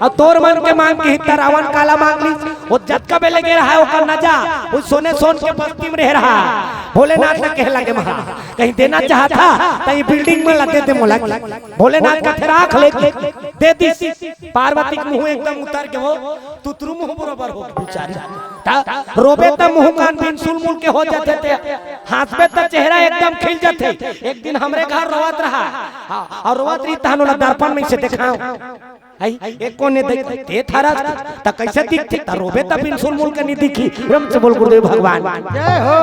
और तोर मन के मांग के हित रावण काला मांग ली वो जटका बे लगे रहा है ओकर न जा वो सोने सोन के बस्ती में रह रहा भोलेनाथ ने कह लगे महाराज कहीं देना चाहता तो ये बिल्डिंग में लगे थे मोला भोलेनाथ का राख लेके दे दी पार्वती के मुंह एकदम उतर के वो तुतरू मुंह बराबर हो बेचारी रोबे त मुंह कान बिन सुलमुल के हो जाते थे हंसबे त चेहरा एकदम खिल जाते एक दिन हमरे घर रोवत रहा और रोवत रही तहनो दर्पण में से दिखाओ एक कोने दे थारा त कैसे दिखती त रोबे त बिन सुलमुल के नहीं दिखी ब्रह्म से बोल गुरुदेव भगवान जय हो।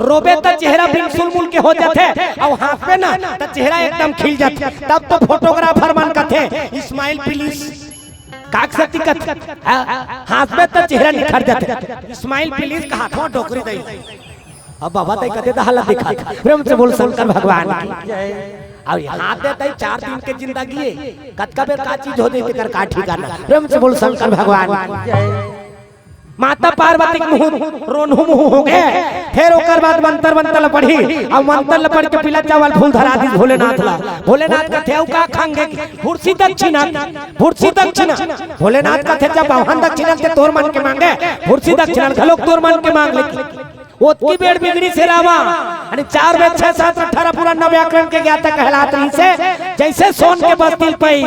रोबे त चेहरा बिन सुलमुल के हो जाते और हंसबे ना त चेहरा एकदम खिल जाते तब तो फोटोग्राफर मन का थे इस्माइल प्लीज काक से टिकट हंसबे त चेहरा निखर जाते इस्माइल प्लीज का हाथों टोकरी दई अब बाबा तई कते त हालत दिखा ब्रह्म से बोल शंकर भगवान और हाथ देते 4 दिन के जिंदगी कतका बेर का चीज हो जाए कर का ठिकाना प्रेम से बोल शंकर भगवान माता पार्वती के मुंह रोनहु मुंह हो गए फिर ओकर बाद मंत्र मंत्र पढ़ी और मंत्र पढ़ के पीला चावल फूल धरा दी भोलेनाथ का थे का खांगे फुर्सी दक्षिणा भोलेनाथ का थे जब पावन दक्षिणा से तोर मन के मांगे फुर्सी दक्षिणा घलोक तोर मन के मांग ले ओतकी बेड़ बिगड़ी से रावा आणि 4 बेद 6 7 18 पूरा 9 व्याकरण के ज्ञाता कहलात रही से जैसे सोन के बस्तिल पई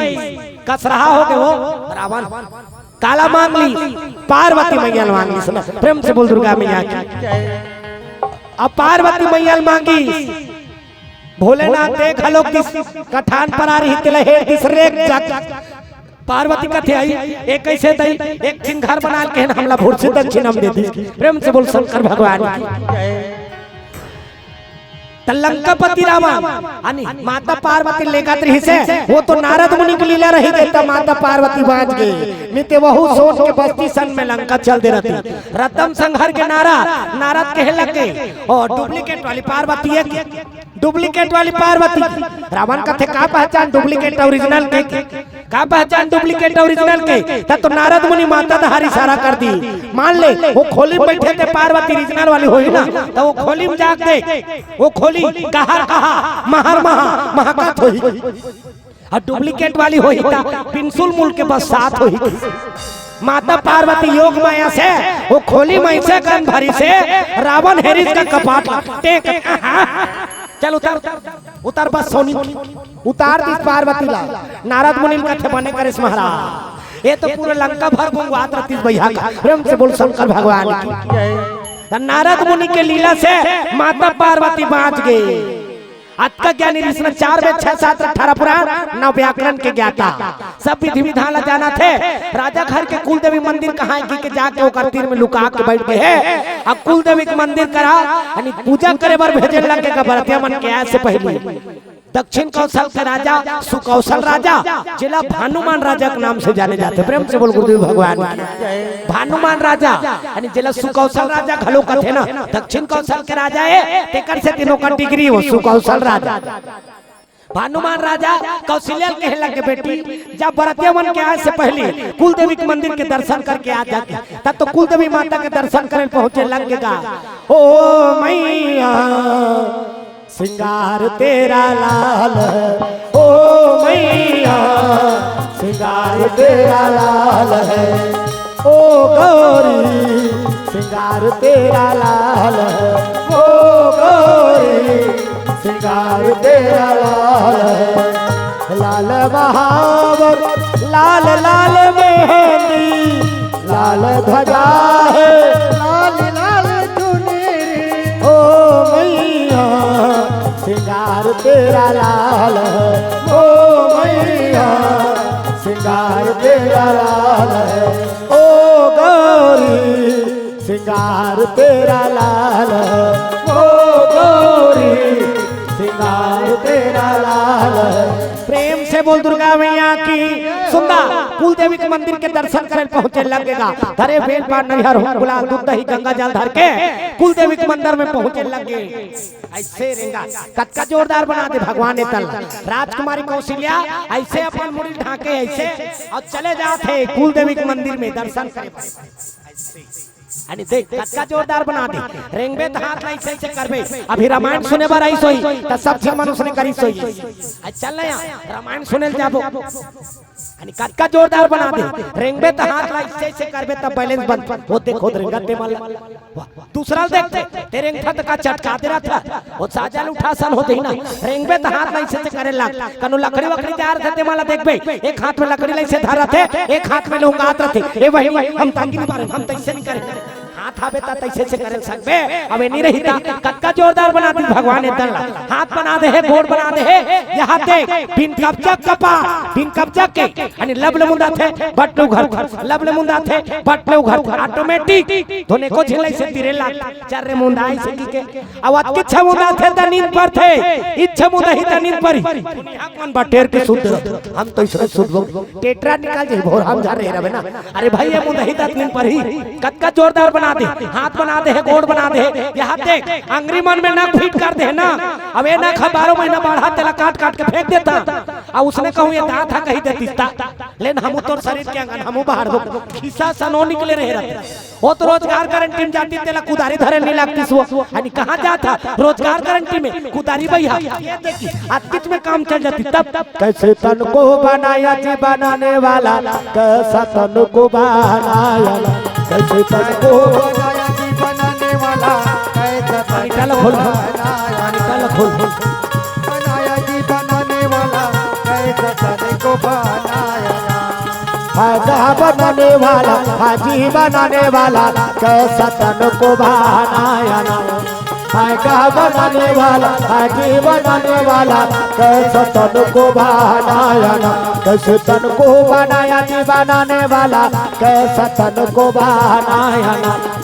कस रहा हो के वो रावण काला मांग ली पार्वती मैया मांग ली सुना प्रेम से बोल दुर्गा मैया की अब पार्वती मैया मांगी भोलेनाथ देख लोग दिस कठान पर आ रही तिलहे दिस रेक जाक पार्वती का थे आई एक कैसे दई एक दिन घर बना के हमला भोर से दक्षिण हम दे दी प्रेम से बोल शंकर भगवान लंकापति रावण अनि माता पार्वती लेकर रही से वो तो नारद मुनि की लीला रही गई तो माता पार्वती बाज गई नित्य बहु सोच के बस्ती सन में लंका चल दे रहती रतम संघर के नारद कहे लगे और डुप्लीकेट वाली पार्वती है डुप्लीकेट वाली पार्वती रावण का थे का पहचान डुप्लीकेट ओरिजिनल के का पहचान डुप्लीकेट ओरिजिनल के तो नारद मुनि माता धारी इशारा कर दी मान ले वो खोली में बैठे थे पार्वती ओरिजिनल वाली होई ना तो वो खोली में जाग दे वो खोली कहा महर महाकात होई और डुप्लीकेट वाली होई था पिंसुल मुल के बस साथ होई माता पार्वती योग माया से वो खोली में से गन भरी से रावण हेरिस का कपाट टेक चल उतार बस सोनी उतार दी पार्वती ला नारद मुनि का थे बने करे महाराज ये तो पूरा लंका भर घुंगवात रहती भैया प्रेम से बोल शंकर भगवान की नारद मुनि के लीला से माता पार्वती बाँच गई आज का ज्ञानी ऋषि 4 वेद 6 7 18 पुराण 9 व्याकरण के ज्ञाता सब विधि विधान जाना थे राजा घर के कुल देवी मंदिर कहाँ है कि जाके ओकर तीर में लुका के बैठ गए है अब कुल देवी के मंदिर करा यानी पूजा करे बार भेजे लगे का बरतिया मन के आए से पहले दक्षिण कौशल के राजा सुकौशल राजा जिला भानुमान राजा के नाम से जाने जाते प्रेम से बोल गुरुदेव भगवान भानुमान राजा यानी जिला सुकौशल राजा घलो का थे ना दक्षिण कौशल के राजा है तेकर से तीनों का डिग्री हो सुकौशल राजा भानुमान राजा कौशल्या कहे लगे बेटी जब बरतिया मन के आए से पहले कुल देवी के मंदिर के दर्शन करके आ जाके तब तो कुल देवी माता के दर्शन करे पहुंचे लगेगा ओ मैया सिंगार तेरा लाल है ओ मैया सिंगार तेरा लाल है ओ गौरी सिंगार तेरा लाल है ओ गोरी सिंगार तेरा लाल है लाल महावर लाल लाल मेहंदी लाल ध्वजा है लाल लाल चुनरी ओ मैया सिंगार तेरा लाल है ओ मैया सिंगार तेरा लाल है ओ गौरी सिंगार तेरा लाल है ओ गौरी सिंगार तेरा लाल है। प्रेम से बोल दुर्गा मैया की सुंदा कुल देवी के मंदिर के दर्शन करे पहुंचे लगेगा धरे बेल पान नरिहर हो गुलाल दूध दही गंगा जल धर के कुल देवी के मंदिर में पहुंचे लगे ऐसे रेंगा कटका जोरदार बना दे भगवान ने तल राजकुमारी कौशल्या ऐसे अपन मुड़ी ढाके ऐसे और चले जाते कुल देवी के मंदिर में दर्शन करे देख कटका जोरदार बना दे रेंगबे तो हाथ ऐसे ऐसे करबे अभी रामायण सुने बार आई सोई त सब चीज मनुष्य ने करी सोई चल ना रामायण सुने जाबो अनि कटका जोरदार बना दे रेंगबे तो हाथ ऐसे ऐसे करबे तब बैलेंस बन वो देखो रेंगा ते माल दूसरा देख ते रेंग था का चटका दे रहा था वो साजल उठासन होते ही ना रेंगबे तो हाथ ऐसे ऐसे करे लाग कनु लकड़ी वकड़ी जा रहे थे माला देखबे एक हाथ में लकड़ी ऐसे धरा थे एक हाथ में लौंगात रहे ए वही हम तंगी नहीं पारे हम तैसे नहीं करे हाथ आवे ता तैसे से करे सकबे अबे नहीं रहीता कटका जोरदार बना दी भगवान ने दल हाथ बना दे है गोड़ बना दे है यहां देख बिन कब्जा कपा बिन कब्जा के यानी लबले मुंदा थे बटलो घर लबले मुंदा थे बटलो घर ऑटोमेटिक धोने को झेले से तिरे लाग चार रे मुंदा ऐसे की के अवत किच्छा मुंदा थे त नींद पर थे इच्छा मुंदा ही त नींद पर कौन बटेर के शुद्ध हम तो इससे शुद्ध टेट्रा निकाल जे भोर हम जा रहे रहे ना अरे भाई ये मुंदा ही त नींद पर ही कटका जोरदार बना दे हाथ बना दे है गोड़ बना दे यहाँ देख अंगरी मन में नाक फीट कर दे ना अब ये नाक 12 महीना बढ़ा तेला काट काट के फेंक देता और उसने कहूँ ये दांत था कहीं देती लेकिन हम तो शरीर के अंगन हम बाहर दो खिस्सा सनो निकले रहे रहते वो तो रोजगार गारंटी में जाती तेला कुदारी धरे नहीं लगती सो यानी कहाँ जाता रोजगार गारंटी में कुदारी भैया ये देखी आज किच में काम चल जाती तब कैसे तन को बनाया जी बनाने वाला कैसा तन को बनाया कैसे तन को बनाया जी बनाने वाला कैसा निकालो खोल निकालो खोल बनाया जी बनाने वाला कैसा तन को बनाया हाजा बनाने वाला हाजी बनाने वाला कैसा तन को बनाया हाजा बनाने वाला हाजी बनाने वाला कैसा तन को बनाया कैसे तन को बनाया जी बनाने वाला कैसा तन को बनाया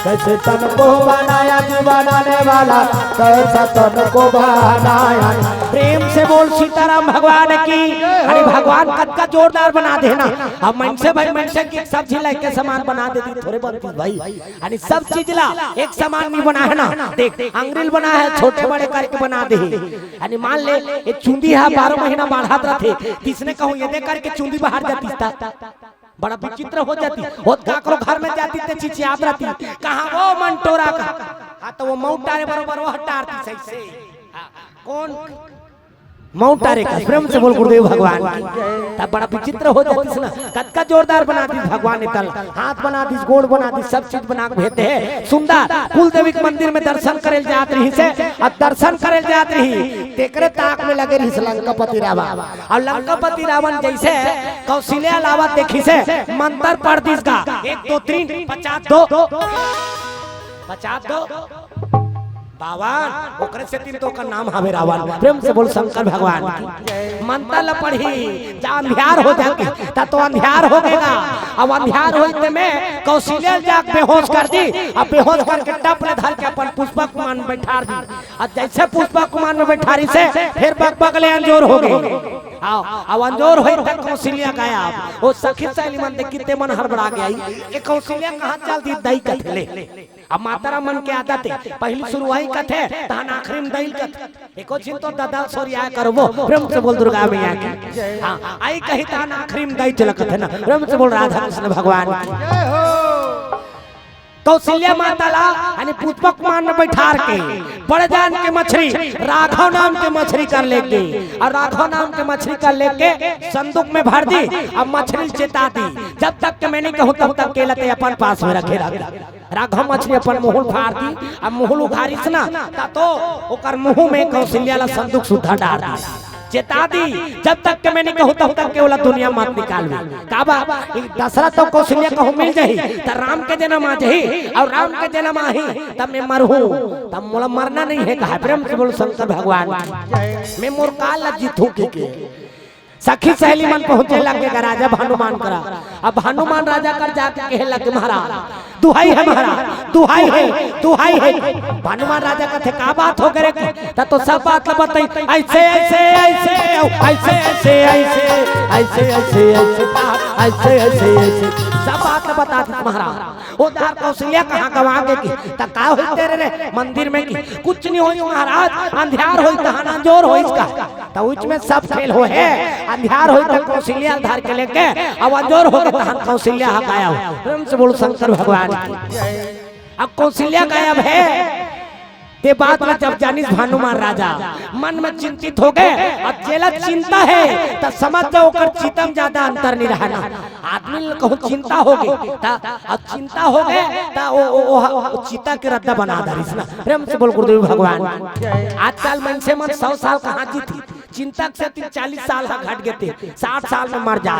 कैसे तन को बनाया जी बनाने वाला कैसा तन को बनाया प्रेम से बोल सीताराम भगवान की अरे भगवान कटका जोरदार बना देना अब मन से भाई मन से की सब चीज के सामान बना देती थोड़े बहुत भाई यानी सब चीज ला एक सामान भी बना है ना देख अंग्रेल बना है छोटे बड़े करके बना दे यानी मान ले ये चुंदी है 12 महीना बढ़ात रहे किसने कहूँ ये दे करके चुंदी बाहर जाती था बड़ा विचित्र हो जाती होत काकरो घर में जाती ते चिचियात रहती कहां वो मंटोरा का हां तो वो मौटारे बरोबर वो हटारती सही से कौन मौटारे का प्रेम से बोल गुरुदेव भगवान तब बड़ा विचित्र हो जाती ना कटका जोरदार बना दी भगवान ने तल हाथ बना दी गोड़ बना दी सब चीज बना के भेजते हैं सुंदर कुल देवी के मंदिर में दर्शन करे जात रही से और दर्शन करे जात रही तेकरे ताक में लगे रही लंकापति रावण और लंकापति रावण जैसे कौशल्या अलावा देखी से मंत्र पढ़ दी का 1 2 3 50 दो बावन ओकरे से 3 तो का नाम हवे रावण प्रेम से बोल शंकर भगवान की मंत्र ल पढ़ी जा अंधियार हो जाती ता तो अंधियार हो गएगा अब अंधियार होते में कौशल्या जाग बेहोश कर दी अब बेहोश करके टप ले धर के अपन पुष्पक कुमार में बैठा दी और जैसे पुष्पक कुमार में बैठारी से फिर बक ले अंजोर हो गए आओ अब अंजोर होई तक कौशल्या गया वो सखी सहेली मन देख कितने मन हड़बड़ा गया ये कौशल्या कहां चल दी दई कथले अब मातारा मन के आदत है पहली शुरुआई कथे तहन आखिरी में दई कथ एको दिन तो दादा सोरिया करबो प्रेम से बोल दुर्गा मैया की हां आई कही तहन आखिरी में दई चलत है ना प्रेम से बोल राधा कृष्ण भगवान की जय हो कौशल्या माता ला यानी पुष्पक कुमार में बैठार के बड़े जान के मछली राघव नाम के मछली कर लेके और राघव नाम के मछली कर लेके संदूक में भर दी। अब मछली चेता दी जब तक के मैं नहीं कहूँ तब तक केलते अपन पास में रखे राघव मछली अपन मुहुल फाड़ दी। अब मुहुल उघारिस ना तो ओकर मुंह में कौशल्या ला संदूक सुधा डाल दी चेता दी जब तक के मैं नहीं कहूँ तब तक के वाला दुनिया मत निकाल काबा दशरथ तो कौशल्या कहूँ मिल जाही त राम के जन्म आ जाही और राम के जन्म आही तब मैं मरहूँ तब मोला मरना नहीं है कहा प्रेम से बोलो शंकर भगवान मैं मोर काल जीतू के सखी सहेली मन पहुंचे लगे का राजा भानुमान करा। अब भानुमान राजा कर जाके कहे लगे महाराज दुहाई है महाराज दुहाई है भानुमान राजा कहते का बात हो करे तो सब बात बताई ऐसे ऐसे ऐसे ऐसे ऐसे ऐसे ऐसे ऐसे ऐसे ऐसे सब बात बता दी महाराज। उधर कौशल्या कहाँ गवा की तब का हो तेरे रे मंदिर में की कुछ नहीं हो महाराज अंधियार हो तहाना जोर हो इसका तो उच में सब खेल हो है अंधियार हो तो कौशल्या अंधार के लेके अब अंजोर हो गए तहान कौशल्या हक आया हो प्रेम से बोलो शंकर भगवान। अब कौशल्या गायब है ते बात में जब जानिस भानुमान राजा मन में चिंतित हो गए और जेला चिंता है तो समझ जाओ कर चितम ज्यादा अंतर नहीं रहना आदमी कहूँ चिंता हो गई अब चिंता हो गए तो चिता के रद्दा बना दरिस ना प्रेम से बोल गुरुदेव भगवान। आजकल मन से मन 100 साल कहाँ जीती चिंता से 40 साल घट गए 60 साल में मर जा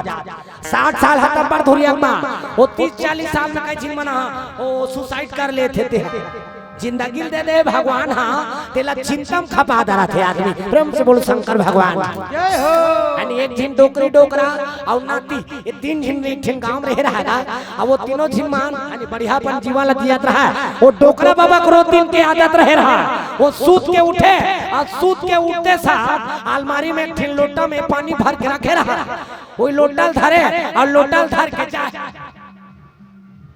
60 साल तब धुरिया वो 30-40 साल में कहीं मना वो सुसाइड कर लेते थे जिंदगी दे दे भगवान हाँ तेला चिंतम खपा दरा थे आदमी प्रेम से बोलो शंकर भगवान। यानी एक दिन डोकरी डोकरा और नाती ये 3 दिन एक दिन गांव रह रहा है अब वो तीनों दिन मान यानी बढ़ियापन जीवन जियात रहा वो डोकरा बाबा को 3 दिन के आदत रह रहा वो सूत के उठे और सूत के उठते साथ अलमारी में एक लोटा में पानी भर के रखे रहा वही लोटल धरे और लोटल धर के जाए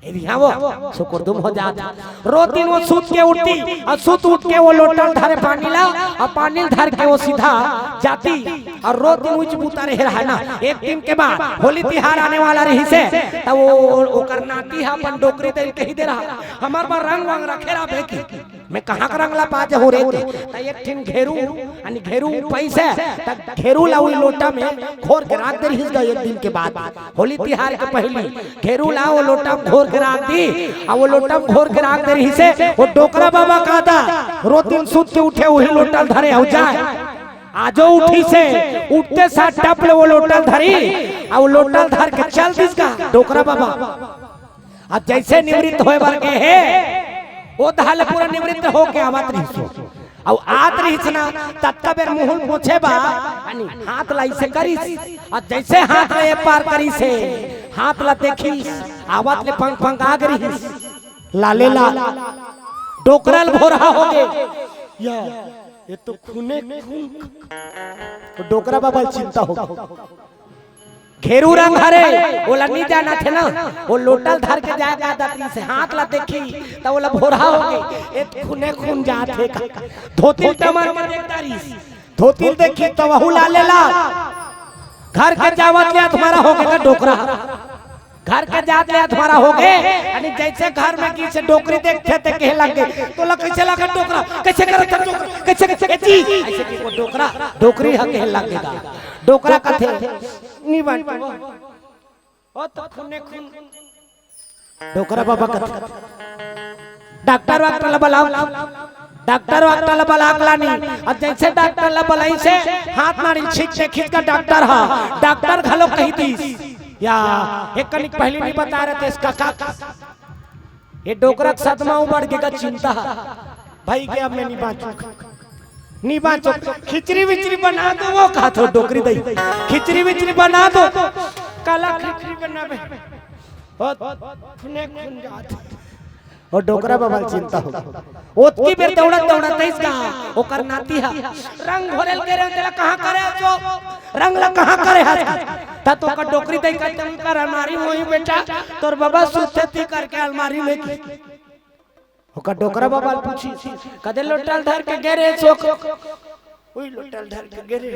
वो सुकुरदुम हो जाता रोतीन वो सूत के उठती और सूत उठ के वो लोटल धरे पानी ला और पानी धर के वो सीधा जाती और रोतीन ऊंच बूता रह रहा है ना। एक दिन के बाद होली तिहार आने वाला रही से तब वो करनाती है अपन डोकरी दे कही दे रहा हमार पर रंग वंग रखे रहा बेकी मैं कहाँ का रंग ला पाते हो रे त एक दिन घेरू यानी घेरू पैसे तक घेरू ला उस लोटा में घोर के राख दे रही एक दिन के बाद होली तिहार के पहले घेरू ला वो लोटा घोर के राख दी और वो लोटा घोर के राख दे रही से वो डोकरा बाबा का था रोतीन सूत के उठे वही लोटा धरे हो जाए आजो उठी से उठते साथ टपले वो लोटल धरी और वो लोटल धर के चल दिसका डोकरा बाबा अब जैसे निवृत्त होए बार के है वो धाल पूरा निवृत्त हो के आवत रही सो और आत रही ना तत्का बेर मुहुल पोछे बा यानी हाथ ला इसे करी और जैसे हाथ ले पार करी से हाथ ला देखी आवत ले पंख पंख आ गई लाले ला डोकरल भोरा हो गए या ये तो खूने खून तो डोकरा बाबा चिंता हो घेरू रंग हरे बोला नहीं जाना थे ना वो लोटल धर के जाएगा दाती से हाथ ला देखी तो बोला भोरा हो गई एक खूने खून जाते धोती तमर में देखता रही धोती देखी तो वहू ला लेला घर के जावत ले तुम्हारा हो गया डोकरा घर के जात ले तुम्हारा हो गए यानी जैसे घर में की से डोकरी देखते थे कहे लगे तो लग कैसे लगा डोकरा कैसे करत कैसे कैसे जी ऐसे की वो डोकरा डोकरी ह कहे लगेगा डोकरा कथे नी बन ओ तो खूने खून डोकरा बाबा कथे डॉक्टर वाक्टर बुलाओ डॉक्टर वाक्टर ला बुलानी अब जैसे डॉक्टर ला बुलाई से हाथ मारी छीक से खींच कर डॉक्टर हा डॉक्टर घलो कही दी या एक कनिक पहले नहीं बता रहे थे इसका का ये डोकरा सदमा उमड़ के का चिंता भाई के अब मैं नहीं बांचू खिचड़ी विचड़ी बना दो वो कहा तो डोकरी दई खिचड़ी विचड़ी बना दो काला खिचड़ी बनावे खूने खून जात और डोकरा बाबा चिंता हो ओत की बेर दौड़त दौड़त इसका ओ करनाती है रंग घोरल के रे तेरा कहां करे जो रंग ला कहां करे है ता तो का डोकरी दई का तुम कर अलमारी मोही बेटा तोर बाबा सुतेती करके अलमारी में की ओका डोकरा बाबा पूछी कदे लोटल धर के गेरे सोक ओई लोटल धर के गेरे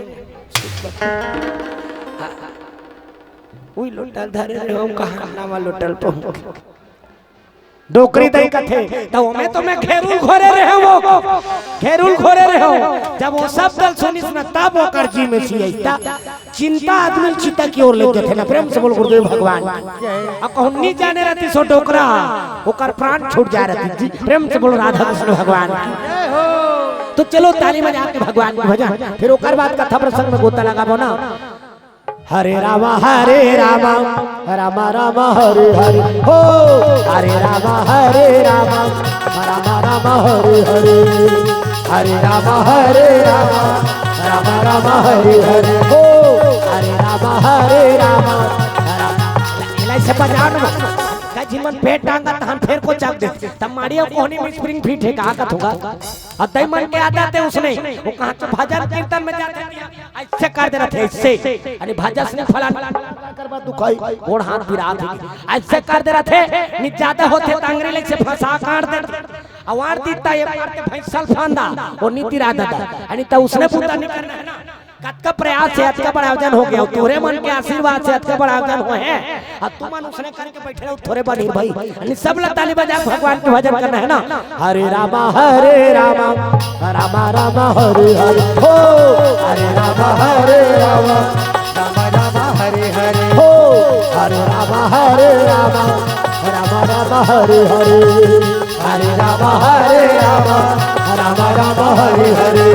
ओई लोटल धर रे हम कहां नावा लोटल पहुंच डोकरी दई कथे तो मैं तो मैं घेरुल घोरे रहे वो घेरुल घोरे रहे हो जब वो सब दल सुनिस न तब ओकर जी में सियता चिंता आदमी चिता की ओर लेते थे ना प्रेम से बोल गुरुदेव भगवान अब कहनी जाने रहती सो डोकरा ओकर प्राण छूट जा रहती जी प्रेम से बोल राधा कृष्ण भगवान तो चलो ताली बजा के भगवान के भजन फिर ओकर बाद कथा प्रसंग में गोता लगाबो ना हरे रामा रामा रामा हरे हरे हो हरे रामा रामा रामा हरे हरे हरे रामा रामा रामा हरे हरे हो हरे रामा इलाई से बजाओ ना का जीवन पेट टांगा तहन फिर को चाक दे तब मारियो कोहनी में स्प्रिंग फिट है कहां का होगा और दई मन के आदत है उसने वो कहां तो भजन कीर्तन में जाते ऐसे कर दे रहे थे ऐसे अरे भजन ने फलान करवा दुखाई और हाथ गिरा थे ऐसे कर दे रहे थे नि ज्यादा होते तांगरी लेके से फंसा काट दे अवार दीता ये मारते भैंसल फांदा और नीति राधा आणि तो उसने पूता नहीं करना है ना कत का प्रयास से अत का बड़ा आयोजन हो गया तोरे मन के आशीर्वाद से अत का बड़ा आयोजन हो है अब तू मन उसने करके बैठे रहो थोड़े बनी भाई अनि सब लोग ताली बजा भगवान के भजन करना है ना हरे रामा रामा रामा हरे हरे हो हरे रामा रामा रामा हरे हरे हो हरे रामा रामा रामा हरे हरे हरे रामा रामा रामा हरे हरे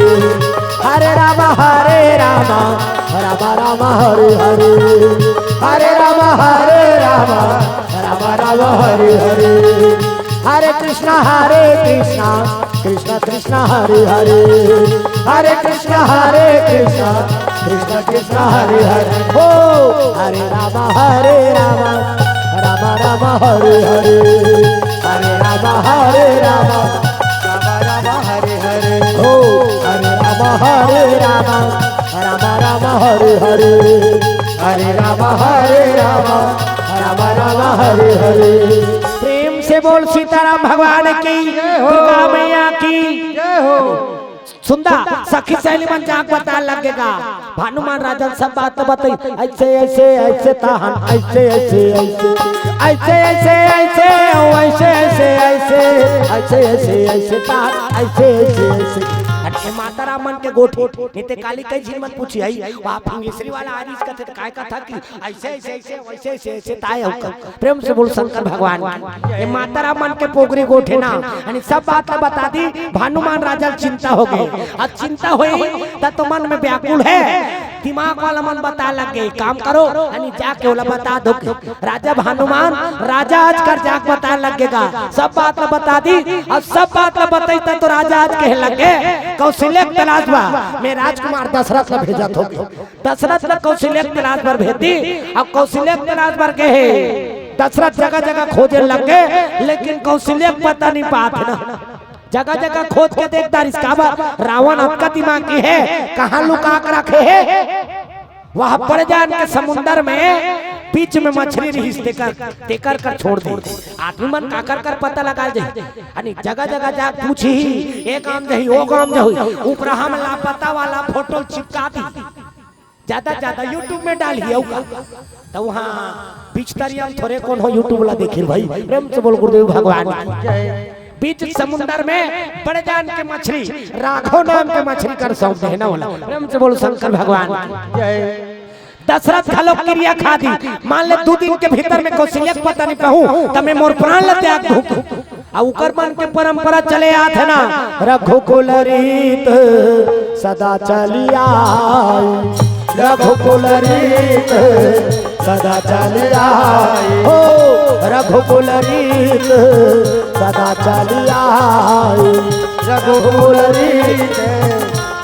हरे रामा रामा रामा हरे हरे हरे रामा रामा रामा हरे हरे हरे कृष्णा कृष्णा कृष्णा हरे हरे हरे कृष्णा कृष्णा कृष्णा हरे हरे हो हरे रामा रामा रामा हरे हरे हरे रामा रामा रामा हरे हरे हो हरे रामा रामा हरे हरे हरे रामा रामा हरे हरे प्रेम से बोल सीताराम भगवान की दुर्गा मैया की जय हो सुंदर सखी सहेली मन जाग बता लगेगा भानुमान राजन सब बात बताई ऐसे ऐसे ऐसे ताहन ऐसे ऐसे ऐसे ऐसे ऐसे ऐसे ऐसे ऐसे ऐसे ऐसे ऐसे ताहन ऐसे ऐसे ऐसे अरे माता रामन के गोठे नेते काली कई झील मत पूछी आई वहां फिंगेश्वरी वाला आरिस का थे काय कथा की ऐसे ऐसे ऐसे वैसे ऐसे ऐसे ताय हो प्रेम से बोल शंकर भगवान ये माता रामन के पोगरी गोठे ना आणि सब बात बता दी भानुमान राजा चिंता हो गई अब चिंता हुई तब तो मन में व्याकुल है दिमाग वाला मन बता लग गए काम करो अनि जाके वाला बता दो राजा भानुमान राजा आज कर जाग बता लगेगा सब बात बता दी अब सब बात बताई तो राजा आज कह लगे कौशल्य तलाश बा मैं राजकुमार दशरथ ला भेजा तो दशरथ ला कौशल्य तलाश पर भेजी अब कौशल्य तलाश पर कहे दशरथ जगह जगह खोजे लगे लेकिन कौशल्य पता नहीं पाते ना जगह जगह खोज के देखता इसका रावण आपका दिमाग की है कहाँ लुका कर रखे है वह पड़ जान के समुंदर में बीच में मछली रिहिस देकर कर छोड़ दे आदमी मन काकर कर पता लगा जाए अनि जगह जगह जा पूछी एक काम जही वो काम जही ऊपर हम लापता वाला फोटो चिपका दी ज्यादा यूट्यूब में डालिए तो वहाँ बीच तरिया थोड़े कौन हो यूट्यूब वाला देखिए भाई प्रेम से बोल गुरुदेव भगवान बीच समुंदर में बड़े जान के मछली राघव नाम के मछली कर सौंप देना वाला प्रेम से बोल शंकर भगवान दशरथ खलो क्रिया खा दी मान ले 2 दिन के भीतर में कौशल्य पता नहीं कहूं तब मैं मोर प्राण ल त्याग दूं आ उकर मन के परंपरा चले आत है ना रघुकुल रीत सदा चलिया रघुकुल रीत सदा चलिया हो रघुकुल रीत सदा चलिया रघुकुल रीत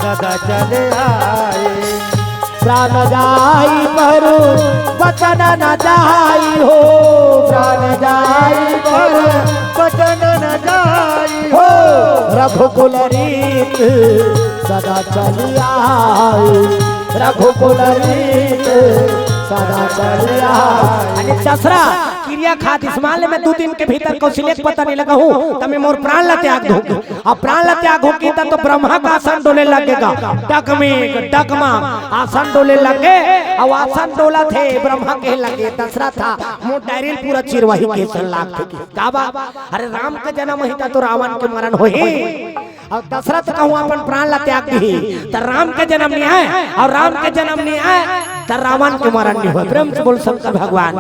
सदा चले आए प्राण जाई पर वचन न जाई हो प्राण जाई पर वचन न जाई हो रघुकुल रीत सदा चलिया रघुकुल रीत सदा चलिया दशरथ क्रिया खात मान ले मैं 2 दिन के भीतर कौशल्य के पता नहीं लगा हूँ तब मैं मोर प्राण ला त्याग दूंगी और प्राण ला त्याग होगी तो ब्रह्मा का आसन डोले लगेगा डगमेग डगमा आसन डोले लगे और आसन डोला थे ब्रह्मा के लगे दशरथ था मुंह डायरिल पूरा चिरवाही के सन लाग थे काबा अरे राम का जन्म ही था तो रावण के मरण होई और दशरथ कहूँ अपन प्राण ला त्याग दी तो राम के जन्म नहीं आए और राम के जन्म नहीं आए तो रावण के मरण नहीं हुए प्रेम से बोल शंकर भगवान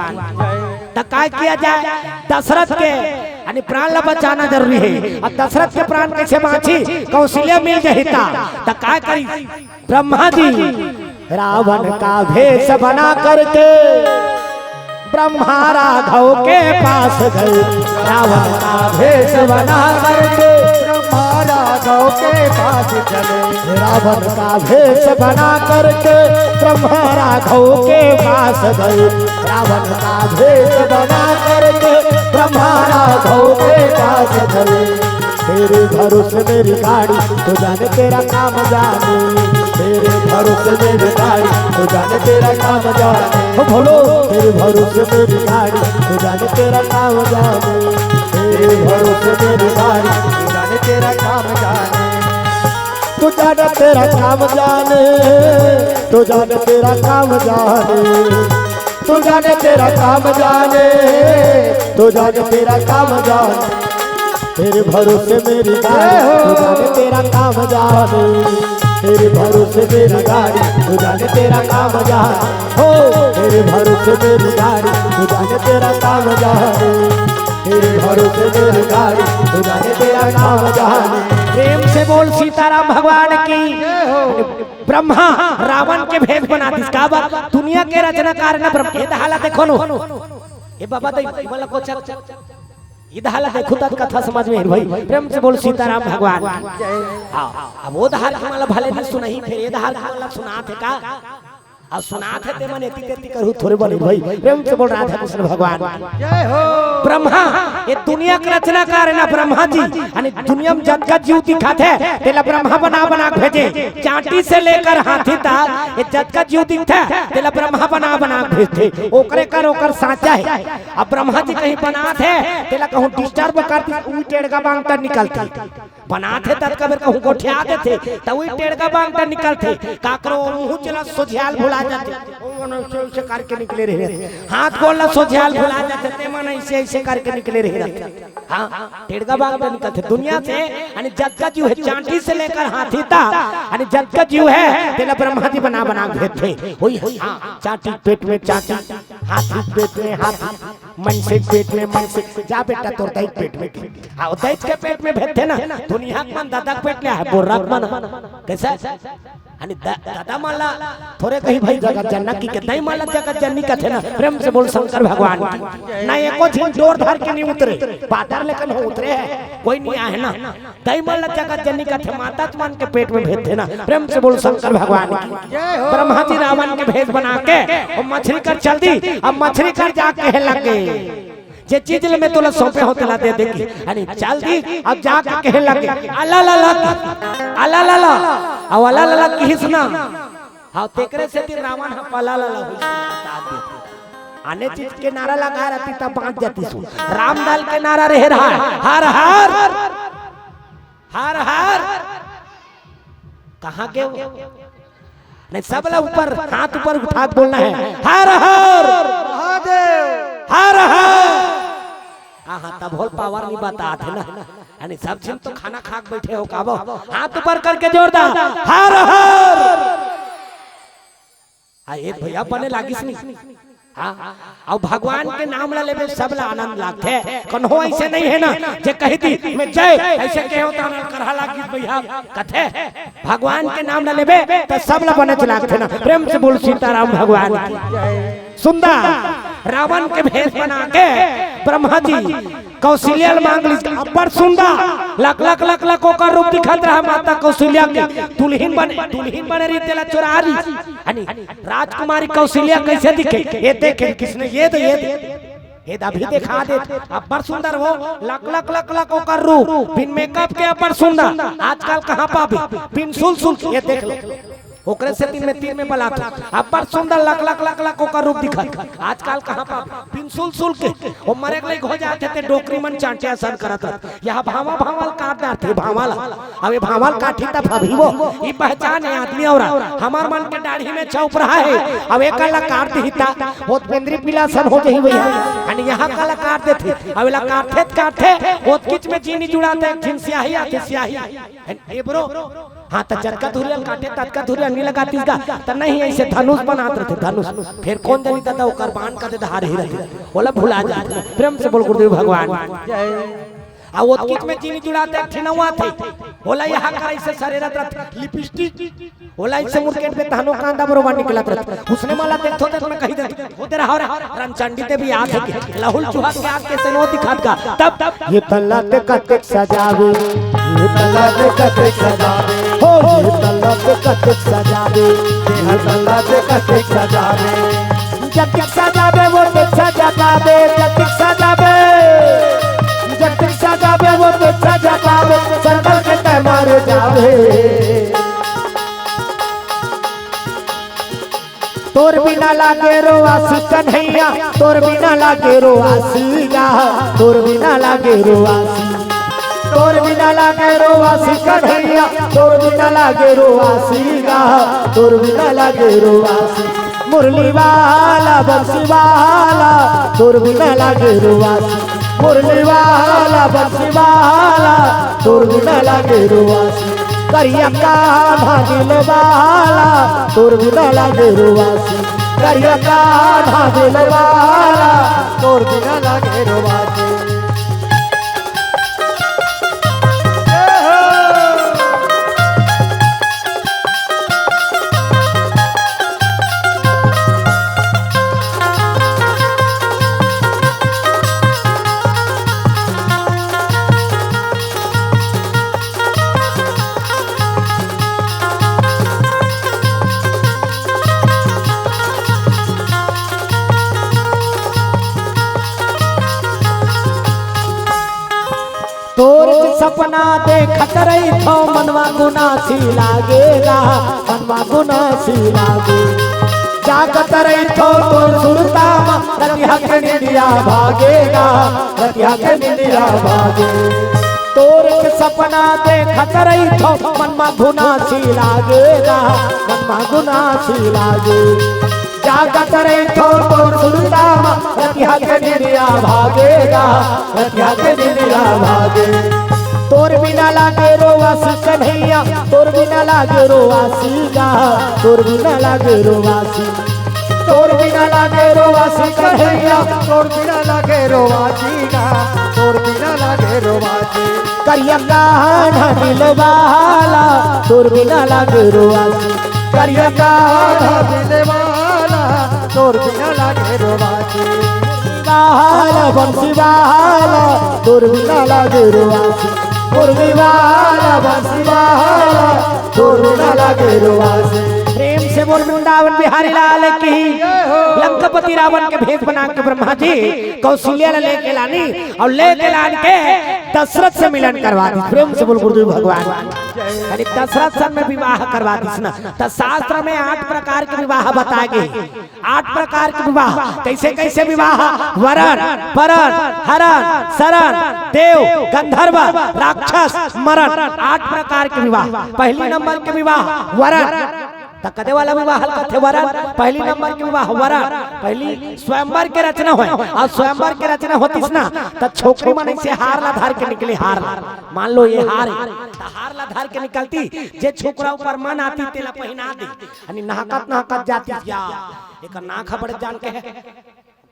तो काय किया जाए दशरथ के यानी प्राण ला बचाना जरूरी है और दशरथ के प्राण कैसे बाँची कौशल्य मिल जहिता तो काय करी ब्रह्मा जी रावण का भेष बना करके ब्रह्मा राघव के पास गए रावण का भेष बना करके ब्रह्मा राघव के पास चले रावण का भेष बना करके ब्रह्मा राघव के पास गए रावण का भेष बना करके ब्रह्मा राघव के पास गए तेरे भरोसे मेरी गाड़ी तो जाने तेरा काम जाने तेरे भरोसे मेरी गाड़ी तो जाने तेरा काम जाने हो बोलो तेरे भरोसे मेरी गाड़ी तो जाने तेरा काम जाने तेरे भरोसे मेरी गाड़ी तू जाने तेरा काम जाने तू जाने तेरा काम जाने तू जाने तेरा काम जाने तू जाने तेरा काम जाने तू जाने तेरा काम जाने तेरे भरोसे मेरी गाड़ी तू जाने तेरा काम जाने तेरे भरोसे मेरी गाड़ी तू जाने तेरा काम जाने हो तेरे भरोसे मेरी गाड़ी तू जाने तेरा काम जाने तेरे भरोसे मेरी गाड़ी तू जाने तेरा काम जाने प्रेम से बोल सीताराम भगवान की ब्रह्मा रावण के भेष बना दी काबा दुनिया के रचनाकार न ब्रह्मा ये हालत देखो नो ये बाबा तो मला को ये हालत देखो तब कथा समझ में भाई प्रेम से बोल सीताराम भगवान हां अब वो हालत मला भले नहीं सुनाई फिर ये हालत मला सुना थे का अब सुना थे मन एती तेती करू थोड़े बोले भाई प्रेम से बोल राधा कृष्ण भगवान जय हो ब्रह्मा ये दुनिया का रचनाकार है ना ब्रह्मा जी यानी दुनिया में जग का जीव दिखाते हैं तेला ब्रह्मा बना बना भेजे चांटी से लेकर हाथी तक ये जग का जीव दिखता है तेला ब्रह्मा बना भेजते ओकरे कर ओकर साचा है अब ब्रह्मा जी कहीं बनाते तेला कहूं डिस्टर्ब करती उई टेढ़गा बांगता निकलती बनाते तब कबर कहूं गोठिया देते त उई टेढ़गा बांगता निकलते काकरो मुंह चला सोझियाल भुला जाते ऐसे करके निकले रहे हाथ बोलना सोझियाल भुला जाते ते मन ऐसे करके निकले रहे हां टेढ़गा बांगता निकलते दुनिया से यानी जग का जीव है चांटी से लेकर हाथी तक यानी जग का जीव है तेला ब्रह्मा जी बना भेजते वही हां चांटी पेट में चांटी हाथी पेट में हाथी मन से पेट में मन से जा बेटा तोर दैत पेट में हां दैत के पेट में भेजते ना दुनिया मन दादा पेट ले है बोर्राक मन कैसा आणि दादा मला थोड़े कहीं भाई जगत जनकी के नहीं मला जगत जननी का थे ना प्रेम से बोल शंकर भगवान ना एको झिन जोर धर के नहीं उतरे पातर लेकिन हो उतरे है कोई नहीं आए ना दई मला जगत जननी का थे माता मान के पेट में भेजते ना प्रेम से बोल शंकर भगवान ब्रह्मा जी रावण के भेष बना के और मछली कर चल दी अब मछली कर जाके लगे जे चीज में तोला सौंपे हो तला दे देगी यानी चल दी अब जाके कहे लगे अला ला ला अला ला ला अब अला ला ला किसना हां तेकरे से दिन रावण हम अला ला ला बता दे आने चीज के नारा लगा रहती तब बांट जाती सु रामदाल के नारा रह रहा है हर हर हर हर कहां के नहीं सब लोग ऊपर हाथ ऊपर उठा बोलना है हर हर महादेव हर हर हाँ तब होल पावर नहीं बताते ना यानी सब चीज तो खाना खा के बैठे हो काबो हाथ ऊपर करके जोरदार हर हर एक भैया बने लागिस नहीं हाँ और भगवान के नाम ला लेबे सब ला आनंद लागते कन्हो ऐसे नहीं है ना जे कहती मैं जय ऐसे कहे होता ना करहा लागिस भैया कथे भगवान के नाम ला लेबे तो सब ला बने लागते ना प्रेम से बोल सीताराम भगवान सुंदर रावण के भेष बना के ब्रह्मा जी कौशल्या मांग ली अपर सुंदर लक लक लक लक ओकर रूप दिखत रहा माता कौशल्या के दुल्हन बने रही तेला चोरारी यानी राजकुमारी कौशल्या कैसे दिखे ये देखे किसने ये तो ये अभी दिखा दे अपर सुंदर हो लक लक लक लक ओकर रूप बिन मेकअप के अपर सुंदर आजकल कहां पाबी बिन सुल सुल ये देख लो ओकरे से तीन में बला था अब बड़ सुंदर लक लक लक लक ओकर रूप दिखा आजकल कहां पा पिंसुल सुल के ओ मरे के हो जाते थे डोकरी मन चांटे सन करत यहां भावल काट थे भावल अब ये भावल काठी त फभीवो ई पहचान है आदमी और हमार मन के दाढ़ी में चौप रहा है अब एक ला काट दिता होत बेंद्री पीला सन हो जही भैया अनि यहां काला काट देथे अब ला काटे होत किच में चीनी जुड़ाते खिन स्याही आते स्याही ए ब्रो हाँ तो चटका धुरिया काटे तटका धुरिया नहीं लगाती का तो नहीं ऐसे धनुष बनाते थे धनुष फिर कौन जनी दादा ओकर बाण का दे धार ही रहती बोला भुला जाते प्रेम से बोल गुरुदेव भगवान आ वो किच में चीनी जुड़ाते ठिनवा थे बोला यहां कर ऐसे शरीर रत लिपस्टिक बोला ऐसे मुर्केट पे तहनो कांदा बरोबर निकलत रत उसने माला देखो तो मैं कही दे होते रहा रामचंडी ते भी आंख के लहुल चुहा के आंख के सनो दिखात का तब ये तलत कटक सजावे ये तलत कटक सजावे हो ये तलत कटक सजावे ये तलत कटक सजावे जब सजावे वो तो सजावे जब सजावे जब सजावे वो तो सजावे संकल के ते मार जावे तोर बिना लागे रोआसी कन्हैया तोर बिना लागे रोआसी गा तोर बिना लागे रोआसी तोर बिना लागे रोआसी कन्हैया तोर बिना लागे रोआसी गा तोर बिना लागे रोआसी मुरली वाला बंसी वाला तोर बिना लागे रोआसी मुरली वाला बंसी वाला तोर बिना लागे रोआसी करिया कान्हा दिल वाला तोर बिना लागे रोआसी करिया कान्हा दिल वाला तोर बिना लागे रोआसी तोर सपना देखत रही थो मनवा गुनासी लागेगा मनवा गुनासी लागे जागत रही थो तोर सुरता रतिया के निंदिया भागेगा रतिया के निंदिया भागे तोर सपना देखत रही थो मनवा गुनासी लागेगा मनवा गुनासी लागे जागत रही थो तोर सुरता रतिया के निंदिया भागेगा रतिया के निंदिया भागे तोर बिना लागे रोआसी कन्हैया तोर बिना लागे रोआसी गा तोर बिना लागे रोआसी तोर बिना लागे रोआसी कन्हैया तोर बिना लागे रोआसी गा तोर बिना लागे रोआसी करिया कान्हा दिल वाला तोर बिना लागे रोआसी करिया कान्हा दिल वाला तोर बिना लागे रोआसी वाला बंसी वाला तोर बिना लागे रोआसी मुरली वाला बंसी वाला तोर बिना लागे रोआसी प्रेम से बोल वृंदावन बिहारी लाल की लंकापति रावण के भेष बना के ब्रह्मा जी कौशल्या लेके लानी और लेके लान के दशरथ से मिलन करवा दी प्रेम से बोल गुरुदेव भगवान यानी दशरथ सन में विवाह करवा दी ना तो शास्त्र में 8 प्रकार के विवाह बताए गए 8 प्रकार के विवाह कैसे कैसे विवाह वरण परन हरण शरण देव गंधर्व राक्षस मरण 8 प्रकार के विवाह पहली नंबर के विवाह वरण कदे वाला विवाह कथे वरण पहली नंबर के विवाह वरण पहली स्वयंवर के रचना है और स्वयंवर के रचना होती ना तो छोकरी मन से हार ला धार के निकले हार मान लो ये हार है तो हार ला धार के निकलती जे छोकरा ऊपर मन आती तेला पहिना दे अनि नाहकत जाती क्या एक नाक बड़ जान के है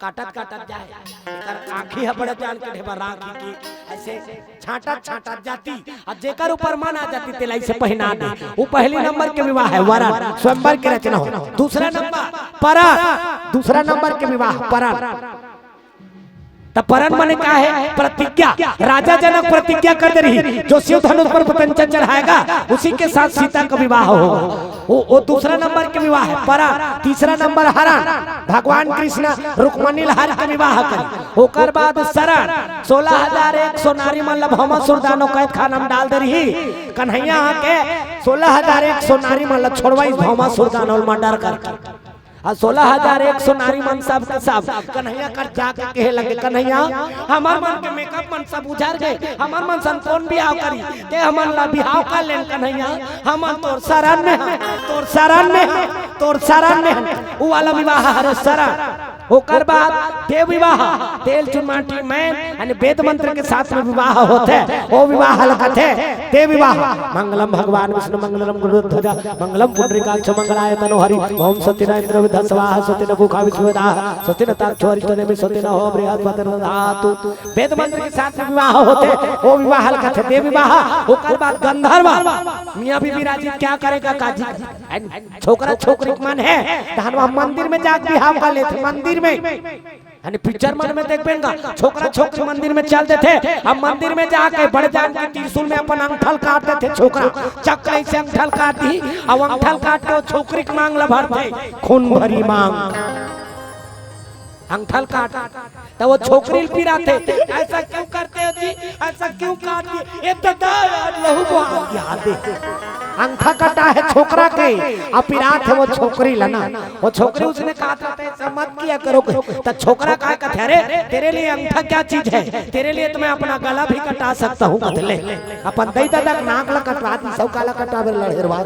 काटत काटत जाए एकर आंखी बड़ जान के ढेबर राखी की ऐसे छाटत जाती और जेकर ऊपर मन आ जाती तेला से पहिना दे वो पहली नंबर के विवाह है वरण स्वयंवर के रचना हो दूसरा नंबर परन दूसरा नंबर के विवाह परन तो परन माने का है प्रतिज्ञा। राजा जनक प्रतिज्ञा करते रही जो शिव धनुष पर पतंजन चढ़ाएगा उसी के साथ सीता का विवाह होगा। वो दूसरा नंबर के विवाह है परन। तीसरा नंबर हरण, भगवान कृष्ण रुक्मणी लहर के विवाह करी। ओकर बाद शरण 16,100 नारी मतलब हम सुरदानो कैद खाना में डाल दे रही कन्हैया के 16,100 नारी मतलब छोड़वाई भौमा सुरदानो मर्डर करके। 16,100 नारी मन सब के सब कन्हैया कर जाके कहे लगे कन्हैया हमार मन के मेकअप मन सब उजार गए, हमार मन संतोन बियाह करी ते हमन ला बियाह कर लेन कन्हैया हमन तोर शरण में है, तोर शरण में है, तोर शरण में है। वो वाला विवाह हरे शरण। ओकर बाद देव विवाह तेल चुनमाटी में यानी वेद मंत्र के साथ में विवाह होते वो विवाह लगते देव विवाह। मंगलम भगवान विष्णु मंगलम गुरुध्वजा मंगलम पुंडरीकाक्ष मंगलाय तनोहरि ओम सत्यन इंद्र विधस्वाहा सत्यन भूखा विश्वदाः सत्यन ताक्षोरितने में सत्यन हो बृहत् पतन धातु। वेद मंत्र के साथ में विवाह होते वो विवाह लगते देव विवाह। ओकर बाद गंधर्व मियां बीबी राजी क्या करेगा काजी छोकरा छोकरी मन है धनवा मंदिर में जाके बिहाव कर लेते मंदिर में यानी पिक्चर मन में देख पेगा छोकरा छोकरी मंदिर में चलते थे। अब मंदिर में जाके बड़े जान के त्रिशूल में अपन अंगठल काटते थे छोकरा चक्कर से अंगठल काट दी अब अंगठल काट के वो छोकरी की मांग ला भरते खून भरी मांग अंगठल काट तो वो छोकरी पिराते ऐसा क्यों करते हो जी ऐसा क्यों काट दिए ये तो लहू बहा याद अंगठा कटा है छोकरा के अपिरात है वो छोकरी लना वो छोकरी उसने कहा था मत किया करो तो छोकरा कहा कहते अरे तेरे लिए अंगठा क्या चीज है तेरे लिए तो मैं अपना गला भी कटा सकता हूँ बदले अपन दई दादा नाक ला कटवा दी सब काला कटावे लहरवार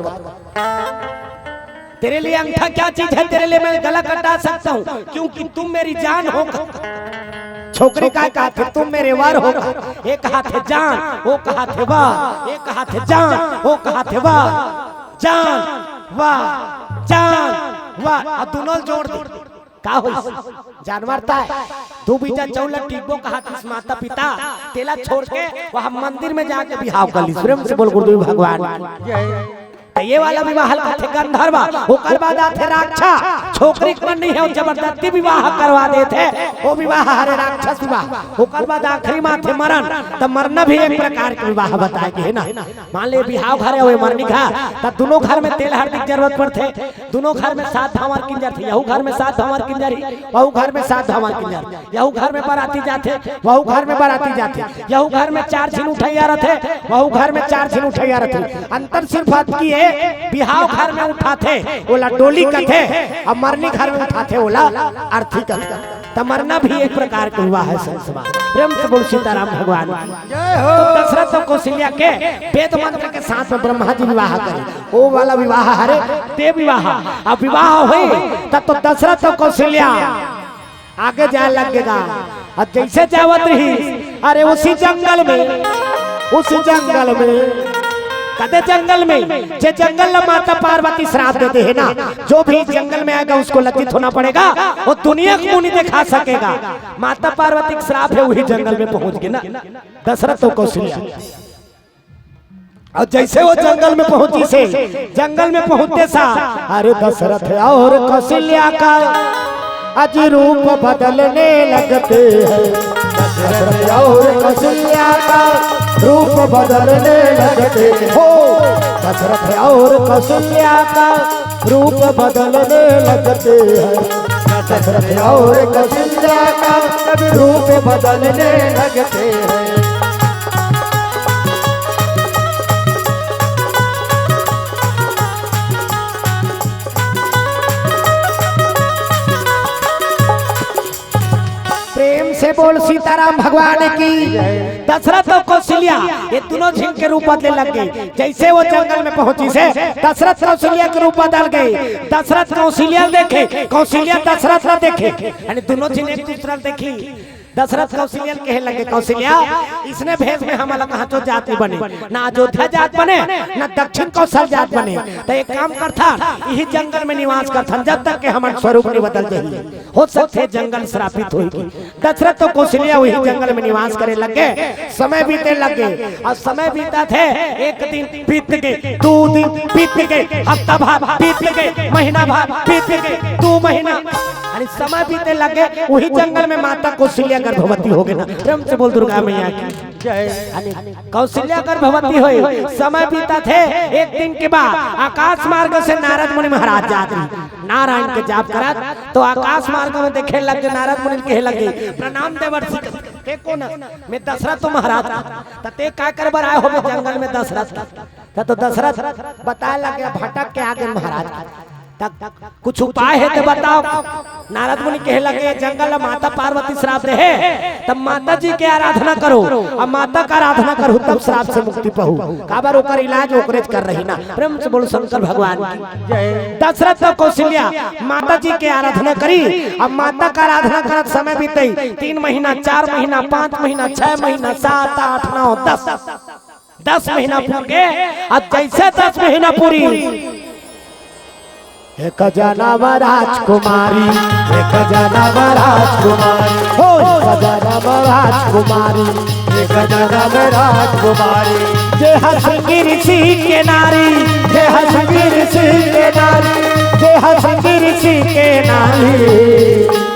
तेरे लिए अंगठा क्या चीज है तेरे लिए मैं गला कटा सकता हूँ क्योंकि तुम मेरी जान हो। छोकरी का कहा थे तुम मेरे वर हो एक हाथ है जान वो कहा थे वाह एक हाथ है जान वो कहा थे वाह जान वाह जान वाह दोनों जोड़ दे का हो जानवर था दो बीजा चौला टिब्बो कहा था माता पिता तेला छोड़ के वहां मंदिर में जाके बिहाव कर ली स्वयं से बोल गुरुदेव भगवान ये वाला विवाह थे गंधर्व। ओकर बाद आते राक्षस छोकरी मन नहीं है जबरदस्ती विवाह करवा देते वो विवाह हरे राक्षस विवाह। ओकर बाद आखिरी में थे मरण तो मरना भी एक प्रकार के विवाह बताएगी है ना। मान ले बिहाव घर हुए मरनी खा तब दोनों घर में तेल हल्दी की जरूरत पड़ते दोनों घर में 7 धामर किंजर थे यहू घर में 7 धामर किंजर वहू घर में 7 धामर किंजर यहू घर में बाराती जाते वहू घर में बाराती जाते यहू घर में 4 झिन उठैया रहते वहू घर में 4 झिन उठैया रहते। अंतर सिर्फ की है बिहाव घर में उठाते ओला डोली कथे और मरनी घर में उठाते ओला अर्थी कथे तो मरना भी एक प्रकार का विवाह है। प्रेम से बोल सीताराम भगवान तो दशरथ और कौशल्या के वेद मंत्र के साथ में ब्रह्मा जी विवाह करे वो वाला विवाह हरे देव विवाह। अब विवाह हुई तब तो दशरथ और कौशल्या आगे जाए लगेगा और जैसे जावत रही अरे उसी जंगल में कदे जंगल में जे जंगल में माता पार्वती श्राप देते हैं ना जो भी जंगल में आएगा उसको लज्जित होना पड़ेगा वो दुनिया को नहीं दिखा सकेगा। माता पार्वती का श्राप है वही जंगल में पहुंच गए ना दशरथ और कौशल्या। और जैसे वो जंगल में पहुंची से जंगल में पहुंचते सा अरे दशरथ और कौशल्या का अज रूप बदलने लगते हैं दशरथ और कौशल्या का रूप बदलने लगते हो दशरथ और कौशल्या का रूप बदलने लगते हैं दशरथ और कौशल्या का रूप बदलने लगते हैं। प्रेम से बोल सीताराम भगवान की। दशरथ और कौशल्या ये दोनों झिन के रूप बदले लग गए जैसे वो जंगल में पहुंची से दशरथ कौशल्या के रूप बदल गए। दशरथ कौशल्या देखे कौशल्या दशरथ न देखे यानी दोनों झिन एक दूसरा देखी। दशरथ कौशल्या कहे लगे कौशल्या इसने भेष में हमारा कहा तो जाति बने ना अयोध्या जात बने ना दक्षिण कौशल जात बने तो एक काम करता यही जंगल में निवास करता जब तक के हमारे स्वरूप नहीं बदल जाए हो सकते जंगल श्रापित होगी। दशरथ तो कौशल्या वही जंगल में निवास करे लगे समय बीते लगे और समय बीता थे एक दिन बीत गए 2 दिन बीत गए हफ्ता भर बीत गए महीना भर बीत गए 2 महीना समय बीते लगे वही जंगल में माता कौशल्या कौशल्या गर्भवती हो गए ना प्रेम से बोल दुर्गा मैया की जय। कौशल्या गर्भवती हुई समय बीता थे। एक दिन के बाद आकाश मार्ग से नारद मुनि महाराज जाते नारायण के जाप करा तो आकाश मार्ग में देखे लगे नारद मुनि कहे लगे प्रणाम देवर्षि के कौन मैं दशरथ तो महाराज तते का कर बर आए हो जंगल में दशरथ तो दशरथ बताए लगे भटक के आगे महाराज तक कुछ उपाय है तो बताओ। नारद मुनि कहे लगे जंगल में माता पार्वती श्राप दे है तब माता जी के आराधना करो और माता का आराधना करो तब श्राप से मुक्ति पाऊ काबर ओकर इलाज ओकरेज कर रही ना प्रेम से बोलो शंकर भगवान की जय। दशरथ और कौशल्या माता जी के आराधना करी अब माता का आराधना करत समय बीते 3 महीना 4 महीना 5 महीना 6 महीना 7 8 9 10 महीना पूर के अब जैसे 10 महीना पूरी एक जनम राजकुमारी एक जनम राजकुमारी हो एक जनम राजकुमारी एक जनम राजकुमारी जय हसंगी ऋषि के नारी जय हसंगी ऋषि के नारी जय हसंगी ऋषि के नारी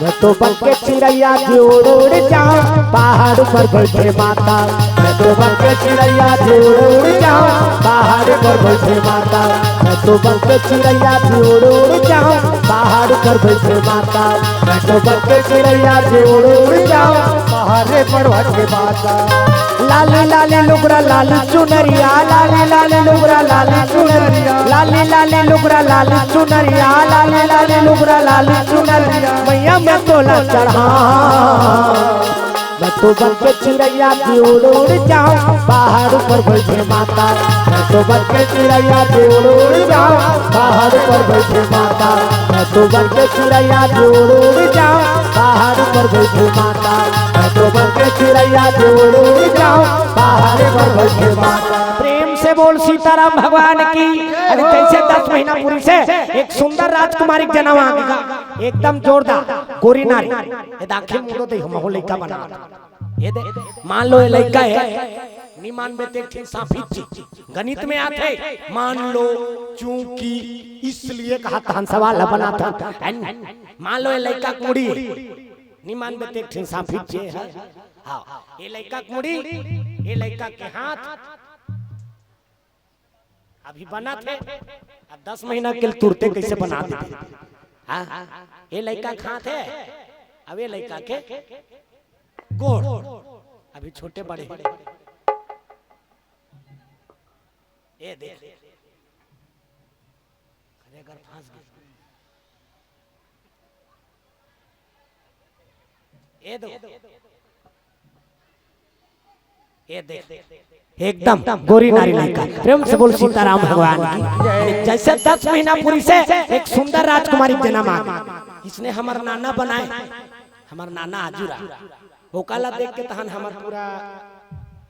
मैं तो बन के चिड़ैया की उड़ उड़ जाऊं पहाड़ पर बैठे माता मैं तो बन के चिड़ैया की उड़ जाऊं पहाड़ पर बैठे माता मैं तो बन के चिड़ैया की उड़ जाऊं पहाड़ पर बैठे माता मैं तो बन के चिड़ैया की उड़ जाऊं पहाड़ पर बैठे माता लाली लाली लुगरा लाली चुनरिया लाली लाली लुगरा लाली चुनरिया लाली लाली लुगरा लाली चुनरिया लाली लाली लुगरा लाली चुनरिया मैया मैं तोला चढ़ा मैं तो बन के चिड़ैया की उड़ उड़ जाऊं पहाड़ पर बैठे माता मैं तो बन के चिड़ैया की उड़ जाऊं पहाड़ पर बैठे माता मैं तो बन के चिड़ैया की उड़ जाऊं पहाड़ पर बैठे माता मैं तो बन के चिड़ैया की उड़ जाऊं पहाड़ पर बैठे माता। प्रेम से बोल सीताराम भगवान की। अरे जैसे 10 महीना पूरी से एक सुंदर राजकुमारी जन्म आ गया एकदम जोरदार गोरी नारी ये दाखिल मुड़ो दे हम हो लइका बना ये दे मान लो ये लइका है निमान में देख साफित जी गणित में आते मान लो चूंकि इसलिए कहा था सवाल बना था मान लो ये लइका कुड़ी निमान में देख साफित जी है हां ये लइका कुड़ी ये लइका के हाथ अभी बना थे अब 10 महीना के तुरते कैसे बना देते हाँ ये लड़का कहाँ थे अब ये लड़का के गोड़ अभी छोटे बड़े ये देख अगर फंस गए ये दो ये देख एकदम गोरी नारी लड़का प्रेम से बोल सीताराम भगवान की। जैसे 10 महीना पूरी से एक सुंदर राजकुमारी जन्म आ गई इसने हमार नाना बनाए हमार नाना आजूरा ओकाला देख के तहन हमार पूरा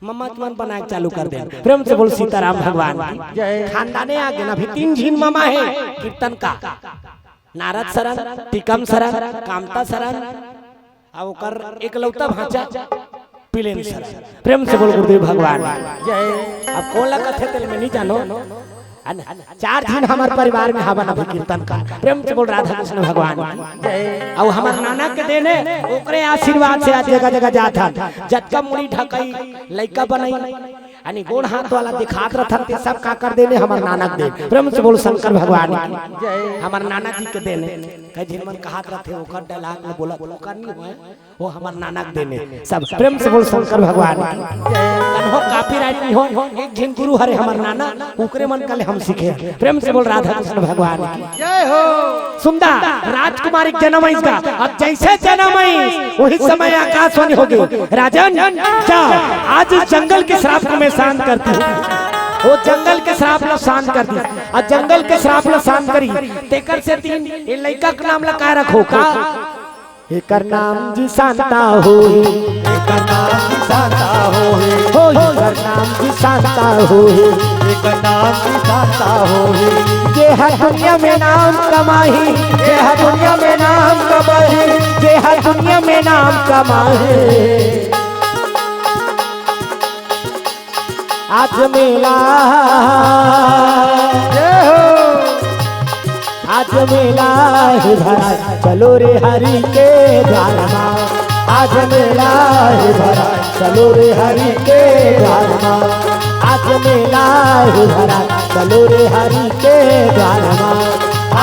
मम्मत मन बनाए चालू कर दे प्रेम से बोल सीताराम भगवान की। खानदाने आ गए अभी 3 झीन मामा है कीर्तन का नारद सरन टिकम सरन कामता सरन और ओकर एकलौता भांचा पिलेन सरन प्रेम से बोल गुरुदेव भगवान जय। अब कौन लगा थे तेल में नहीं जानो 4 दिन हमारे परिवार में हवन अभी कीर्तन का प्रेम से बोल राधा कृष्ण भगवान जय। और हमारे नाना के देने ओकरे आशीर्वाद से आज जगह जगह जाता जटका मुड़ी ढकई लइका बनई यानी गोड़ हाथ वाला दिखात रहता ते सब का कर देने हमार नानक दे प्रेम से बोल शंकर भगवान जय। हमार नाना जी के देने कई जिन मन कहात रहते ओकर डायलॉग में बोला ओकर नहीं हुआ वो हमार नानक देने सब प्रेम से बोल शंकर भगवान जय। हो कॉपीराइट नहीं हो एक जिन गुरु हरे हमार नाना ओकरे मन कले हम सीखे प्रेम से बोल राधा कृष्ण भगवान जय हो। सुंदर राजकुमारी जन्म इसका अब जैसे जन्म वही समय आकाशवाणी हो गई राजन जा आज जंगल के श्राप को मैं शांत करती हूँ वो जंगल के श्राप लो शांत कर दी और जंगल के श्राप लो शांत करी तेकर से 3 ये लड़का का नाम लगा रखो का एकर नाम जी शांता होए एकर नाम जी शांता होए हो एकर नाम जी शांता होए एकर नाम जी शांता होए ये हर दुनिया में नाम कमाही ये हर दुनिया में नाम कमाही ये हर दुनिया में नाम कमाही आज मेला आज मेला है भरा चलो रे हरि के द्वार माँ आज मेला है भरा चलो रे हरि के द्वार माँ आज मेला है भरा चलो रे हरि के द्वार माँ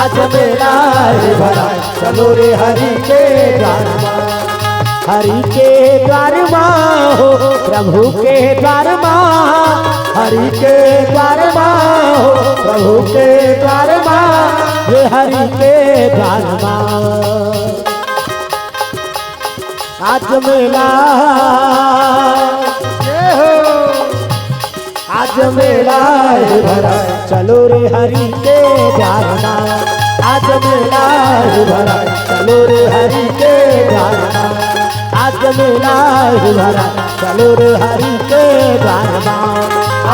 आज मेला है भरा चलो रे हरि के द्वार माँ हरि के द्वार माँ हो प्रभु के द्वार माँ हरि के द्वार माँ हो प्रभु के द्वार माँ ये हरि के द्वार माँ आज मेला आज मेला है भरा चलो रे हरि के द्वार माँ आज मेला है भरा चलो रे हरि के द्वार माँ आज मेला है भरा चलो रे हरि के द्वार माँ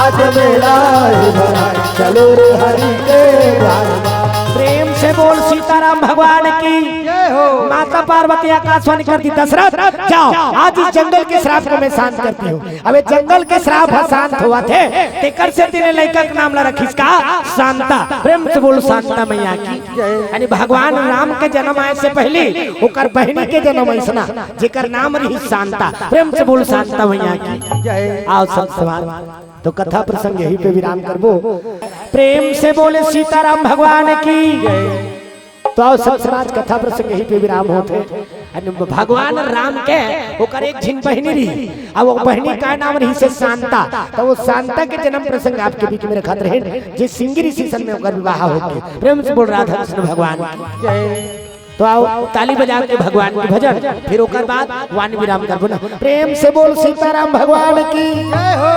आज मेला है भरा चलो रे हरि के द्वार माँ प्रेम से बोल सीताराम भगवान की जय हो। माता पार्वती आकाशवाणी करती दशरथ जाओ आज इस जंगल के श्राप को मैं शांत करती हूँ। अबे जंगल के श्राप शांत हुआ थे तेकर से तेरे लड़का का नाम ला रखिस का शांता। प्रेम से बोल शांता मैया की यानी भगवान राम के जन्म आए से पहले ओकर बहनी के जन्म ऐसना जेकर नाम रही शांता। प्रेम से बोल शांता मैया की। आओ सब सवाल तो कथा प्रसंग यही पे विराम करबो। प्रेम से बोले सीताराम भगवान की। तो आओ सब समाज कथा प्रसंग यही पे विराम होते। भगवान राम के ओकर एक झिन बहनी रही अब वो बहनी का नाम रही से शांता। तो वो शांता के जन्म प्रसंग आपके बीच में रखत रहे जे सिंगरी सीजन में ओकर विवाह होके। प्रेम से बोल राधा कृष्ण भगवान तो आओ ताली बजा के भगवान के भजन फिर ओकर बाद वाणी विराम करबो ना। प्रेम से बोल सीताराम भगवान की जय हो।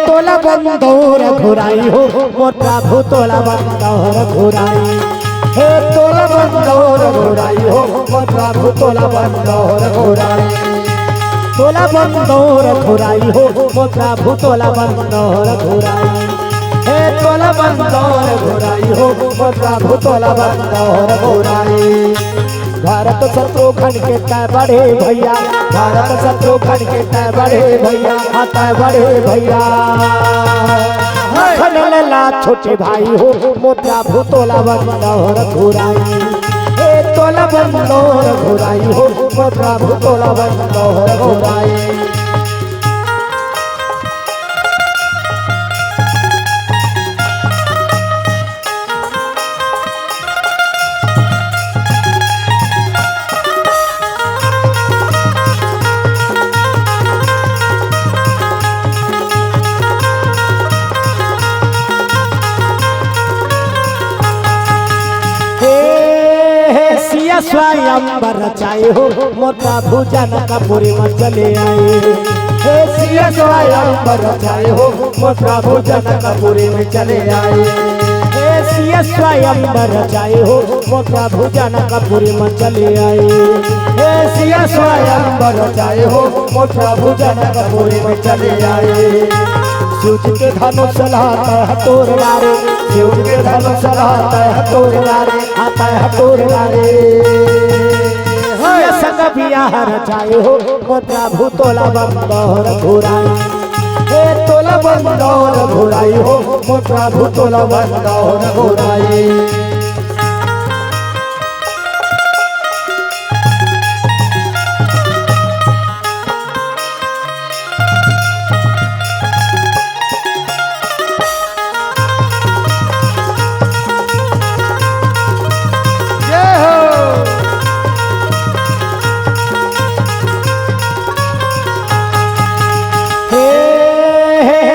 तोला बंदोर घुराई हो मोर प्रभु तोला बंदोर घुराई हे तोला बंदोर घुराई हो मोर प्रभु तोला बंदोर घुराई तोला बंदोर घुराई हो मोर प्रभु तोला बंदोर घुराई हे तोला बंदोर घुराई हो मोर प्रभु तोला बंदोर घुराई। भारत शत्रुघ्न के तय बड़े भैया भारत शत्रुघ्न के तय बड़े भैया तय बड़े भैया लला छोटे भाई हो मोटा भूतोला बंदोर घुराई हे तोला बंदोर घुराई हो मोटा भूतोला बंदोर घुराई। स्वयंवर रचाए हो मोटा भुजन कपूरी में चले आए हे सिया स्वयंवर रचाए हो मोटा भुजन कपूरी में चले आए हे सिया स्वयंवर रचाए हो मोटा भुजन कपूरी में चले आए हे सिया स्वयंवर रचाए हो मोटा भुजन कपूरी में चले आए। सूच के धनुष लाता है तोर लारे सूच के धनुष लाता है तोर लारे आता है तोर लारे संग बियाह रचाए हो मोटा भूतोला बंदोर घुराई हे तोला बंदोर घुराई हो मोटा भूतोला बंदोर घुराई।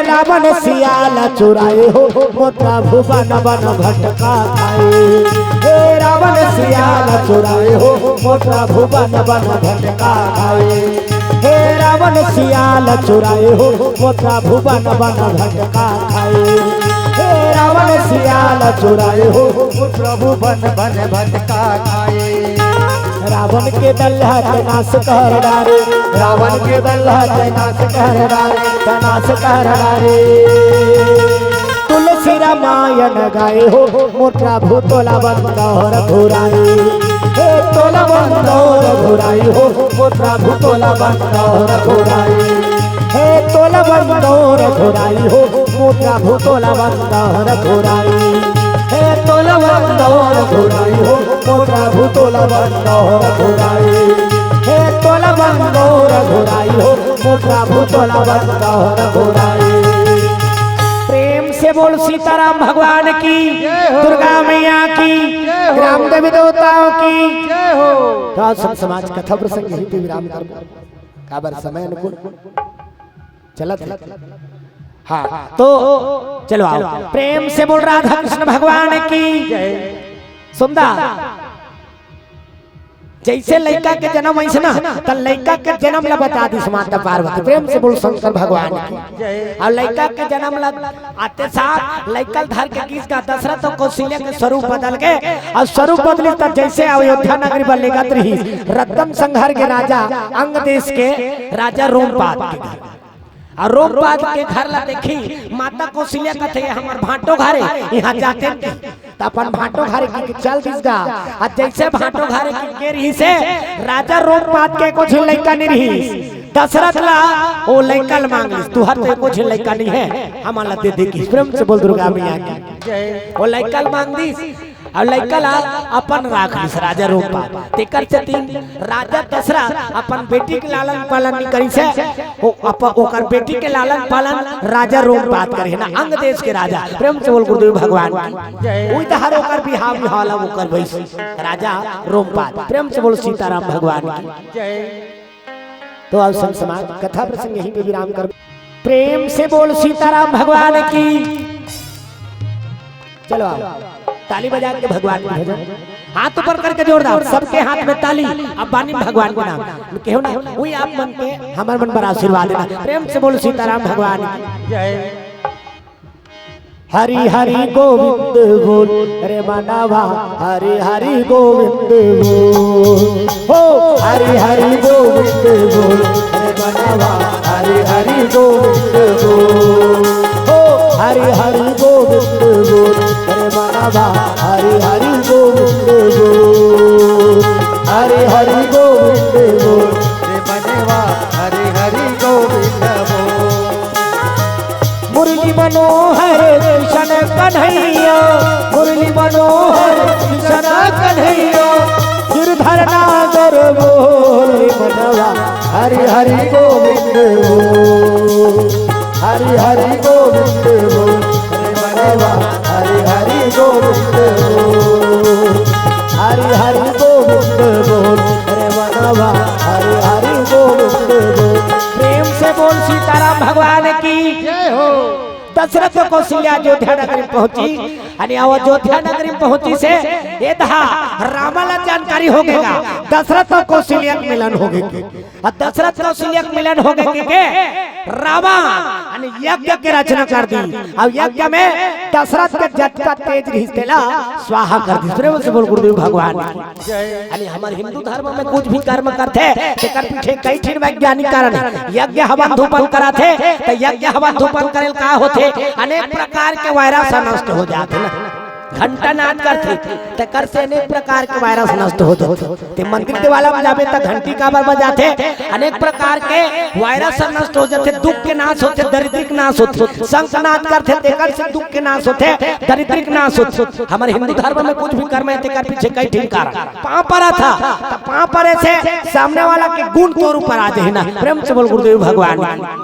रावण सियाल चुराए हो मोटा भुवन बन भटका खाए हे रावण सियाल चुराए हो मोटा भुवन बन भटका खाए हे रावण सियाल चुराए हो मोटा भुवन बन भटका खाए हे रावण सियाल चुराए हो प्रभु बन बन भटका खाए। रावण के दल्हा नाश कर डारे, रावण के दल्हा नाश कर डारे, नाश कर डारे। तुलसी रामायण गाए हो मोटा भूतोला बंदर घुराई, हे तोला बंदर घुराई हो मोटा भूतोला बंदर घुराई, हे तोला बंदर घुराई हो मोटा भूतोला बंदर घुराई, हे तोला बंदर घुराई हो मोटा भूतोला बंदर घुराई, हे तोला बंदर घुराई हो मोटा भूतोला बंदर घुराई। प्रेम से बोल सीताराम भगवान की, दुर्गा मैया की, राम देवी देवताओं की जय हो। तो सब समाज कथा प्रसंग यहीं पे विराम कर काबर समय अनुकूल चलत है। हाँ तो चलो आओ प्रेम से बोल राधा कृष्ण भगवान की सुंदर। जैसे लड़का के जन्म ऐसे ना तो लड़का के जन्म ला बता दी माता पार्वती, प्रेम से बोल शंकर भगवान की। और लड़का के जन्म ला आते साथ लड़का धर के किस का दशरथ और कौशल्या के स्वरूप बदल के और स्वरूप बदली तब जैसे अयोध्या नगरी बल्लेगा रही रत्तम संहार के राजा अंग देश के राजा रोमपाद के घर और रोमपाद के घर ला देखी माता कौशल्या कहते हमार भाटो घरे यहाँ जाते तो अपन भाटो घरे की चल दिसगा और जैसे भाटो घरे की के रही से राजा रोमपाद के कुछ लड़का नहीं रही दशरथ ला वो लड़का मांग ली तू हर कुछ लड़का नहीं है हमारा दे दे की प्रेम से बोल दुर्गा मैया की। वो लड़का मांग दी और लड़का ला अपन राख ली राजा रोमपाद तेकर से तीन राजा दशरथ अपन बेटी के लालन पालन नहीं करी से ओकर बेटी के लालन पालन राजा रोमपाद करे ना अंग देश के राजा। प्रेम से बोल गुरुदेव भगवान की ओई तहर ओकर बिहाव बिहाला ओकर वैसे राजा रोमपाद। प्रेम से बोल सीताराम भगवान की। तो अब सब समाज कथा प्रसंग यहीं पे विराम कर प्रेम से बोल सीताराम भगवान की। चलो आओ ताली बजा के भगवान को भजन हाथ ऊपर करके जोड़ दो सबके हाथ में ताली। अब बानी भगवान को नाम कहो ना वही आप मन के हमारे मन पर आशीर्वाद देना। प्रेम से बोल सीताराम भगवान की जय। हरि हरि गोविंद बोल रे मनावा हरि हरि गोविंद बोल हो हरि हरि गोविंद बोल रे मनावा हरि हरि गोविंद बोल हो हरि हरि गोविंद बोल रे मनावा हरि हरि गोविंद बोल हरि हरि गोविंद बोल रे मनेवा हरि हरि गोविंद बोल। मुरली मनोहर कृष्ण कन्हैया मुरली मनोहर कृष्ण कन्हैया गिरधर नागर बोल मनवा हरि हरि गोविंद बोल हरि हरि गोविंद बोल मनवा हरि हरि गोविंद बोल हरि हरि गोविंद बोल मनवा हरि हरि गोविंद बोल। प्रेम से बोल सीताराम भगवान की जय हो। दशरथ कौशल्या अयोध्या नगरी पहुंची आणि अयोध्या नगरी पहुंची से ये था रामाला जानकारी हो गएगा दशरथ और कौशल्या का मिलन हो गए और दशरथ कौशल्या का मिलन हो गए के रामा आणि यज्ञ की रचना कर दी और यज्ञ में दशरथ के जटका तेज रिश्तेला स्वाहा कर दी। प्रेम से बोल गुरुदेव भगवान जय। आणि हमारे हिंदू धर्म में कुछ भी कर्म करते तेकर पीछे कई ठिन वैज्ञानिक कारण यज्ञ हवन धूपन कराते तो यज्ञ हवन धूपन करेल का होते अनेक प्रकार के वायरस नष्ट हो जाते ना घंटा नाद करते ते कर से अनेक प्रकार के वायरस नष्ट हो जाते ते मंदिर के वाला बजावे त घंटी काबर बजाते अनेक प्रकार के वायरस नष्ट हो जाते दुख के नाश होते दरिद्र नाश होते शंख नाद करते ते कर से दुख के नाश होते दरिद्र नाश होते। हमारे हिंदू धर्म में कुछ भी कर्म है ते कर पीछे कई ठीक कारण पापरा था तो पापरे से सामने वाला के गुण तोर ऊपर आ जाए ना। प्रेम से बोल गुरुदेव भगवान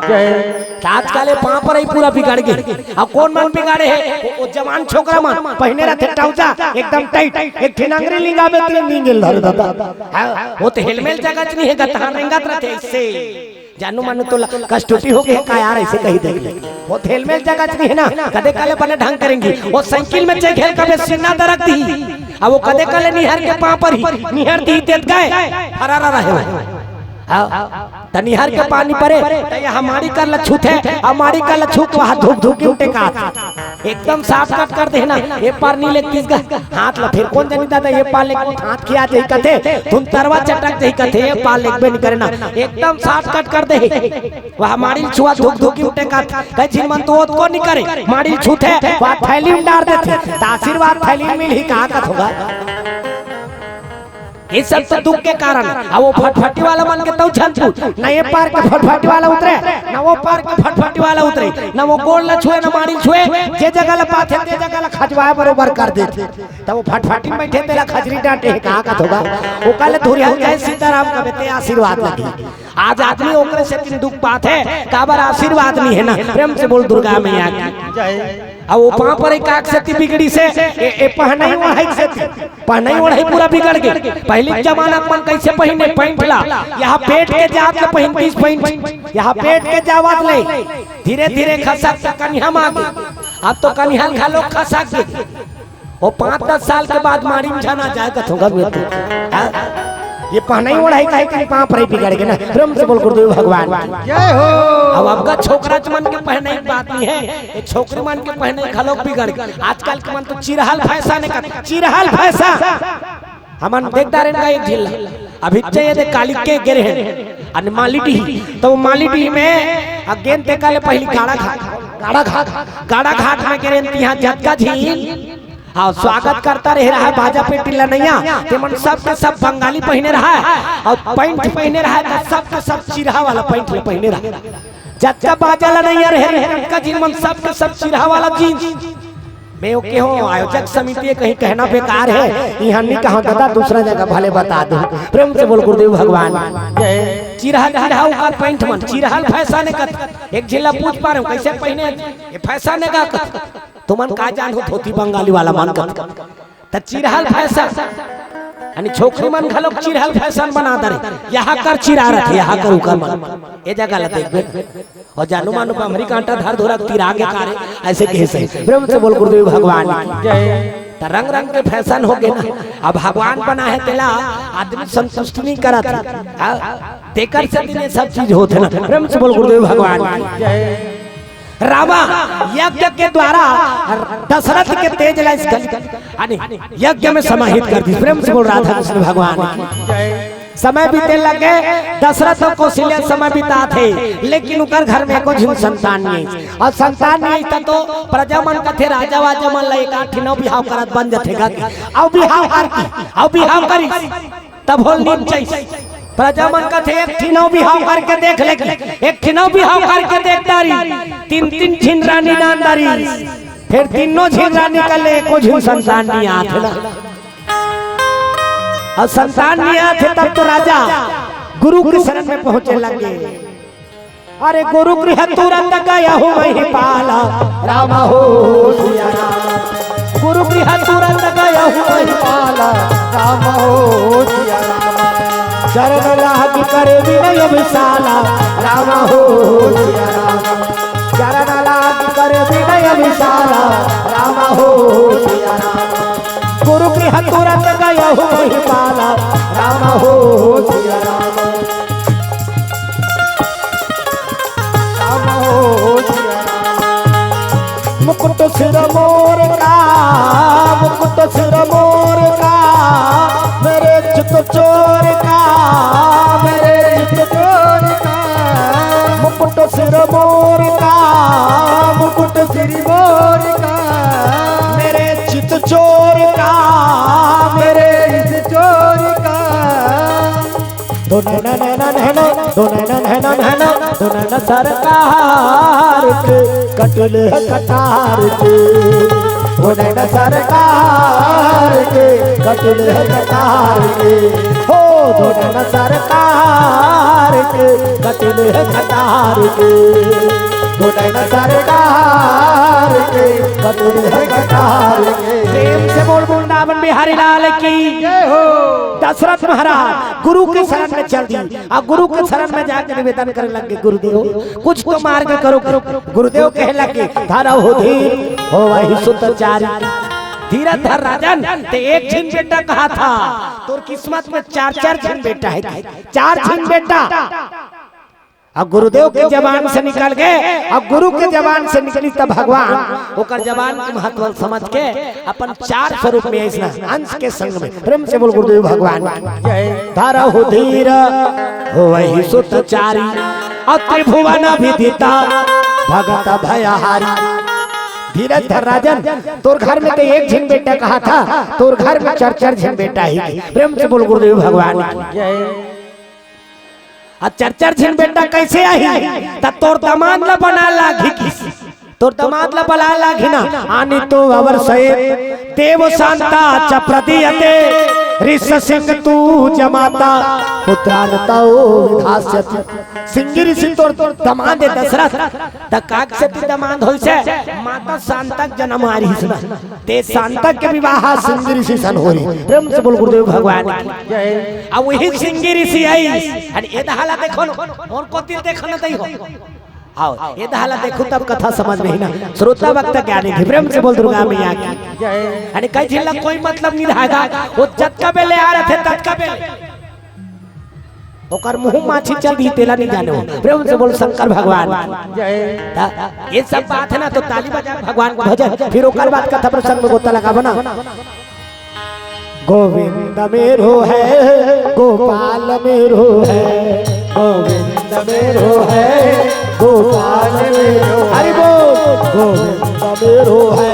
जय। आजकल पापरा ही पूरा बिगाड़ गए अब कौन मन बिगाड़े है वो जवान छोकरा मन पहने रहते ट्राउजा एकदम टाइट एक ठिनंगरी लिंगावे ते नींगल धर दादा वो तो हेलमेट जगह नहीं है गता रेंगत रहते इससे जानू मानू तो कष्टोटी हो गए का यार ऐसे कहीं देख ले वो हेलमेट जगह नहीं है ना कदे काले बने ढंग करेंगे वो साइकिल में चल खेल कबे सीना दरक दी अब वो कदे काले निहर के पांव पर ही निहर दी देत गए हरारा रहे तनिहर के पानी परे तो ये हमारी कर लछूत है हमारी कर लछूत वहां धूप धूप के उठे का एकदम साफ कट कर देना ये पार नहीं ले किस हाथ ला फिर कौन जानी दादा ये पार ले हाथ खिया दे कथे तुम तरवा चटक दे कथे ये पार लेबे नहीं करना एकदम साफ कट कर दे वह माड़ी छुआ धुक धुकी उठे का कह जिन मन तो को नहीं करे माड़ी छूटे वह थैली में डाल देते तो आशीर्वाद थैली में मिल ही कहां का होगा ये सब तो दुख के कारण अब वो फटफटी वाला मन के तो छंतू ना ये पार के फटफटी वाला उतरे ना वो पार के फटफटी वाला उतरे ना वो गोल न छुए ना मारी छुए जे जगह ला पाथे ते जगह ला खजवाए बरोबर कर देते तब वो फटफटी में बैठे तेरा खजरी डांटे कहां का होगा वो काले धुरिया जय सीताराम का बेटे आशीर्वाद लगी आज आदमी ओकरे से तीन दुख पात है काबर आशीर्वाद नहीं है ना प्रेम से बोल दुर्गा मैया की अब वो पां पर एक आंख से बिगड़ी से ए पहनाई ओढ़ाई से पहनाई ओढ़ाई पूरा बिगड़ गई पहले जमाना मन कैसे पहने पैंटला यहाँ पेट के जात के पहन 30 पैंट यहाँ पेट के जावत ले धीरे धीरे खसक से कन्या मांगे अब तो कन्या खा लोग खसक के वो 5-10 साल के बाद मारी में जाना जाएगा तो ये पहनाई ओढ़ाई काहे के पां पर बिगड़ गए ना प्रेम से बोल गुरुदेव भगवान जय हो। अब आपका छोकरा मन के पहने की बात नहीं है ये छोकरी मन के पहने खलोक बिगड़ गए आजकल के मन तो चिरहल फैशन का चिरहल फैशन हमन देखता रहना एक झिल अभी चाहिए दे काली के गिरे हैं अन मालीडी तो मालीडी में अगेन ते काले पहली गाड़ा घाट में गिरे यहां झटका झील हाँ स्वागत करता रह रहा है बाजा पे टिल्ला नैया ते मन सब के सब बंगाली पहने रहा है और पैंट पहने रहा है सब के सब चिरहा वाला पैंट पहने रहा है जत्ता बाजा ला नैया रहे का जीन मन सब के सब चिरहा वाला जीन्स मैं ओके हूँ आयोजक समिति कहीं कहना बेकार है यहाँ नहीं कहा दादा दूसरा जगह भले बता दो प्रेम से बोल गुरुदेव भगवान चिरहल चिरहा ऊपर पैंट मन चिरहल फैशन का एक जिला पूछ पा रहे कैसे पहने ये फैशन का तुमन का जान हो धोती बंगाली वाला मन का त चिरहल फैशन यानी छोकरी मन घलोक चिरहल फैशन बना दे यहाँ कर चिरा रहे यहाँ कर उकर मन ए जगह ला देखबे और जानू मानू हमरी कांटा धर धोरा तिरागे कारे ऐसे कैसे प्रेम से बोल गुरुदेव भगवान जय रंग रंग के फैशन हो गए ना अब भगवान बना है तेला आदमी संतुष्ट नहीं करा था देकर से दिन सब चीज होते ना प्रेम से बोल गुरुदेव भगवान जय रामा यज्ञ के द्वारा दशरथ के तेज ला यज्ञ में समाहित कर दी प्रेम से बोल राधा कृष्ण भगवान समय बीते लगे दशरथ और कौशल्या समय बिता थे लेकिन उनकर घर में कुछ संतान नहीं और संतान नहीं था तो प्रजा मन कथे राजा वाजा मन ला एक आठ नौ बिहाव करत बन जथेगा अब बिहाव कर की अब बिहाव करी तब होल नीम चाहिए प्रजा मन कथे एक ठिनौ बिहाव करके देख ले एक ठिनौ बिहाव करके देख दारी तीन तीन झिन रानी नांदारी फिर तीनों झिन रानी का ले को झिन संतान नहीं आथे ना और संतान नहीं आथे तब तो राजा गुरु के शरण में पहुंचे लगे अरे गुरु गृह तुरंत गया हूँ वही पाला राम हो सिया राम गुरु गृह तुरंत गया हूँ वही पाला राम हो सिया राम चरण लाग करे विनय विशाला राम हो सिया राम चरण लाग करे विनय विशाला राम हो सिया राम गुरु गृह तुरंत गया हूँ वही पाला राम हो सिया राम राम हो सिया राम मुकुट सिर मोर का मुकुट सिर मोर का मेरे चित चोर का मेरे चित चोर का मुकुट सिर मोर का मुकुट सिर मोर का मेरे चित चोर का मेरे चित चोर का दोनों सरकार के कटल कटार के दोनों सरकार के कटल कटार के हो दोनों सरकार के कटल कटार के दोनों सरकार के कटल कटार के प्रेम से बोल वृंदावन बिहारी लाल की जय हो। दशरथ महाराज गुरु के शरण में चल दी अब गुरु के शरण में जाकर निवेदन करने लगे गुरुदेव कुछ तो मार्ग करो गुरुदेव कहे लगे धरो हो धीर हो वही सुतचारी धीरज धर राजन ते एक झिन बेटा कहा था तोर किस्मत में 4-4 झिन बेटा है 4 झिन बेटा अब गुरुदेव के जबान से निकल गए, अब गुरु के जबान से निकली तब भगवान ओकर जबान के महत्व समझ के अपन 4 स्वरूप में ऐसा अंश के संग में प्रेम से बोल गुरुदेव भगवान धारा हो धीर हो वही सुतचारी और त्रिभुवन विदिता भगत भयहारी। धीरज धर राजन, तोर घर में तो एक झिन बेटा कहा था, तोर घर में 4 झिन बेटा ही। प्रेम से बोल गुरुदेव भगवान। 4 झिन बेटा कैसे आई? तब तोर दमाद ला बना लागी किसी, तोर दमाद ला बना लागी ना आनी तो अवर सये देव शांता च प्रदीयते ऋष सिंह तू जमाता पुत्रानता विधास्यति। सिंह ऋषि तोर दमाद दशरथ त काक से ती दमाद होई से माता शांतक जन्म आ रही सुना ते शांतक के विवाह सिंह ऋषि सन हो रही। प्रेम से बोल गुरुदेव भगवान। अब वही सिंह ऋषि आई और ये दहाला देखो और को दिल देखो न दई हो आओ ये दहाला देखो तब कथा समझ में ही ना श्रोता वक्त ज्ञानी थी। प्रेम से बोल दुर्गा मैया की। अरे कई झिल्ला कोई मतलब नहीं रहेगा, वो चटका बेले आ रहे थे तटका बेले ओकर मुंह माछी चल दी तेला नहीं जाने हो। प्रेम से बोल शंकर भगवान। ये सब बात है ना तो ताली बजा भगवान को भजन, फिर ओकर बात कथा प्रसंग में गोता लगा बना। गोविंद मेरो है गोपाल मेरो है, गोविंद मेरो है गोपाल मेरो। हरि बोल। गोविंद मेरो है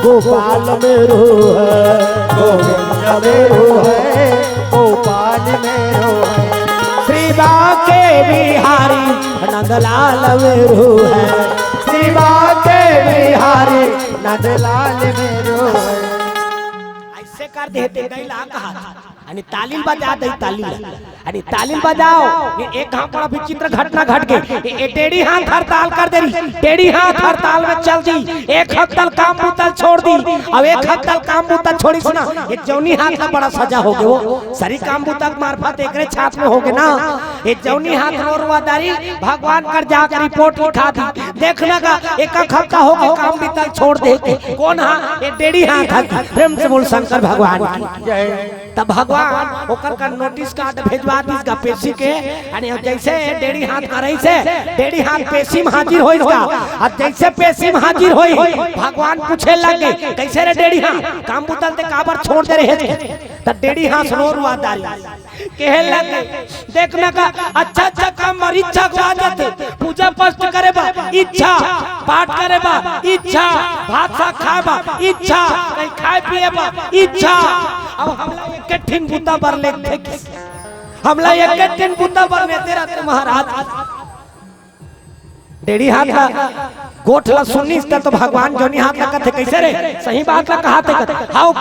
गोपाल मेरो है, गोविंद मेरो है गोपाल मेरो है। श्री बाके बिहारी नंदलाल मेरो है, श्री बाके बिहारी नंदलाल मेरो है। ऐसे कर देते गैला कहा आणि तालील बजा दई तालील आणि तालील बजाओ। एक हाथ बड़ा विचित्र घटना घट गई। टेढ़ी हाथ हड़ताल कर दे रही, टेढ़ी हाथ हड़ताल में चल दी, एक हड़ताल काम बुतल छोड़ दी। अब एक हड़ताल काम बुतल छोड़ी सुना ये जौनी हाथ का बड़ा सजा हो गया। वो सरी काम बुतल मार्फत एकरे छाप में हो गए ना ये जौनी हाथ रोरवादारी भगवान कर जाकर रिपोर्ट लिखा दी। देखना का एक हफ्ता हो गया काम बुतल छोड़ दे कौन हां ये टेढ़ी हाथ। प्रेम से बोल शंकर भगवान की। तब भगवान ओकर का नोटिस कार्ड भेजवा दी इसका पेशी के आणि जैसे टेढ़ी हाथ करई से टेढ़ी हाथ पेशी में हाजिर होई इसका। अब जैसे पेशी में हाजिर होई भगवान पूछे लगे कैसे रे टेढ़ी हाथ काम बुतल ते काबर छोड़ दे रहे थे। त टेढ़ी हाथ रोरवादारी कहे लगे देखना का अच्छा अच्छा काम मर इच्छा को आ जाते पूजा पाठ करे बा इच्छा, पाठ करे बा इच्छा, भात सा खाए बा इच्छा, कहीं खाए पिए बा इच्छा। अब हमला एक ठिन बूता बर ले थे, हमला एक ठिन बूता बर ने तेरा ते महाराज टेढ़ी हाथ का गोठला सुनिस तो भगवान जोनी हाथ का कथे कैसे रे सही बात ला कहा थे हाउ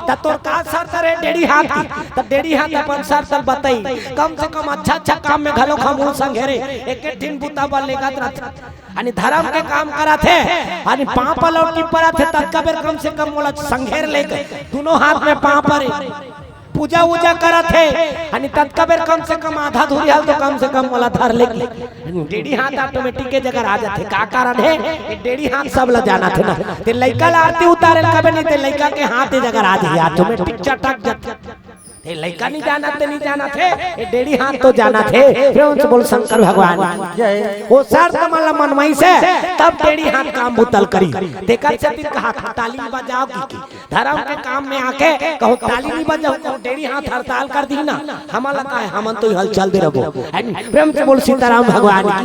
त तोर का सर रे टेढ़ी हाथ की त टेढ़ी हाथ अपन सर तल बताई कम से कम अच्छा अच्छा काम में घलो खमू संघेरे एक दिन बुता बल लेगत रहत आणि धर्म के काम करा थे आणि पांव पर लौटी पड़ा थे तत्का बेर कम से कम मोला संघेर लेके दोनों हाथ में पांव पर पूजा वूजा करा थे आणि तत्का बेर कम से कम आधा धूरी हाल तो कम से कम मोला धर ले टेढ़ी हाथ ऑटोमेटिक के जगह आ जाते। का कारण है ये टेढ़ी हाथ सब ला जाना थे ना ते लइका ला आरती उतारे कबे नहीं ते लइका के हाथ जगह आ जाए ऑटोमेटिक चटक जाते। ये लइका नहीं जाना थे ये टेढ़ी हाथ तो जाना थे। प्रेम से बोल शंकर भगवान। वो सर तमला मनमई से तब टेढ़ी हाथ काम बुतल करी देखा से दिन कहा ताली बजाओ की धर्म के काम में आके कहो ताली नहीं बजाओ कहो टेढ़ी हाथ हड़ताल कर दी ना हमारा का है हमन तो हलचल दे रहो। प्रेम से बोल सीताराम भगवान की।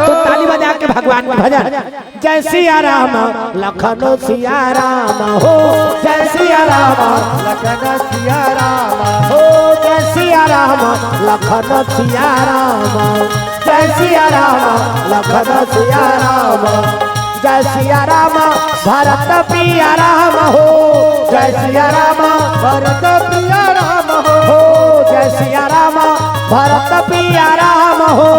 तो ताली बजा के भगवान का भजन जय सिया राम लखन सिया राम हो, जय सिया राम लखन सिया राम हो, जय सिया राम लखन सिया राम, जय सिया राम लखन सिया राम, जय सिया राम भरत पिया राम हो, जय सिया राम भरत प्रिय राम हो, जय सिया राम भरत पिया राम हो,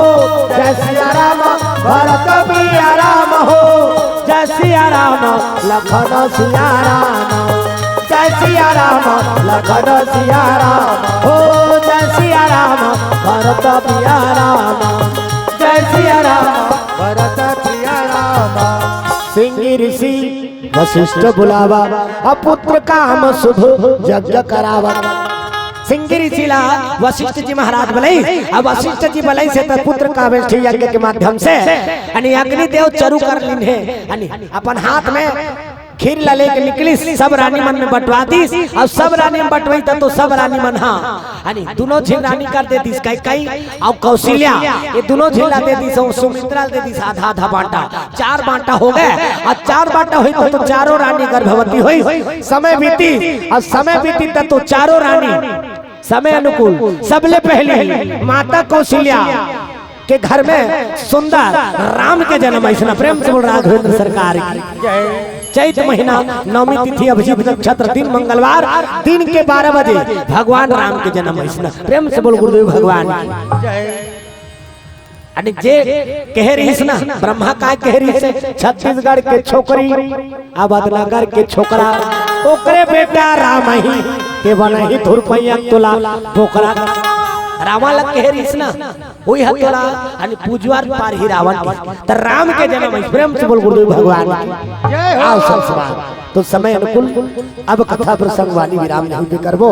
जय सिया राम भरत पिया राम हो, जय सिया राम लखन सिया राम, जय सिया राम लखन सिया राम हो, जय सिया राम भरत पिया राम, जय सिया राम भरत प्रिय राम। सिंह ऋषि वशिष्ठ बुलावा अपुत्र काम शुभ यज्ञ करावा। सिंगिरी जिला वशिष्ठ जी महाराज बोले अब वशिष्ठ जी बोले से तो पुत्र का वैष्ठ यज्ञ के माध्यम से अग्नि देव चरु कर लिन्हे अपन हाथ में खीर ला लेके निकली सब रानी मन में बंटवा दी और सब रानी में बंटवाई तो सब रानी मन हाँ दोनों झील रानी कर दे दी कई और कौशल्या ये दोनों झीला दे दी सुमित्रा दे दी आधा आधा बांटा 4 बांटा हो गए और 4 बांटा हुई तो चारों रानी गर्भवती हुई समय बीती और समय बीती तो चारों रानी समय अनुकूल सबले पहले माता कौशल्या के घर में सुंदर राम के जन्म ऐसा प्रेम से बोल राघवेंद्र सरकार चैत महीना नवमी तिथि अभिजीत नक्षत्र दिन मंगलवार दिन के 12 बजे भगवान राम के जन्म ऐसा प्रेम से बोल गुरुदेव भगवान जे कह रही ना ब्रह्मा का कह रही से छत्तीसगढ़ के छोकरी अवधनगर के छोकरा ओकरे बेटा राम ही के बना ही धुरपैया तुला पोखरा रामा लग कह रही ना वही हतोला अनि पूजवार पार ही रावण त राम के जन्म प्रेम से बोल गुरुदेव भगवान आओ सब सवाल तो समय अनुकूल अब कथा प्रसंग वाली विराम नहीं भी करबो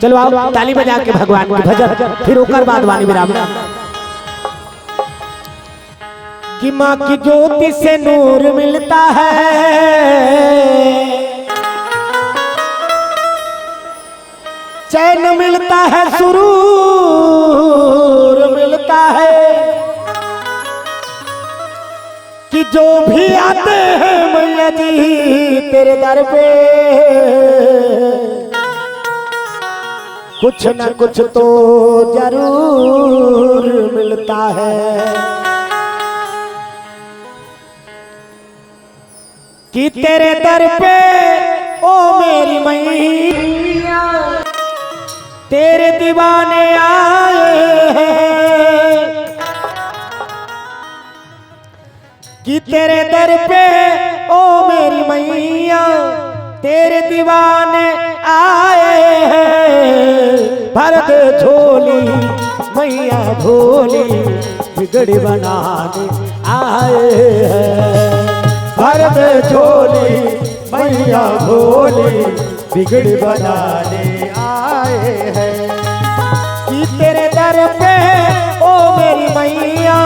चलो आओ ताली बजा के भगवान के भजन फिर ओकर बाद वाली विराम कि माँ की ज्योति से नूर मिलता है चैन मिलता है सुरूर मिलता है कि जो भी आते हैं मैया जी तेरे दर पे कुछ न कुछ तो जरूर मिलता है कि तेरे दर पे ओ मेरी मैया तेरे दीवाने आए हैं कि तेरे दर पे ओ मेरी मैया तेरे दीवाने आए हैं भर दे झोली मैया भोली बिगड़ी बनाने आए हैं भर दे झोली मैया भोली बिगड़ी बनाने आए हैं कि तेरे दर पे ओ मेरी मैया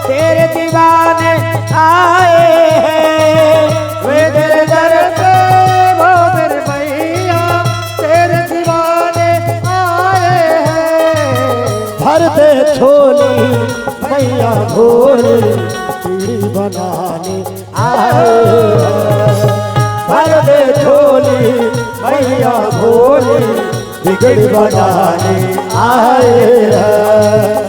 तेरे दीवाने आए हैं वे तेरे दर पे ओ मेरी मैया तेरे दीवाने आए हैं भर दे झोली मैया भोली बिगड़ी बनाने आए हैं भर दे झोली मैया भोली बिगड़ बनाने आए हैं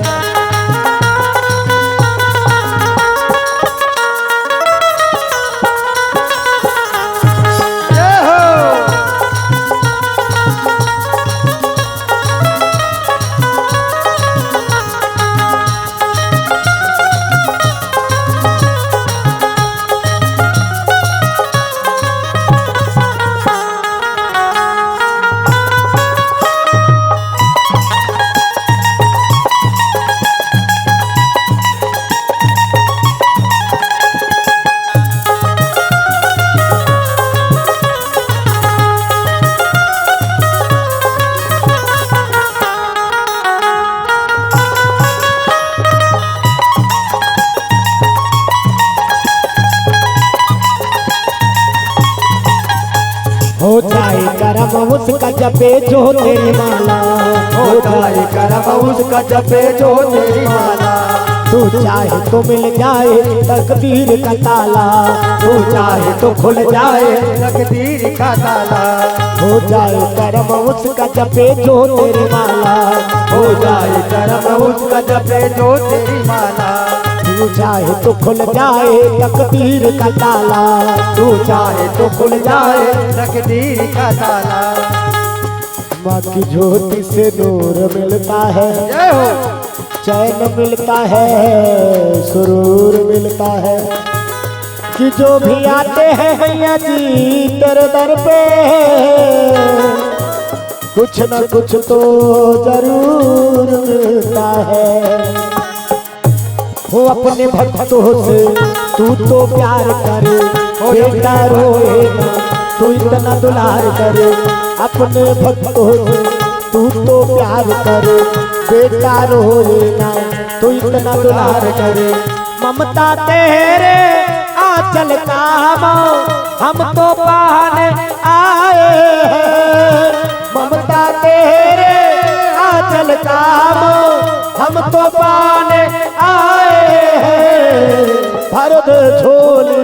हो जाए करम उसका जपे जो तेरी माला हो जाए करम उसका जपे जो तेरी माला तू चाहे तो मिल जाए तकदीर का ताला तू चाहे तो खुल जाए तकदीर का ताला हो जाए करम उसका जपे जो तेरी माला हो जाए करम उसका जपे जो तेरी माला तू चाहे तो खुल जाए तकदीर का ताला तू चाहे तो खुल जाए तकदीर का ताला माँ की ज्योति से नूर मिलता है जय हो चैन मिलता है सुरूर मिलता है कि जो भी आते हैं मैया जी तेरे दर पे कुछ न कुछ तो जरूर मिलता है वो अपने भक्तों से तू तो प्यार करे बेटा रोए ना तू इतना दुलार करे अपने भक्तों से, तू तो प्यार करे बेटा रोए ना, तू इतना दुलार करे। ममता तेरे आंचल का हम तो पाने आए हैं, ममता तेरे आंचल का हम तो पाने आए हैं। भर दे झोली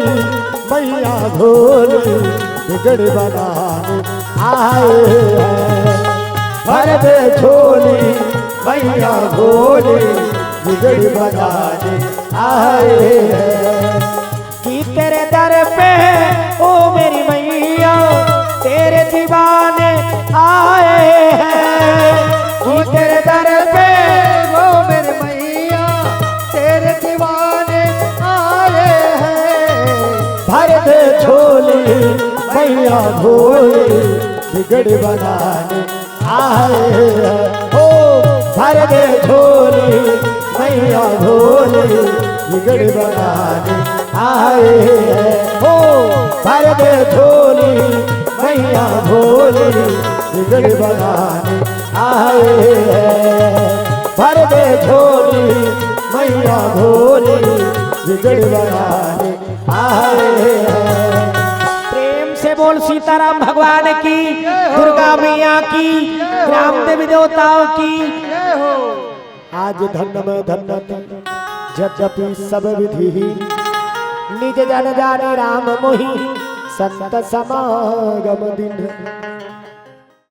मैया झोली बिगड़ बनाने आए हैं, भर दे झोली मैया झोली बिगड़ बनाने आए हैं। कि तेरे दर पे ओ मेरी मैया तेरे दीवाने आए हैं, कि तेरे दर पे ओ मेरे मैया तेरे दीवाने आए हैं। भर दे झोली मैया झोली बिगड़ बनाने आए हैं। ओ भर दे झोली मैया झोली बिगड़ बनाने आए हैं। ओ भर दे झोली मैया झोली बिगड़ बनाने आए हैं, भर दे झोली मैया झोली बिगड़ बनाने आए हैं। प्रेम से बोल सीताराम भगवान की, दुर्गा मैया की, रामदेव देवताओं की। आज धन्य में धन्य यद्यपि सब विधि, निज जन जाने राम मोहि संत समागम दिन।